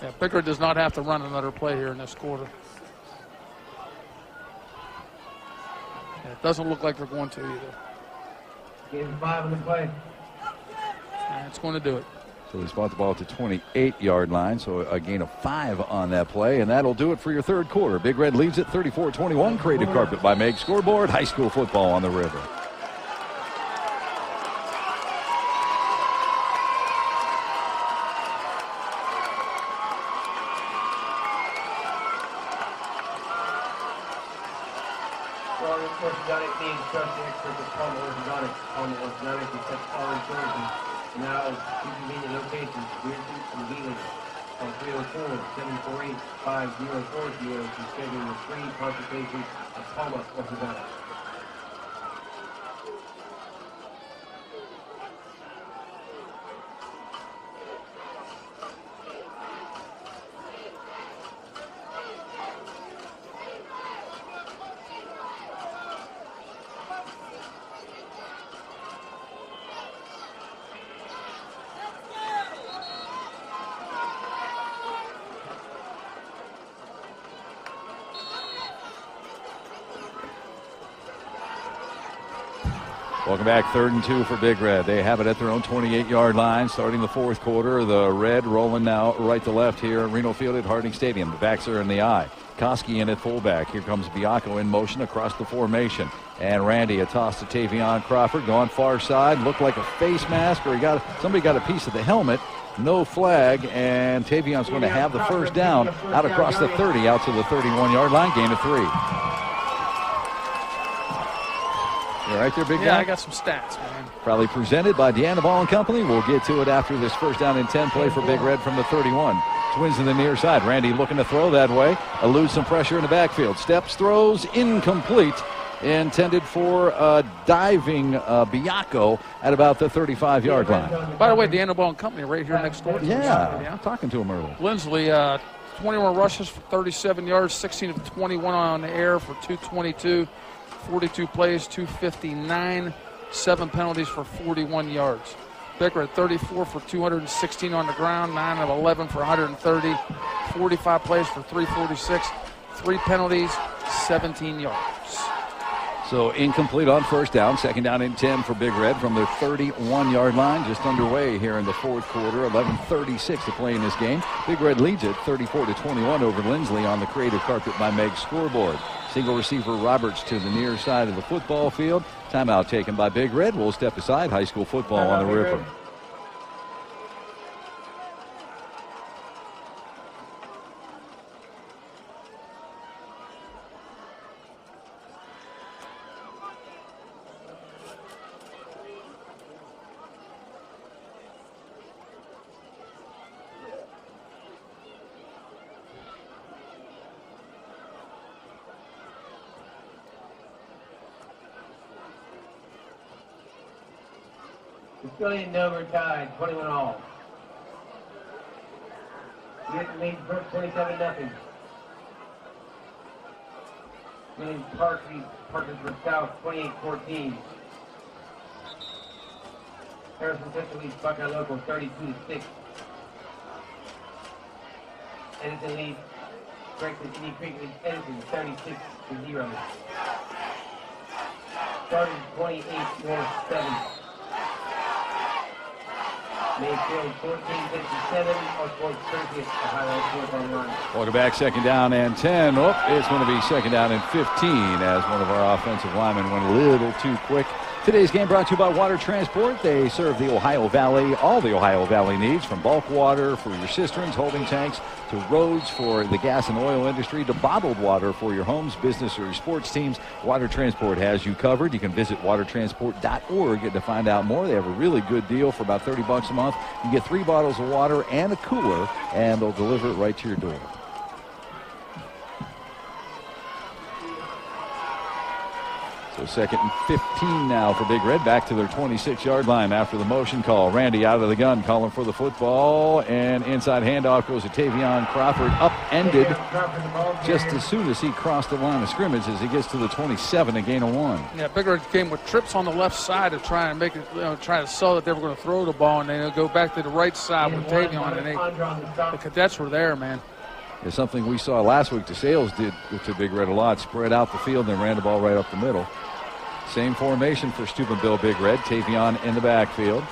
Yeah, Big Red does not have to run another play here in this quarter. It doesn't look like they're going to either. Game 5 on the play. And it's going to do it. So he spot the ball at the 28-yard line, so a gain of 5 on that play, and that'll do it for your third quarter. Big Red leads at 34-21. Creative Carpet by Meg. Scoreboard, high school football on the river. Orthodontic being trusted experts at Palmer Orthodontics. Palmer Orthodontics is such all insurance now two convenient locations, Weirton and Wheeling. Call 304-748-5040 to schedule your free consultation at Palmer Orthodontics. Welcome back, 3rd and 2 for Big Red. They have it at their own 28-yard line, starting the fourth quarter. The Red rolling now right to left here at Reno Field at Harding Stadium. The backs are in the eye. Koski in at fullback. Here comes Bianco in motion across the formation. And Randy, a toss to Tavion Crawford, going far side. Looked like a face mask, or somebody got a piece of the helmet. No flag, and Tavion's going to have the first down out across the 30, out to the 31-yard line, gain of 3. You right there, big guy? Yeah, I got some stats, man. Probably presented by Deanna Ball and Company. We'll get to it after this first down and 10 play for Big Red from the 31. Twins in the near side. Randy looking to throw that way. Eludes some pressure in the backfield. Steps, throws, incomplete. Intended for a diving Bianco at about the 35-yard line. By the way, Deanna Ball and Company right here next door to us. Yeah, talking to him earlier. Linsly, 21 rushes for 37 yards, 16 of 21 on the air for 222. 42 plays, 259, 7 penalties for 41 yards. Bicker at 34 for 216 on the ground, 9 of 11 for 130, 45 plays for 346, 3 penalties, 17 yards. So incomplete on first down, second down and 10 for Big Red from their 31-yard line. Just underway here in the fourth quarter, 11:36 to play in this game. Big Red leads it 34-21 over Linsly on the Creative Carpet by Meg scoreboard. Single receiver Roberts to the near side of the football field. Timeout taken by Big Red. We'll step aside. High school football on the river. Australian Dover tied, 21 all. Weirton leads Brook 27-0. Williams Parkersburg South 28-14. Harrison Central leads Buckeye Local 32-6. Edison leads Indian Creek leads Edison 36-0. Started 28-7. Mayfield 14-57. Welcome back, second down and 10. Oh, it's going to be second down and 15 as one of our offensive linemen went a little too quick. Today's game brought to you by Water Transport. They serve the Ohio Valley, all the Ohio Valley needs, from bulk water for your cisterns, holding tanks, to roads for the gas and oil industry, to bottled water for your homes, business, or your sports teams. Water Transport has you covered. You can visit watertransport.org to find out more. They have a really good deal for about $30 a month. You get 3 bottles of water and a cooler, and they'll deliver it right to your door. So second and 15 now for Big Red, back to their 26-yard line after the motion call. Randy out of the gun, calling for the football, and inside handoff goes to Tavion Crawford, upended just as soon as he crossed the line of scrimmage as he gets to the 27, a gain of 1. Yeah, Big Red came with trips on the left side to try and make it, try to sell that they were going to throw the ball, and then they'll go back to the right side with Tavion, and the cadets were there, man. It's something we saw last week. The Sales did to Big Red a lot, spread out the field and ran the ball right up the middle. Same formation for Steubenville Big Red. Tavion in the backfield.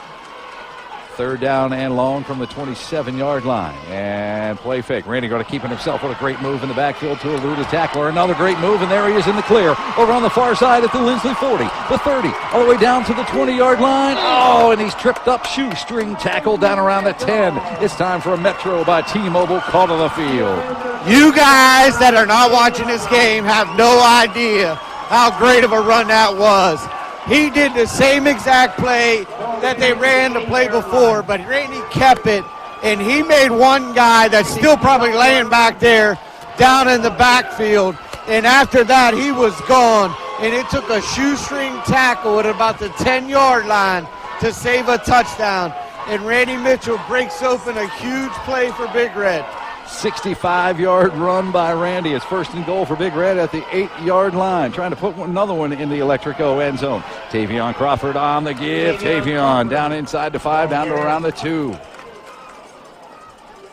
Third down and long from the 27-yard line. And play fake. Randy going to keep it himself. What a great move in the backfield to elude a tackler. Another great move, and there he is in the clear. Over on the far side at the Linsly 40, the 30, all the way down to the 20-yard line. Oh, and he's tripped up. Shoestring tackle down around the 10. It's time for a Metro by T-Mobile call to the field. You guys that are not watching this game have no idea how great of a run that was. He did the same exact play that they ran the play before, but Randy kept it, and he made one guy that's still probably laying back there down in the backfield, and after that he was gone, and it took a shoestring tackle at about the 10-yard line to save a touchdown, and Randy Mitchell breaks open a huge play for Big Red. 65-yard run by Randy. It's first and goal for Big Red at the 8-yard line. Trying to put another one in the Electrico end zone. Tavion Crawford on the give. Tavion down inside the 5, down to around the 2.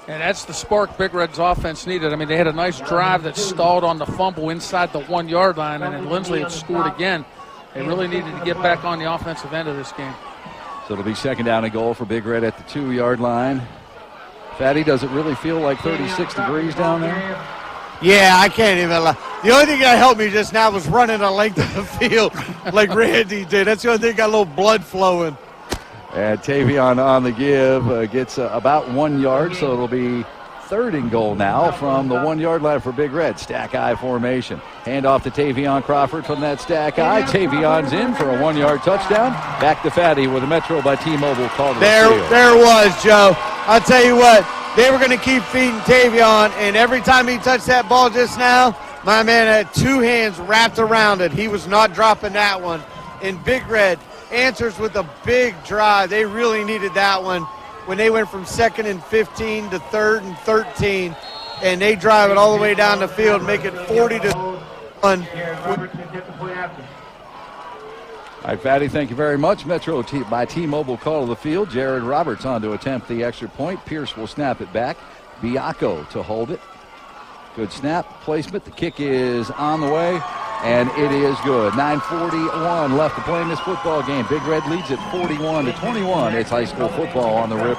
And that's the spark Big Red's offense needed. I mean, they had a nice drive that stalled on the fumble inside the 1-yard line, and then Linsly had scored again. They really needed to get back on the offensive end of this game. So it'll be second down and goal for Big Red at the 2-yard line. Fatty, does it really feel like 36 degrees down there? Yeah, I can't even lie. The only thing that helped me just now was running the length of the field like Randy did. That's the only thing got a little blood flowing. And Tavion on the give gets about 1 yard, so it'll be third and goal now from the 1-yard line for Big Red. Stack eye formation. Hand off to Tavion Crawford from that stack eye. Tavion's in for a 1-yard touchdown. Back to Fatty with a Metro by T-Mobile call to the field. There was, Joe. I'll tell you what, they were going to keep feeding Tavion, and every time he touched that ball just now, my man had 2 hands wrapped around it. He was not dropping that one. And Big Red answers with a big drive. They really needed that one when they went from 2nd and 15 to 3rd and 13, and they drive it all the way down the field, make it 40-1. All right, Fatty, thank you very much. Metro by T-Mobile call to the field. Jared Roberts on to attempt the extra point. Pierce will snap it back. Biacco to hold it. Good snap, placement. The kick is on the way, and it is good. 9:41 left to play in this football game. Big Red leads it 41-21. It's high school football on the rip.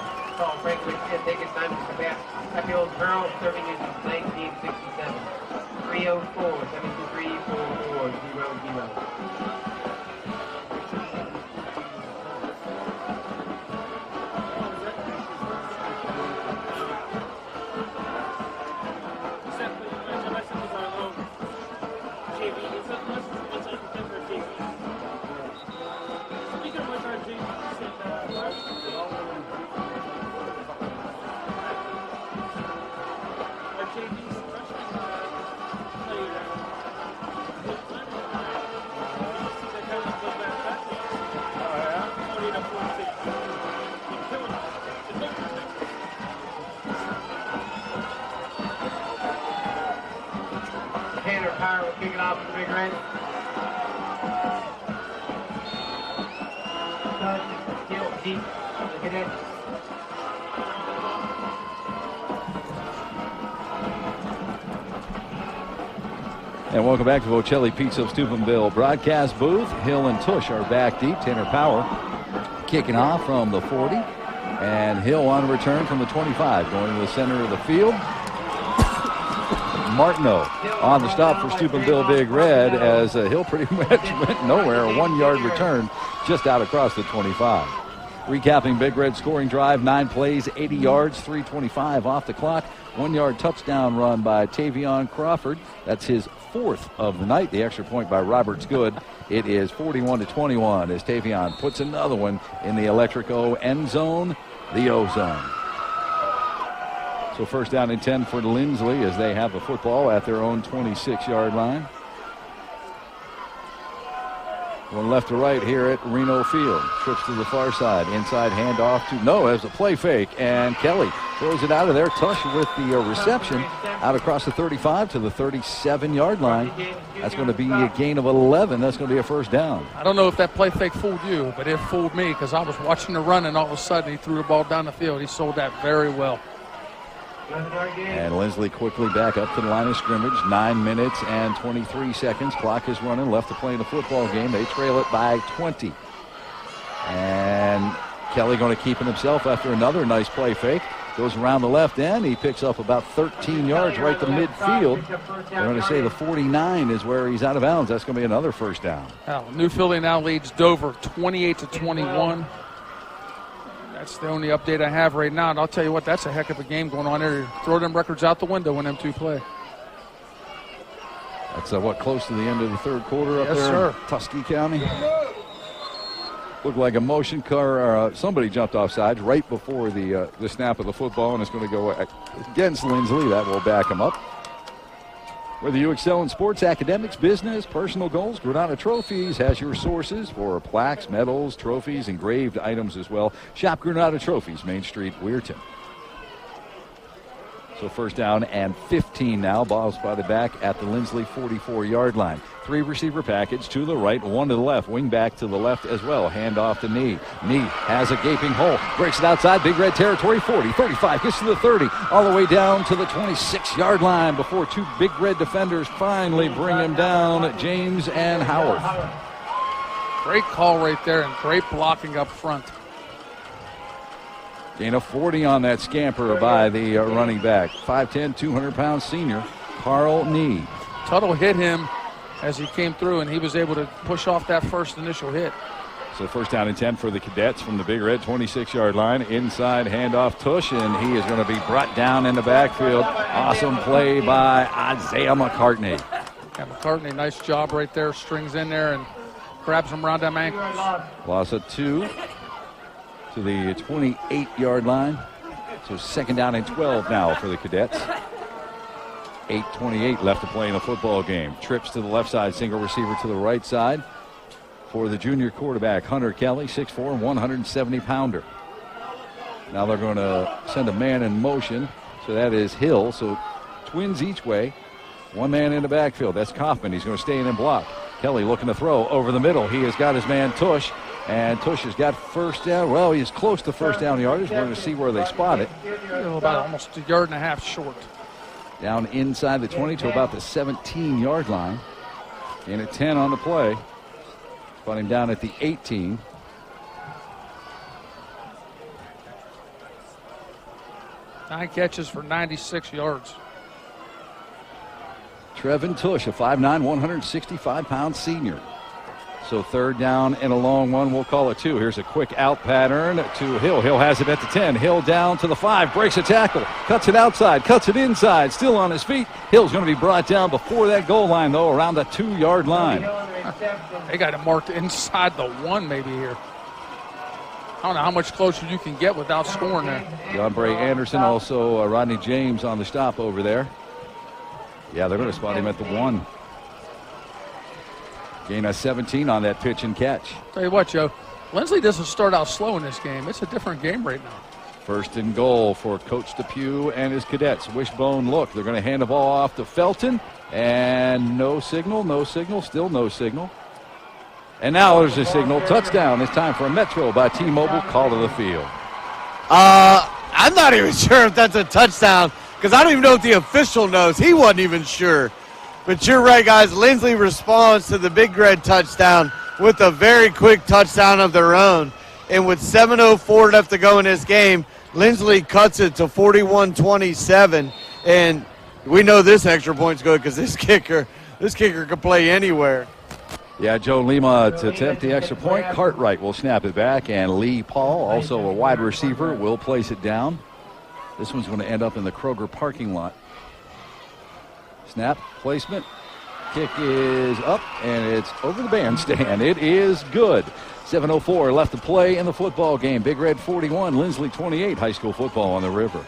Kick it off for Big Red. Still deep. Look at it. And welcome back to Bocelli Pizza of Steubenville broadcast booth. Hill and Tush are back deep. Tanner Power kicking off from the 40. And Hill on return from the 25, going to the center of the field. Martineau on the stop for Steubenville Big Red as Hill pretty much went nowhere. A 1-yard return just out across the 25. Recapping Big Red scoring drive, 9 plays, 80 yards, 3:25 off the clock. 1-yard touchdown run by Tavion Crawford. That's his 4th of the night. The extra point by Roberts good. It is 41-21 as Tavion puts another one in the Electrico end zone, the O zone. So first down and 10 for Linsly as they have the football at their own 26-yard line. One left to right here at Reno Field. Trips to the far side. Inside handoff to there's a play fake. And Kelly throws it out of there. Tush with the reception out across the 35 to the 37-yard line. That's going to be a gain of 11. That's going to be a first down. I don't know if that play fake fooled you, but it fooled me because I was watching the run and all of a sudden he threw the ball down the field. He sold that very well. And Linsly quickly back up to the line of scrimmage. 9 minutes and 23 seconds. Clock is running. Left to play in the football game. They trail it by 20. And Kelly going to keep it himself after another nice play fake. Goes around the left end. He picks up about 13 yards right to midfield. They're going to say the 49 is where he's out of bounds. That's going to be another first down. Well, New Philly now leads Dover 28-21. That's the only update I have right now. And I'll tell you what, that's a heck of a game going on there. Throw them records out the window when them two play. That's close to the end of the third quarter up there sir. in Tuskegee County. Looked like a motion car. Somebody jumped off sides right before the snap of the football, and it's going to go against Linsly. That will back him up. Whether you excel in sports, academics, business, personal goals, Granada Trophies has your sources for plaques, medals, trophies, engraved items as well. Shop Granada Trophies, Main Street, Weirton. So first down and 15 now. Ball spotted back at the Linsly 44-yard line. 3 receiver package to the right, 1 to the left. Wing back to the left as well. Hand off to Knee. Knee has a gaping hole. Breaks it outside. Big Red territory. 40, 35. Gets to the 30. All the way down to the 26-yard line before 2 Big Red defenders finally bring him down. James and Howard. Great call right there and great blocking up front. Gain of 40 on that scamper by the running back. 5'10", 200-pound senior, Carl Knee. Tuttle hit him as he came through, and he was able to push off that first initial hit. So first down and 10 for the Cadets from the Big Red 26-yard line. Inside handoff Tush, and he is going to be brought down in the backfield. Awesome play by Isaiah McCartney. Yeah, McCartney, nice job right there. Strings in there and grabs him around them ankles. Loss of 2 to the 28-yard line. So second down and 12 now for the Cadets. 8:28 left to play in the football game. Trips to the left side, single receiver to the right side for the junior quarterback, Hunter Kelly, 6'4", 170-pounder. Now they're going to send a man in motion. So that is Hill. So twins each way. One man in the backfield. That's Kaufman. He's going to stay in and block. Kelly looking to throw over the middle. He has got his man Tush. And Tush has got first down. Well, he's close to first down yardage. We're going to see where they spot it. About almost a yard and a half short. Down inside the 20 to about the 17-yard line. And at 10 on the play. Spot him down at the 18. Nine catches for 96 yards. Trevin Tush, a 5'9", 165-pound senior. So third down and a long one. We'll call it 2. Here's a quick out pattern to Hill. Hill has it at the 10. Hill down to the 5. Breaks a tackle. Cuts it outside. Cuts it inside. Still on his feet. Hill's going to be brought down before that goal line, though, around the 2-yard line. They got him marked inside the 1 maybe here. I don't know how much closer you can get without scoring there. John Bray Anderson, also Rodney James on the stop over there. Yeah, they're going to spot him at the 1. Gain of 17 on that pitch and catch. Tell you what, Joe, Linsly doesn't start out slow in this game. It's a different game right now. First and goal for Coach DePue and his cadets. Wishbone look. They're going to hand the ball off to Felton. And no signal, still no signal. And now there's a signal. Touchdown. It's time for a Metro by T-Mobile. Call to the field. I'm not even sure if that's a touchdown because I don't even know if the official knows. He wasn't even sure. But you're right, guys. Linsly responds to the Big Red touchdown with a very quick touchdown of their own. And with 7:04 left to go in this game, Linsly cuts it to 41-27. And we know this extra point's good because this kicker can play anywhere. Yeah, Joe Lima to attempt the extra point. Cartwright will snap it back, and Lee Paul, also a wide receiver, will place it down. This one's going to end up in the Kroger parking lot. Snap, placement, kick is up, and it's over the bandstand. It is good. 7:04 left to play in the football game. Big Red 41, Linsly 28, high school football on the river.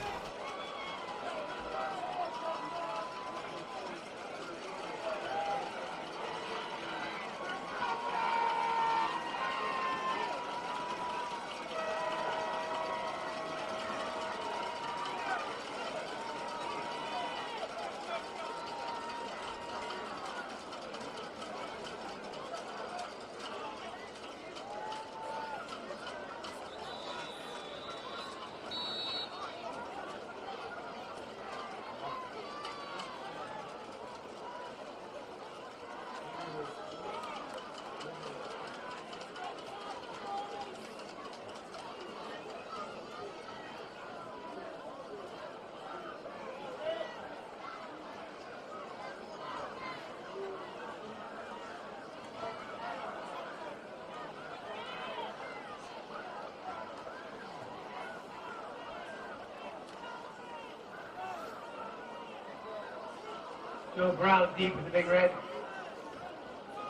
Go ground deep with the Big Red.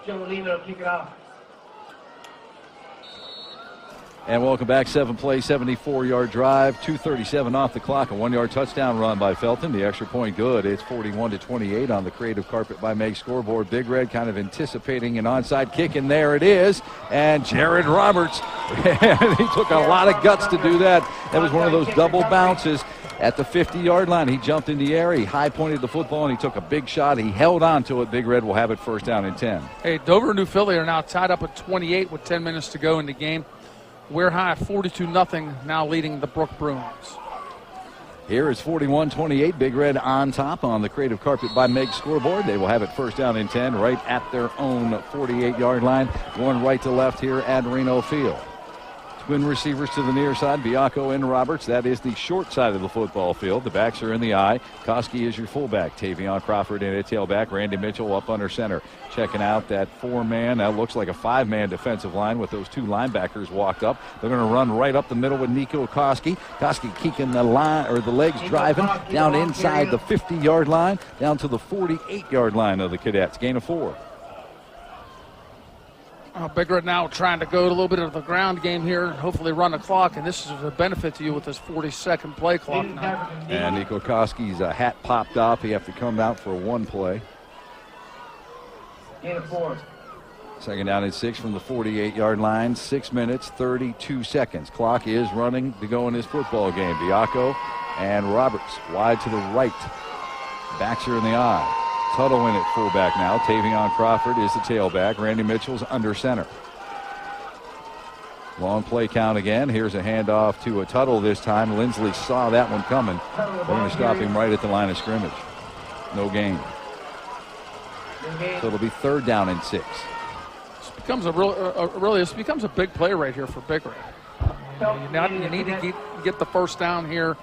Joe Lehman will kick it off. And welcome back. 7-play, 74-yard drive, 2:37 off the clock. A 1-yard touchdown run by Felton. The extra point good. It's 41-28 on the Creative Carpet by Meg scoreboard. Big Red kind of anticipating an onside kick, and there it is. And Jared Roberts, he took a lot of guts to do that. That was one of those double bounces at the 50-yard line. He jumped in the air. He high-pointed the football, and he took a big shot. He held on to it. Big Red will have it first down and 10. Hey, Dover and New Philly are now tied up at 28 with 10 minutes to go in the game. We're high 42-0, now leading the Brook Bruins. Here is 41-28. Big Red on top on the Creative Carpet by Meg scoreboard. They will have it first down and 10 right at their own 48-yard line. Going right to left here at Reno Field. Twin receivers to the near side, Biacco and Roberts. That is the short side of the football field. The backs are in the eye. Koski is your fullback. Tavion Crawford in at tailback. Randy Mitchell up under center. Checking out that 4-man. That looks like a 5-man defensive line with those 2 linebackers walked up. They're going to run right up the middle with Nico Koski. Koski keeping the line or the legs driving down inside the 50-yard line, down to the 48-yard line of the Cadets. Gain of 4. Big Red now trying to go a little bit of the ground game here, hopefully run the clock, and this is a benefit to you with this 40-second play clock now. And Nico Koski's hat popped off. He have to come out for 1 play. Gain of 4. Second down and 6 from the 48-yard line. 6 minutes, 32 seconds. Clock is running to go in this football game. Biacco and Roberts wide to the right. Backs are in the eye. Tuttle in at fullback now. Tavion Crawford is the tailback. Randy Mitchell's under center. Long play count again. Here's a handoff to a Tuttle this time. Linsly saw that one coming. They're going to stop him right at the line of scrimmage. No gain. So it'll be third down and 6. This becomes this becomes a big play right here for Big Red. You need to get the first down here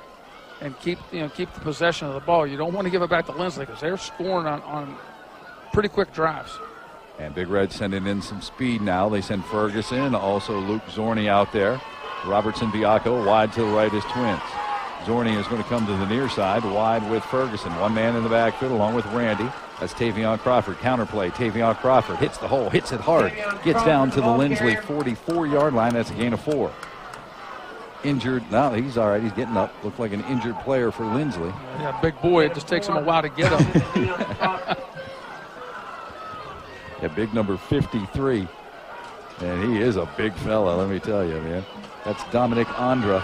and keep the possession of the ball. You don't want to give it back to Linsly because they're scoring on pretty quick drives. And Big Red sending in some speed now. They send Ferguson, also Luke Zorni out there. Robertson, Biacco wide to the right as twins. Zorni is going to come to the near side, wide with Ferguson. 1 man in the backfield along with Randy. That's Tavion Crawford. Counterplay. Tavion Crawford hits the hole, hits it hard. Gets down to the Linsly 44-yard line. That's a gain of 4. Injured. No, he's all right. He's getting up. Looked like an injured player for Linsly. Yeah, big boy. It just takes him a while to get him. Yeah, big number 53. And he is a big fella, let me tell you, man. That's Dominic Andra,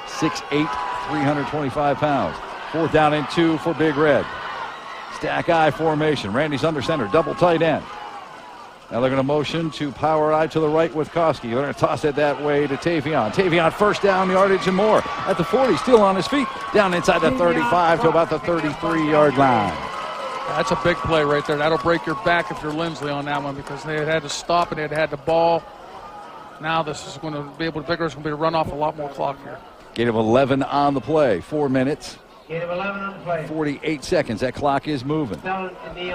6'8", 325 pounds. 4th down and 2 for Big Red. Stack eye formation. Randy's under center. Double tight end. Now they're going to motion to power eye to the right with Koski. They're going to toss it that way to Tavion. Tavion first down, yardage and more. At the 40, still on his feet. Down inside the 35 to about the 33-yard line. That's a big play right there. That'll break your back if you're Linsly on that one because they had to stop and they had the ball. Now this is going to be able to, Big Red's going to be able to run off a lot more clock here. Gain of 11 on the play. 4 minutes. Gain of 11 on the play. 48 seconds. That clock is moving.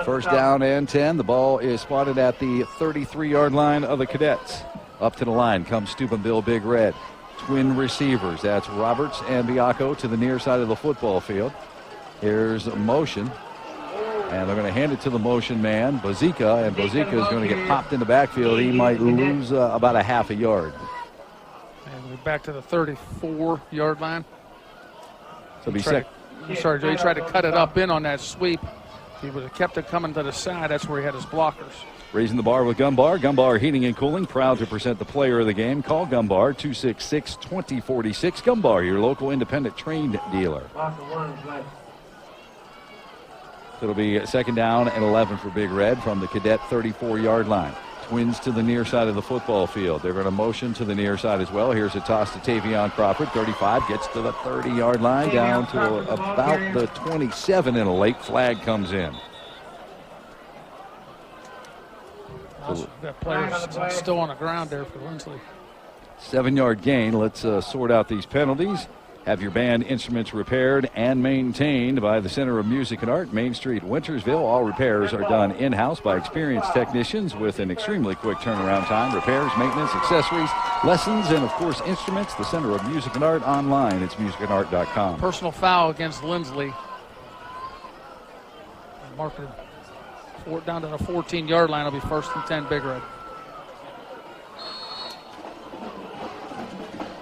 First down and 10. The ball is spotted at the 33-yard line of the Cadets. Up to the line comes Steubenville Big Red. Twin receivers. That's Roberts and Biacco to the near side of the football field. Here's a motion. And they're going to hand it to the motion man, Bozika. And Bozika is going to get popped in the backfield. He might lose about a half a yard. And we're back to the 34-yard line. So be Sorry, Joe, he tried to cut it up in on that sweep. He would have kept it coming to the side. That's where he had his blockers. Raising the bar with Gumbar. Gumbar Heating and Cooling, proud to present the player of the game. Call Gumbar 266-2046. Gumbar, your local independent trained dealer. It'll be second down and 11 for Big Red from the Cadet 34-yard line. Twins to the near side of the football field. They're going to motion to the near side as well. Here's a toss to Tavion Crawford. 35 gets to the 30-yard line, down to about the 27, and a late flag comes in. That player's still on the ground there for Linsly. 7-yard gain. Let's sort out these penalties. Have your band instruments repaired and maintained by the Center of Music and Art, Main Street, Wintersville. All repairs are done in-house by experienced technicians with an extremely quick turnaround time. Repairs, maintenance, accessories, lessons, and, of course, instruments. The Center of Music and Art online. It's musicandart.com. Personal foul against Linsly. Marker Down to the 14-yard line. It'll be 1st and 10, Big Red.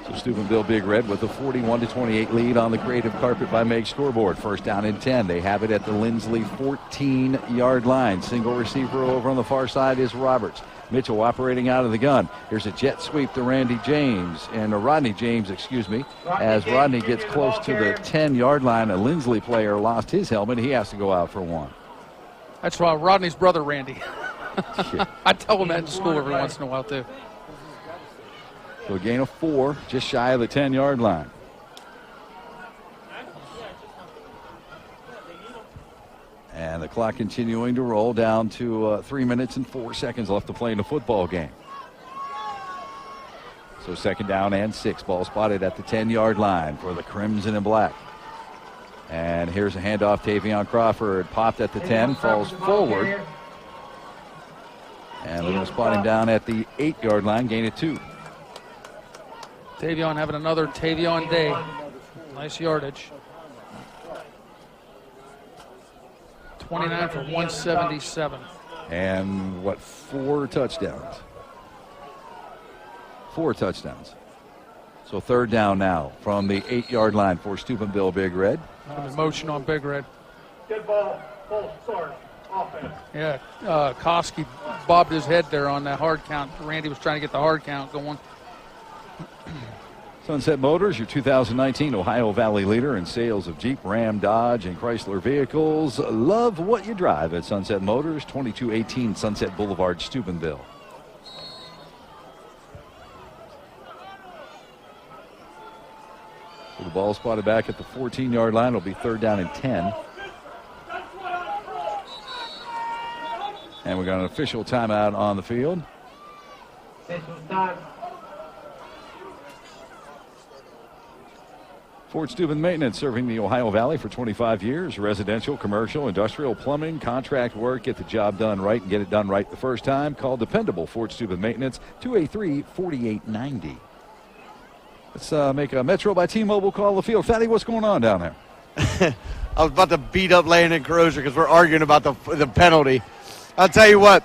So Steubenville Big Red with a 41-28 lead on the Creative Carpet by Meg scoreboard. 1st down and 10. They have it at the Linsly 14-yard line. Single receiver over on the far side is Roberts. Mitchell operating out of the gun. Here's a jet sweep to Rodney James, as Rodney gets close to the 10-yard line. A Linsly player lost his helmet. He has to go out for 1. That's why Rodney's brother, Randy. I tell him that in school every once in a while, too. So a gain of 4, just shy of the 10-yard line. And the clock continuing to roll down to 3 minutes and 4 seconds left to play in the football game. So 2nd down and 6. Ball spotted at the 10-yard line for the Crimson and Black. And here's a handoff. Tavion Crawford popped at the 10, falls forward. And we're going to spot him down at the 8-yard line, gain of 2. Tavion having another Tavion day. Nice yardage. 29 for 177. And 4 touchdowns? 4 touchdowns. So 3rd down now from the 8-yard line for Steubenville Big Red. Motion on Big Red. Good ball. Full start. Offense. Yeah, Koski bobbed his head there on that hard count. Randy was trying to get the hard count going. Sunset Motors, your 2019 Ohio Valley leader in sales of Jeep, Ram, Dodge, and Chrysler vehicles. Love what you drive at Sunset Motors, 2218 Sunset Boulevard, Steubenville. So the ball spotted back at the 14-yard line. It'll be 3rd down and 10. And we got an official timeout on the field. Official time. Fort Steuben Maintenance, serving the Ohio Valley for 25 years. Residential, commercial, industrial, plumbing, contract work. Get the job done right and get it done right the first time. Call dependable Fort Steuben Maintenance, 283-4890. Let's make a Metro by T-Mobile call the field. Fatty, what's going on down there? I was about to beat up Landon Crozier because we're arguing about the penalty. I'll tell you what,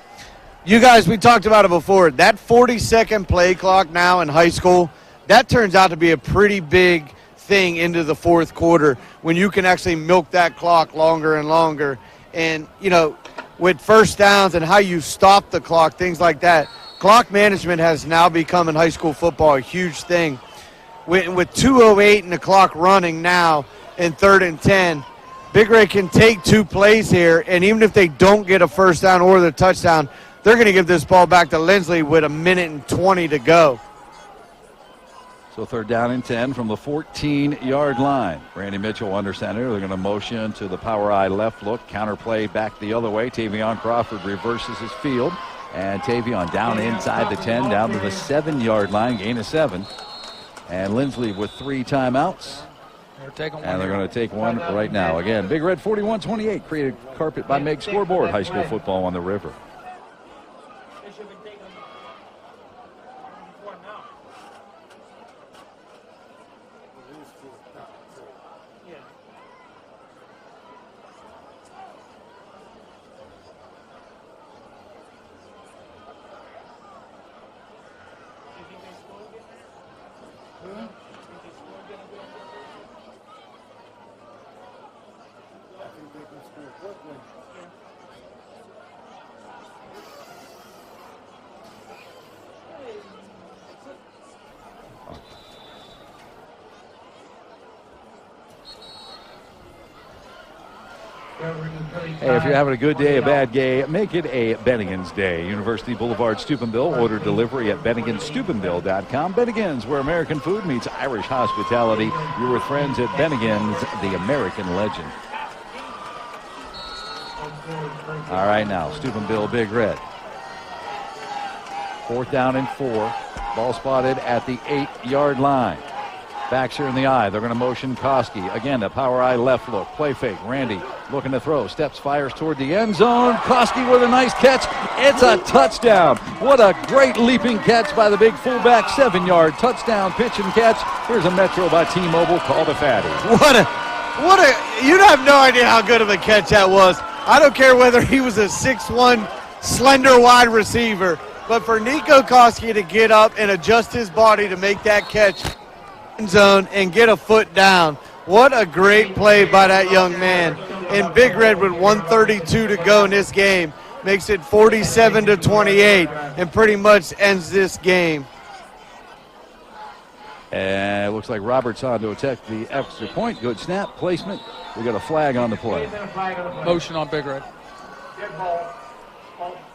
you guys, we talked about it before. That 40-second play clock now in high school, that turns out to be a pretty big thing into the 4th quarter when you can actually milk that clock longer and longer. And, you know, with first downs and how you stop the clock, things like that, clock management has now become in high school football a huge thing. With 2:08 and the clock running now in 3rd and 10, Big Red can take 2 plays here, and even if they don't get a first down or the touchdown, they're going to give this ball back to Linsly with 1:20 to go. So 3rd down and 10 from the 14-yard line. Randy Mitchell under center. They're going to motion to the power eye left look. Counter play back the other way. Tavion Crawford reverses his field. And Tavion down inside the 10, down to the 7-yard line, gain of 7. And Linsly with 3 timeouts. They're going to take one right now. Again, Big Red 41-28. Created Carpet by Meg scoreboard. High school football on the river. Hey, if you're having a good day, a bad day, make it a Bennigan's Day. University Boulevard, Steubenville. Order delivery at BenniganSteubenville.com. Bennigan's, where American food meets Irish hospitality. You're with friends at Bennigan's, the American legend. All right, now, Steubenville Big Red. 4th down and 4. Ball spotted at the 8-yard line. Backs here in the eye. They're going to motion Koski. Again, the power eye left look. Play fake. Randy looking to throw. Steps, fires toward the end zone. Koski with a nice catch. It's a touchdown. What a great leaping catch by the big fullback. 7-yard touchdown pitch and catch. Here's a Metro by T-Mobile. Call to Fatty. What a, you'd have no idea how good of a catch that was. I don't care whether he was a 6'1", slender wide receiver, but for Nico Koski to get up and adjust his body to make that catch in zone and get a foot down, what a great play by that young man. And Big Red with 1:32 to go in this game makes it 47-28 and pretty much ends this game. And it looks like Roberts on to attack the extra point. Good snap placement. We got a flag on the play. Motion on Big Red.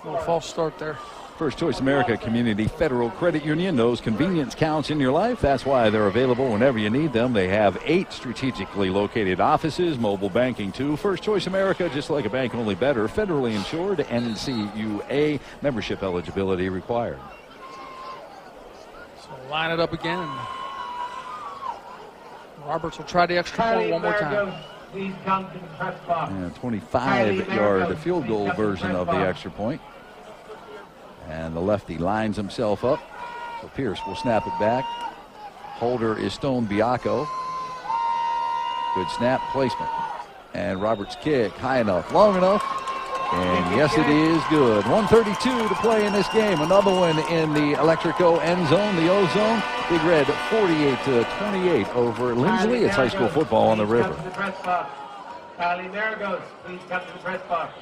Little false start there. First Choice America Community Federal Credit Union knows convenience counts in your life. That's why they're available whenever you need them. They have 8 strategically located offices, mobile banking too. First Choice America, just like a bank, only better. Federally insured, NCUA, membership eligibility required. So line it up again. Roberts will try the extra point one more time. Please come to the press box. And 25-yard field goal version of the extra point. And the lefty lines himself up. So Pierce will snap it back. Holder is Stone Biacco. Good snap placement. And Roberts' kick high enough, long enough. And yes, it is good. 1:32 to play in this game. Another one in the Electrico end zone, the O zone. Big Red 48-28 over Linsly. It's high school football on the river. Kylie Marigos, please come to the press box.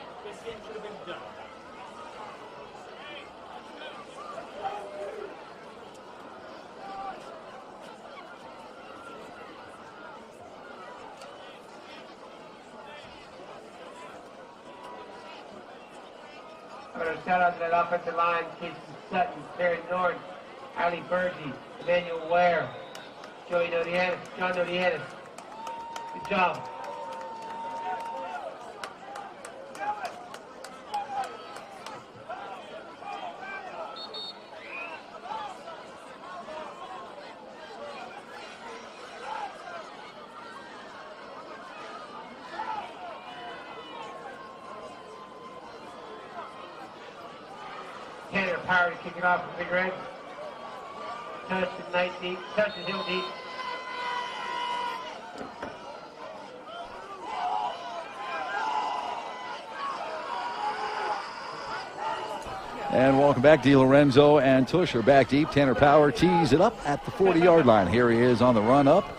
I'm going to shout out to that offensive line, Casey Sutton, Terry Norton, Ali Bergie, Emmanuel Ware, Joey Nodianis, John Nodianis. Good job. Tanner Power to kick it off for Big Red. Touch to 19, touch to Hill deep. And welcome back. DiLorenzo and Tush are back deep. Tanner Power tees it up at the 40-yard line. Here he is on the run up.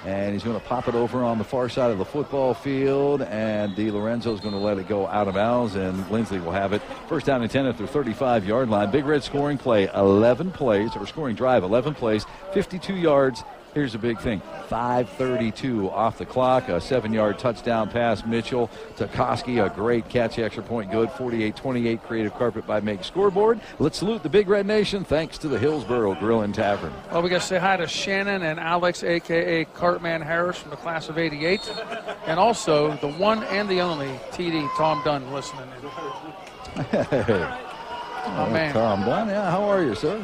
And he's going to pop it over on the far side of the football field. And DiLorenzo is going to let it go out of bounds. And Linsly will have it. First down and 10 at their 35-yard line. Big Red scoring play, 11 plays, or scoring drive, 11 plays, 52 yards. Here's the big thing. 5:32 off the clock. A 7-yard touchdown pass. Mitchell to Koski. A great catch. Extra point good. 48-28. Creative carpet by Make Scoreboard. Let's salute the Big Red Nation. Thanks to the Hillsboro Grill and Tavern. Well, we got to say hi to Shannon and Alex, a.k.a. Cartman Harris from the class of 88. And also the one and the only TD, Tom Dunn, listening in. Hey. Oh, man. Tom Dunn. Yeah, how are you, sir?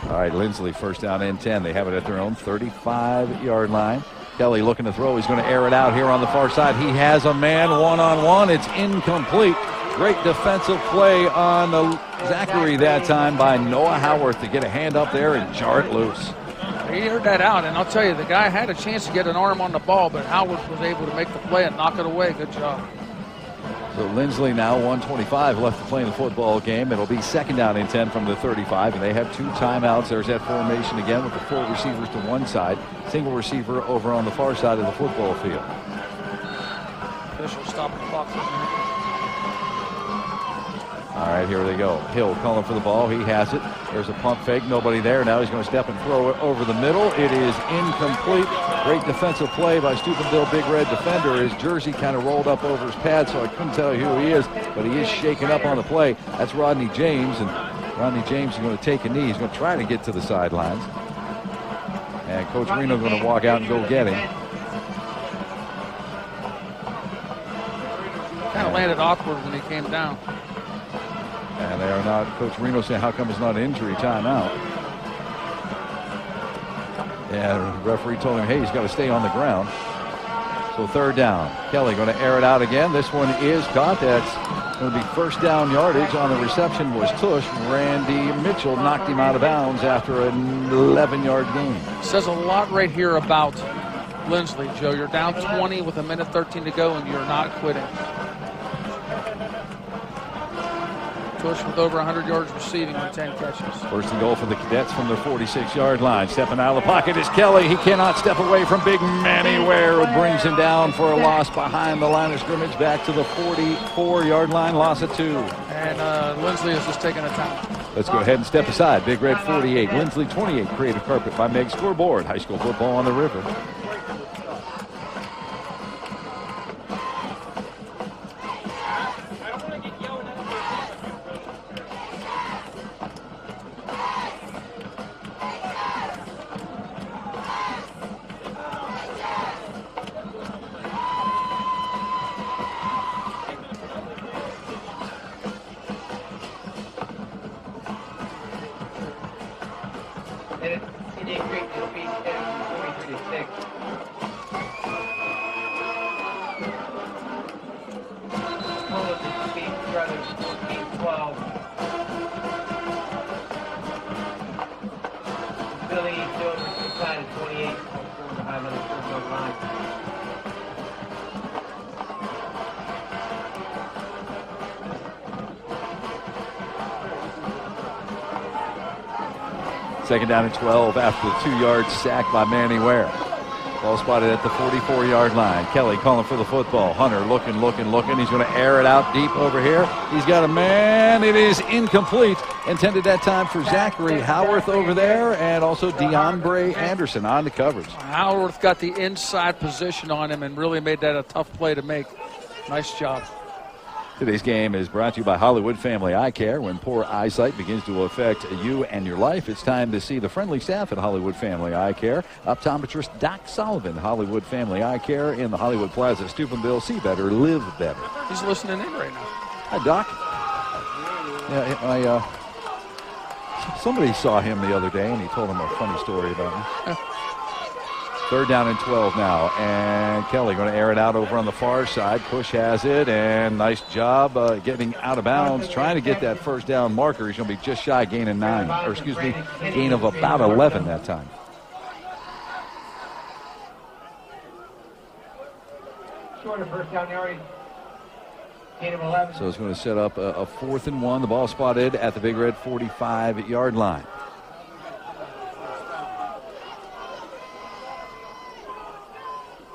All right, Linsly first down and 10. They have it at their own 35-yard line. Kelly looking to throw. He's going to air it out here on the far side. He has a man one-on-one. It's incomplete. Great defensive play on Zachary that time by Noah Howarth to get a hand up there and jar it loose. He heard that out, and I'll tell you, the guy had a chance to get an arm on the ball, but Howard was able to make the play and knock it away. Good job. So Linsly now 1:25 left to play in the football game. It'll be second down and 10 from the 35, and they have 2 timeouts. There's that formation again with the 4 receivers to one side, single receiver over on the far side of the football field. Official stop the clock for a minute. All right, here they go. Hill calling for the ball. He has it. There's a pump fake. Nobody there. Now he's going to step and throw it over the middle. It is incomplete. Great defensive play by Steubenville Big Red defender. His jersey kind of rolled up over his pad, so I couldn't tell you who he is, but he is shaken up on the play. That's Rodney James, and Rodney James is going to take a knee. He's going to try to get to the sidelines. And Coach Reno going to walk out and go get him. Kind of landed awkward when he came down. And they are not, Coach Reno saying, how come it's not injury timeout? And the referee told him, hey, he's got to stay on the ground. So third down. Kelly going to air it out again. This one is caught. That's going to be first down yardage. On the reception was Tush. Randy Mitchell knocked him out of bounds after an 11-yard gain. Says a lot right here about Linsly, Joe, you're down 20 with 1:13 to go, and you're not quitting. Tush with over 100 yards receiving on 10 catches. First and goal for the Cadets from their 46-yard line. Stepping out of the pocket is Kelly. He cannot step away from big Manny Ware, who brings him down for a loss behind the line of scrimmage, back to the 44-yard line, loss of 2. And Linsly has just taken a time. Let's go ahead and step aside. Big Red 48, Linsly 28. Creative carpet by Meg. Scoreboard. High school football on the river. Second down and 12 after the 2-yard sack by Manny Ware. Ball spotted at the 44-yard line. Kelly calling for the football. Hunter looking. He's going to air it out deep over here. He's got a man. It is incomplete. Intended that time for Zachary Howarth over there, and also DeAndre Anderson on the coverage. Howarth got the inside position on him and really made that a tough play to make. Nice job. Today's game is brought to you by Hollywood Family Eye Care. When poor eyesight begins to affect you and your life, it's time to see the friendly staff at Hollywood Family Eye Care. Optometrist Doc Sullivan, Hollywood Family Eye Care in the Hollywood Plaza, Steubenville. See better, live better. He's listening in right now. Hi, Doc. Yeah, somebody saw him the other day, and he told him a funny story about me. Third down and 12 now, and Kelly going to air it out over on the far side. Push has it, and nice job getting out of bounds, trying to get that first down marker. He's going to be just shy, gain of 9, or excuse me, gain of about 11 that time. Short of first down yardage. Gain of 11. So it's going to set up a 4th and 1. The ball spotted at the Big Red 45-yard line.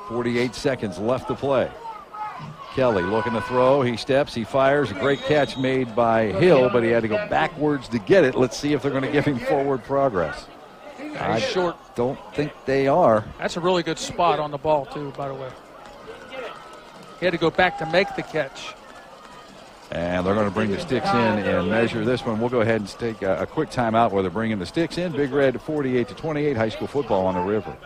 48 seconds left to play. Kelly looking to throw. He steps. He fires. A great catch made by Hill, but he had to go backwards to get it. Let's see if they're going to give him forward progress. I don't think they are. That's a really good spot on the ball, too, by the way. He had to go back to make the catch. And they're going to bring the sticks in and measure this one. We'll go ahead and take a quick timeout where they're bringing the sticks in. Big Red 48-28, high school football on the river.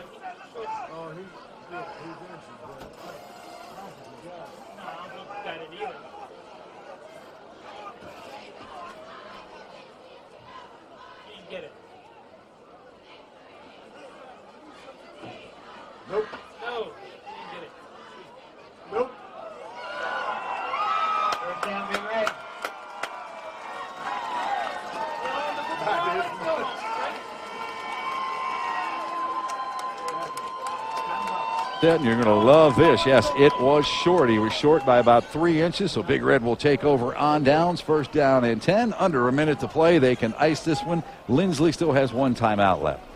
Nope. No. Didn't get it. Nope. First down, Big Red. And you're going to love this. Yes, it was short. He was short by about 3 inches, so Big Red will take over on downs. First down and 10. Under a minute to play. They can ice this one. Linsly still has 1 timeout left.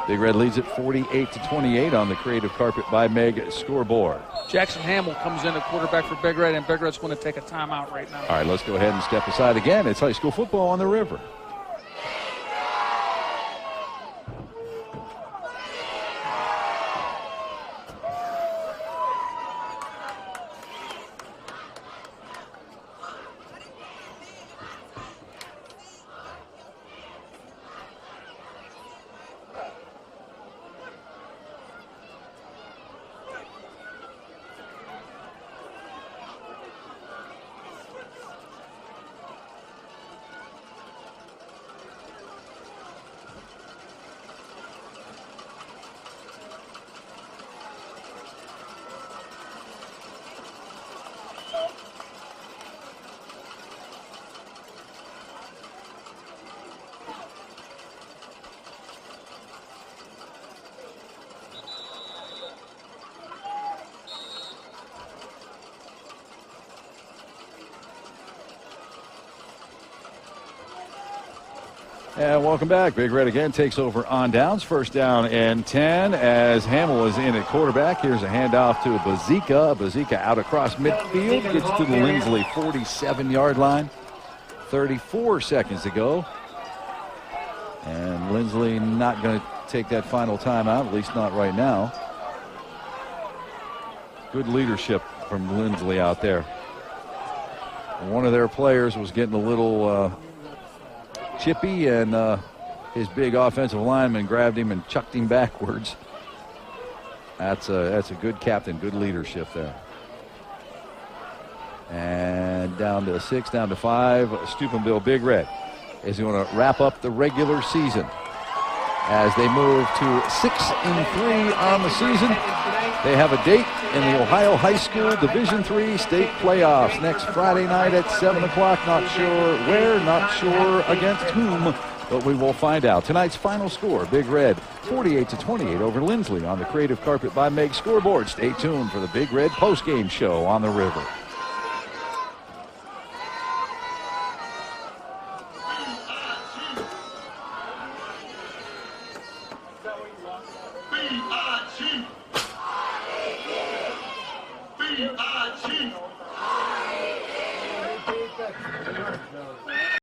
Big Red leads it 48-28 on the creative carpet by Meg scoreboard. Jackson Hamill comes in at quarterback for Big Red, and Big Red's going to take a timeout right now. All right, let's go ahead and step aside again. It's high school football on the river. And welcome back. Big Red again takes over on downs. First down and 10 as Hamill is in at quarterback. Here's a handoff to Bazika. Bazika out across midfield. Gets to the Linsly 47-yard line. 34 seconds to go. And Linsly not going to take that final timeout, at least not right now. Good leadership from Linsly out there. One of their players was getting a little chippy, and his big offensive lineman grabbed him and chucked him backwards. That's a good captain, good leadership there. And down to 6, down to 5. Steubenville Big Red is going to wrap up the regular season as they move to 6-3 on the season. They have a date in the Ohio High School Division III state playoffs next Friday night at 7 o'clock. Not sure where, not sure against whom, but we will find out. Tonight's final score, Big Red 48-28 over Linsly on the Creative Carpet by Meg scoreboard. Stay tuned for the Big Red postgame show on the River.